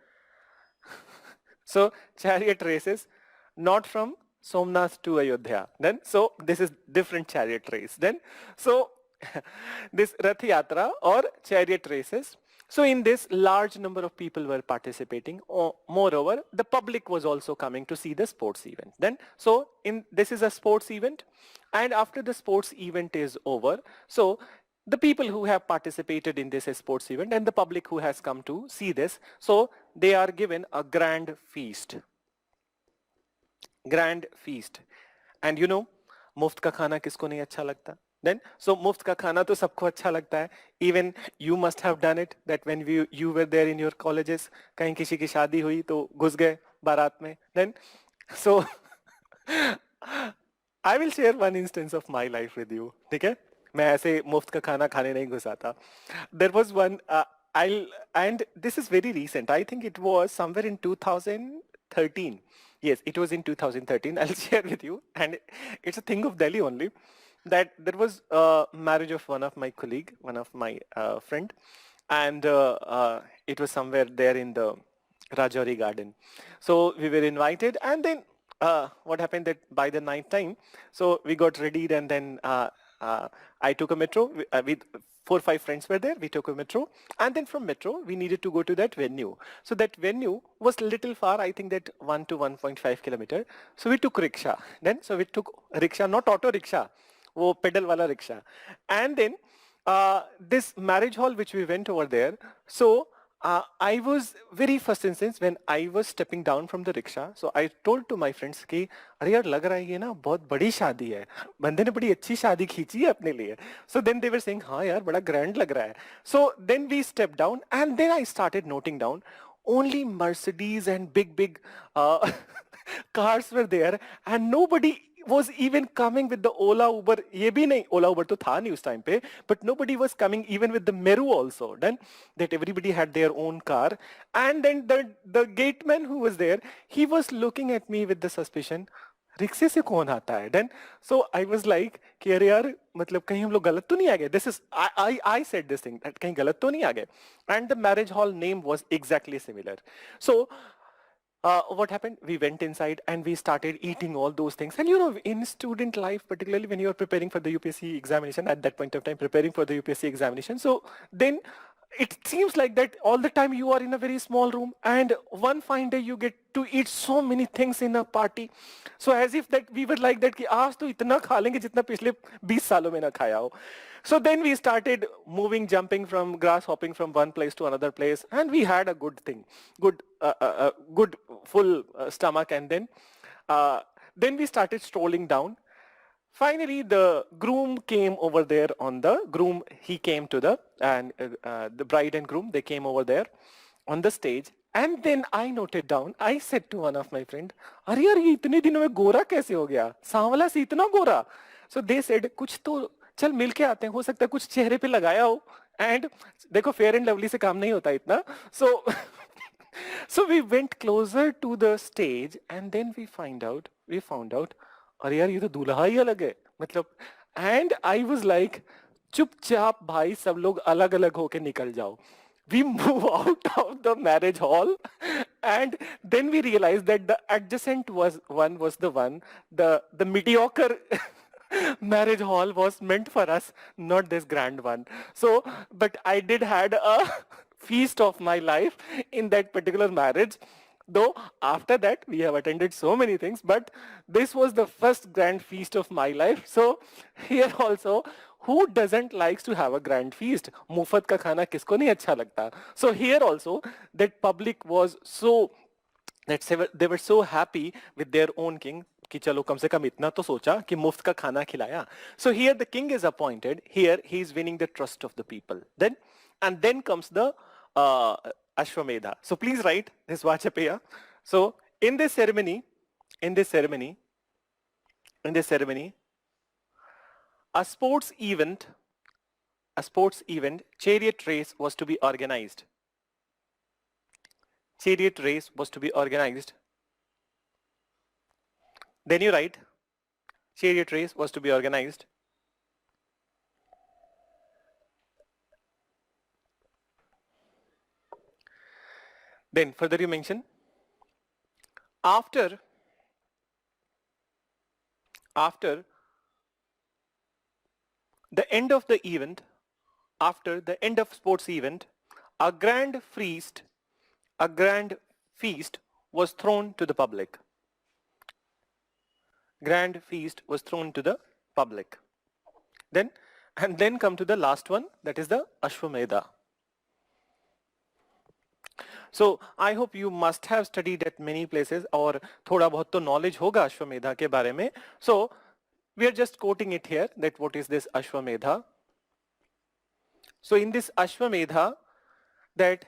so chariot races, not from Somnath to Ayodhya. Then, so this is different chariot race. Then, so this Rath Yatra or chariot races. So in this, large number of people were participating. Moreover, the public was also coming to see the sports event. Then, so this is a sports event, and after the sports event is over, so the people who have participated in this sports event and the public who has come to see this, so they are given a grand feast. And you know, मुफ्त का खाना किसको नहीं अच्छा लगता? Then, so मुफ्त का खाना तो सबको अच्छा लगता है. Even you must have done it, that when you were there in your colleges, कहीं किसी की शादी हुई तो घुस गए बारात में. Then, so I will share one instance of my life with you. ठीक है? मैं ऐसे मुफ्त का खाना खाने नहीं घुसा था. There was one, and this is very recent. I think it was somewhere in 2013. Yes, it was in 2013. I'll share with you, and it's a thing of Delhi only. That there was a marriage of one of my colleague, one of my friend, and it was somewhere there in the Rajouri garden. So we were invited, and then what happened that by the night time, so we got ready, and then I took a metro. With 4 or 5 friends were there. We took a metro, and then from metro we needed to go to that venue. So that venue was little far. I think that 1 to 1.5 kilometer. So we took rickshaw. Then so we took rickshaw, not auto rickshaw, wo pedal wala rickshaw. And then this marriage hall which we went over there. So I was very first instance when I was stepping down from the rickshaw. So I told to my friends कि अरे यार लग रहा है ये ना बहुत बड़ी शादी है, बंदे ने बड़ी अच्छी शादी खींची है अपने लिए. So then they were saying हाँ यार बड़ा grand लग रहा है. So then we stepped down, and then I started noting down only Mercedes and big cars were there, and nobody was even coming with the Ola Uber. ये भी नहीं, Ola Uber तो था नहीं उस time पे, but nobody was coming even with the Meru also. Then that everybody had their own car, and then the gateman who was there, he was looking at me with the suspicion, रिक्शे से कौन आता है? Then so I was like कि अरे यार मतलब कहीं हम लोग गलत तो नहीं आ गए? This is I said this thing that कहीं गलत तो नहीं आ गए? And the marriage hall name was exactly similar. So what happened? We went inside and we started eating all those things. And you know, in student life, particularly when you are preparing for the UPSC examination, at that point of time, preparing for the UPSC examination, so then it seems like that all the time you are in a very small room, and one fine day you get to eat so many things in a party. So as if that we were like that कि आज तो इतना खा लेंगे जितना पिछले 20 सालों में ना खाया हो. So then we started moving, jumping from grass, hopping from one place to another place, and we had a good thing, good full stomach, and then we started strolling down. Finally, the groom came over there he came to the bride and groom, they came over there on the stage. And then I noted down, I said to one of my friend, अरे यार ये इतने दिनों में गोरा कैसे हो गया? सांवला से इतना गोरा? So they said, कुछ तो चल मिल के आते हैं, हो सकता है कुछ चेहरे पे लगाया हो. And देखो फेयर एंड लवली से काम नहीं होता इतना. So so we went closer to the stage and then we found out अरे यार ये तो दूल्हा ही अलग है मतलब. And I was like चुपचाप भाई सब लोग अलग अलग होके निकल जाओ. We move out of the marriage hall and then we realized that the adjacent was the mediocre marriage hall was meant for us, not this grand one. So, but I did had a feast of my life in that particular marriage. Though after that we have attended so many things, but this was the first grand feast of my life. So here also, who doesn't likes to have a grand feast? मुफ्त का खाना किसको नहीं अच्छा लगता? So here also, that public was so that they were so happy with their own king कि चलो कम से कम इतना तो सोचा कि मुफ्त का खाना खिलाया. So here the king is appointed. Here he is winning the trust of the people. Then comes the Ashwamedha. So please write this Vachapeya. So in this ceremony, a sports event, chariot race was to be organized. Chariot race was to be organized. Then you write, chariot race was to be organized. Then further you mention, after the end of the event, after the end of sports event, a grand feast was thrown to the public. Grand feast was thrown to the public. Then come to the last one, that is the Ashwamedha. So I hope you must have studied at many places और थोड़ा बहुत तो knowledge होगा अश्वमेधा के बारे में. So we are just quoting it here, that what is this Ashwamedha. So in this Ashwamedha, that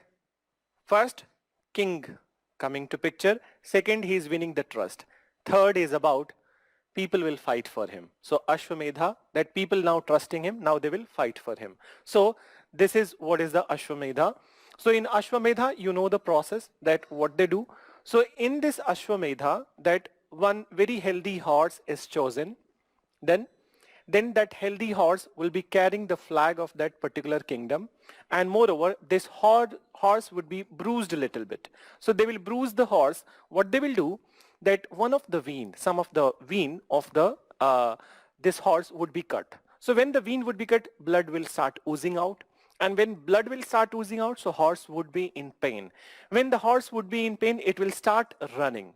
first king coming to picture, second he is winning the trust, third is about people will fight for him. So Ashwamedha, that people now trusting him, now they will fight for him. So this is what is the Ashwamedha. So in Ashwamedha, you know the process, that what they do. So in this Ashwamedha, that one very healthy horse is chosen. Then that healthy horse will be carrying the flag of that particular kingdom. And moreover, this horse would be bruised a little bit. So they will bruise the horse. What they will do, that some of the vein of this horse would be cut. So when the vein would be cut, blood will start oozing out. And when blood will start oozing out, so horse would be in pain. When the horse would be in pain, it will start running.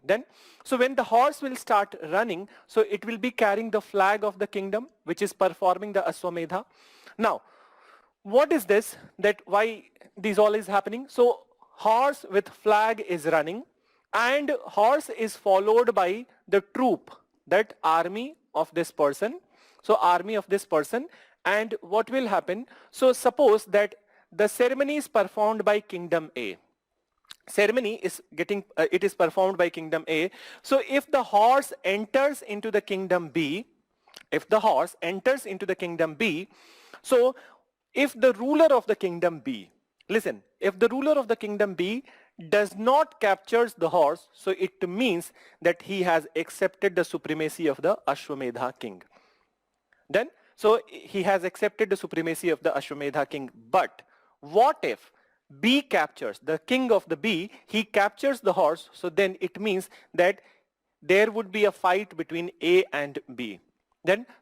So when the horse will start running, so it will be carrying the flag of the kingdom, which is performing the Ashwamedha. Now, what is this? That why this all is happening? So horse with flag is running, and horse is followed by the troop, that army of this person. So army of this person. And what will happen? So suppose that the ceremony is performed by kingdom A. It is performed by kingdom A. So if the horse enters into the kingdom B, so if the ruler of the kingdom B, listen, if the ruler of the kingdom B does not captures the horse, so it means that he has accepted the supremacy of the Ashwamedha king. So he has accepted the supremacy of the Ashwamedha king. But what if B captures, the king of the B, he captures the horse, so then it means that there would be a fight between A and B.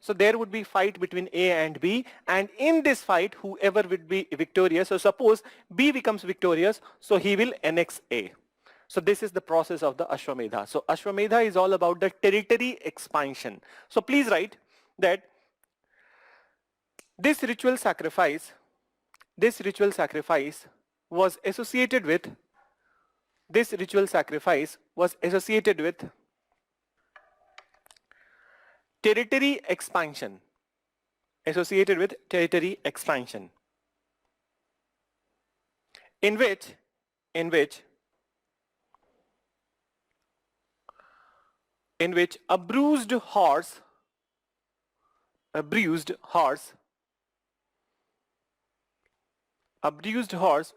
So there would be fight between A and B, and in this fight, whoever would be victorious, so suppose B becomes victorious, so he will annex A. So this is the process of the Ashwamedha. So Ashwamedha is all about the territory expansion. So please write that this ritual sacrifice was associated with territory expansion, associated with territory expansion, in which a bruised horse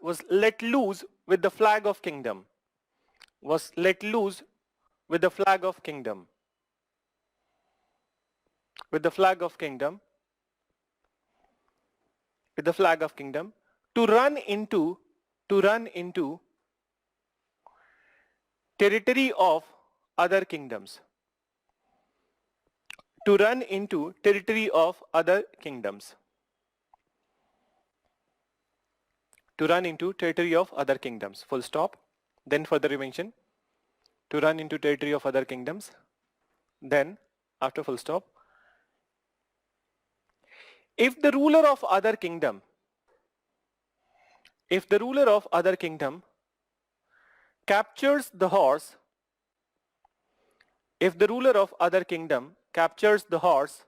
was let loose with the flag of kingdom, was let loose with the flag of kingdom, with the flag of kingdom, with the flag of kingdom, to run into territory of other kingdoms, to run into territory of other kingdoms, to run into territory of other kingdoms, full stop. Then further you mention, to run into territory of other kingdoms, then after full stop, if the ruler of other kingdom, if the ruler of other kingdom captures the horse, if the ruler of other kingdom captures the horse,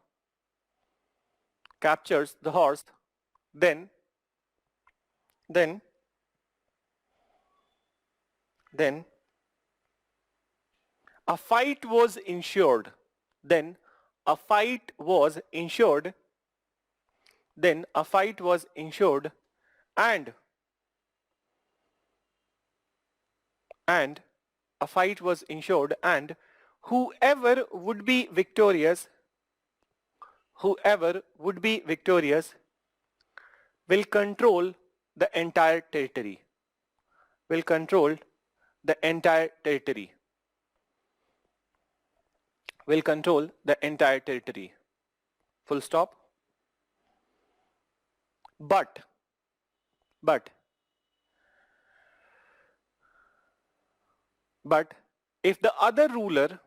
then a fight was ensured, then a fight was ensured, then a fight was ensured, and a fight was ensured, and whoever would be victorious, will control the entire territory, will control the entire territory, will control the entire territory, full stop. But if the other ruler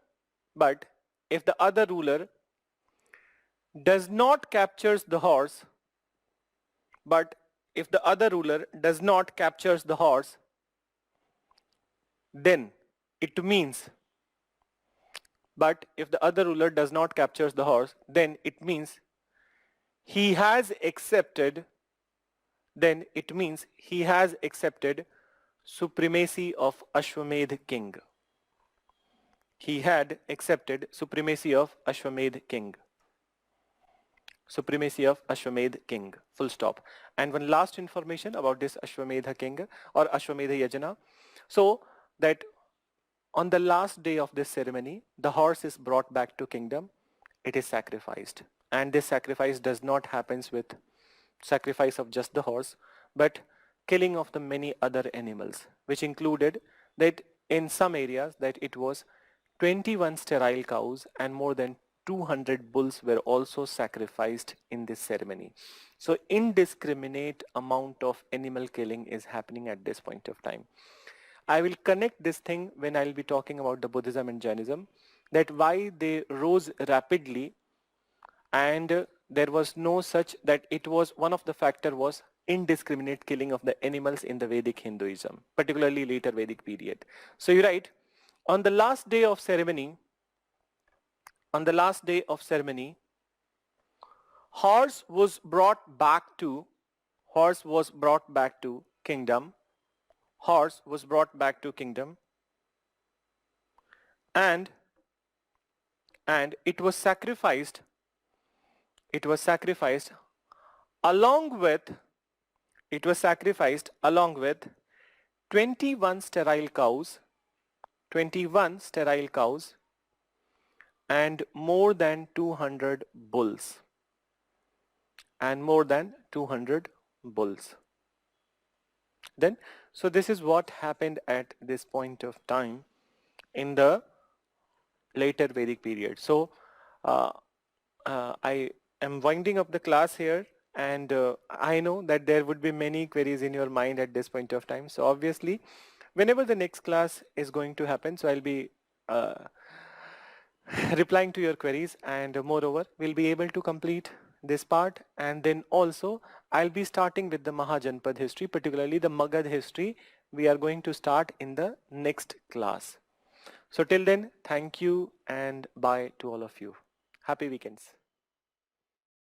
does not captures the horse, but if the other ruler does not captures the horse, then it means, but if the other ruler does not captures the horse, then it means he has accepted, then it means he has accepted supremacy of Ashwamedh king. He had accepted supremacy of Ashwamedh king. Supremacy of Ashwamedh king, full stop. And one last information about this Ashwamedha king or Ashwamedha Yajna. So that on the last day of this ceremony, the horse is brought back to kingdom, it is sacrificed. And this sacrifice does not happen with sacrifice of just the horse, but killing of the many other animals, which included that in some areas that it was 21 sterile cows and more than 200 bulls were also sacrificed in this ceremony. So indiscriminate amount of animal killing is happening at this point of time. I will connect this thing when I'll be talking about the Buddhism and Jainism, that why they rose rapidly, and there was no such that it was one of the factor was indiscriminate killing of the animals in the Vedic Hinduism, particularly later Vedic period. So you write, on the last day of ceremony, horse was brought back to kingdom, horse was brought back to kingdom, and it was sacrificed along with 21 sterile cows and more than 200 bulls. Then, so this is what happened at this point of time in the later Vedic period. So I am winding up the class here, and I know that there would be many queries in your mind at this point of time. So obviously, whenever the next class is going to happen, so I'll be replying to your queries, and moreover, we'll be able to complete this part, and then also I'll be starting with the Mahajanpad history, particularly the Magad history. We are going to start in the next class. So till then, thank you and bye to all of you. Happy weekends.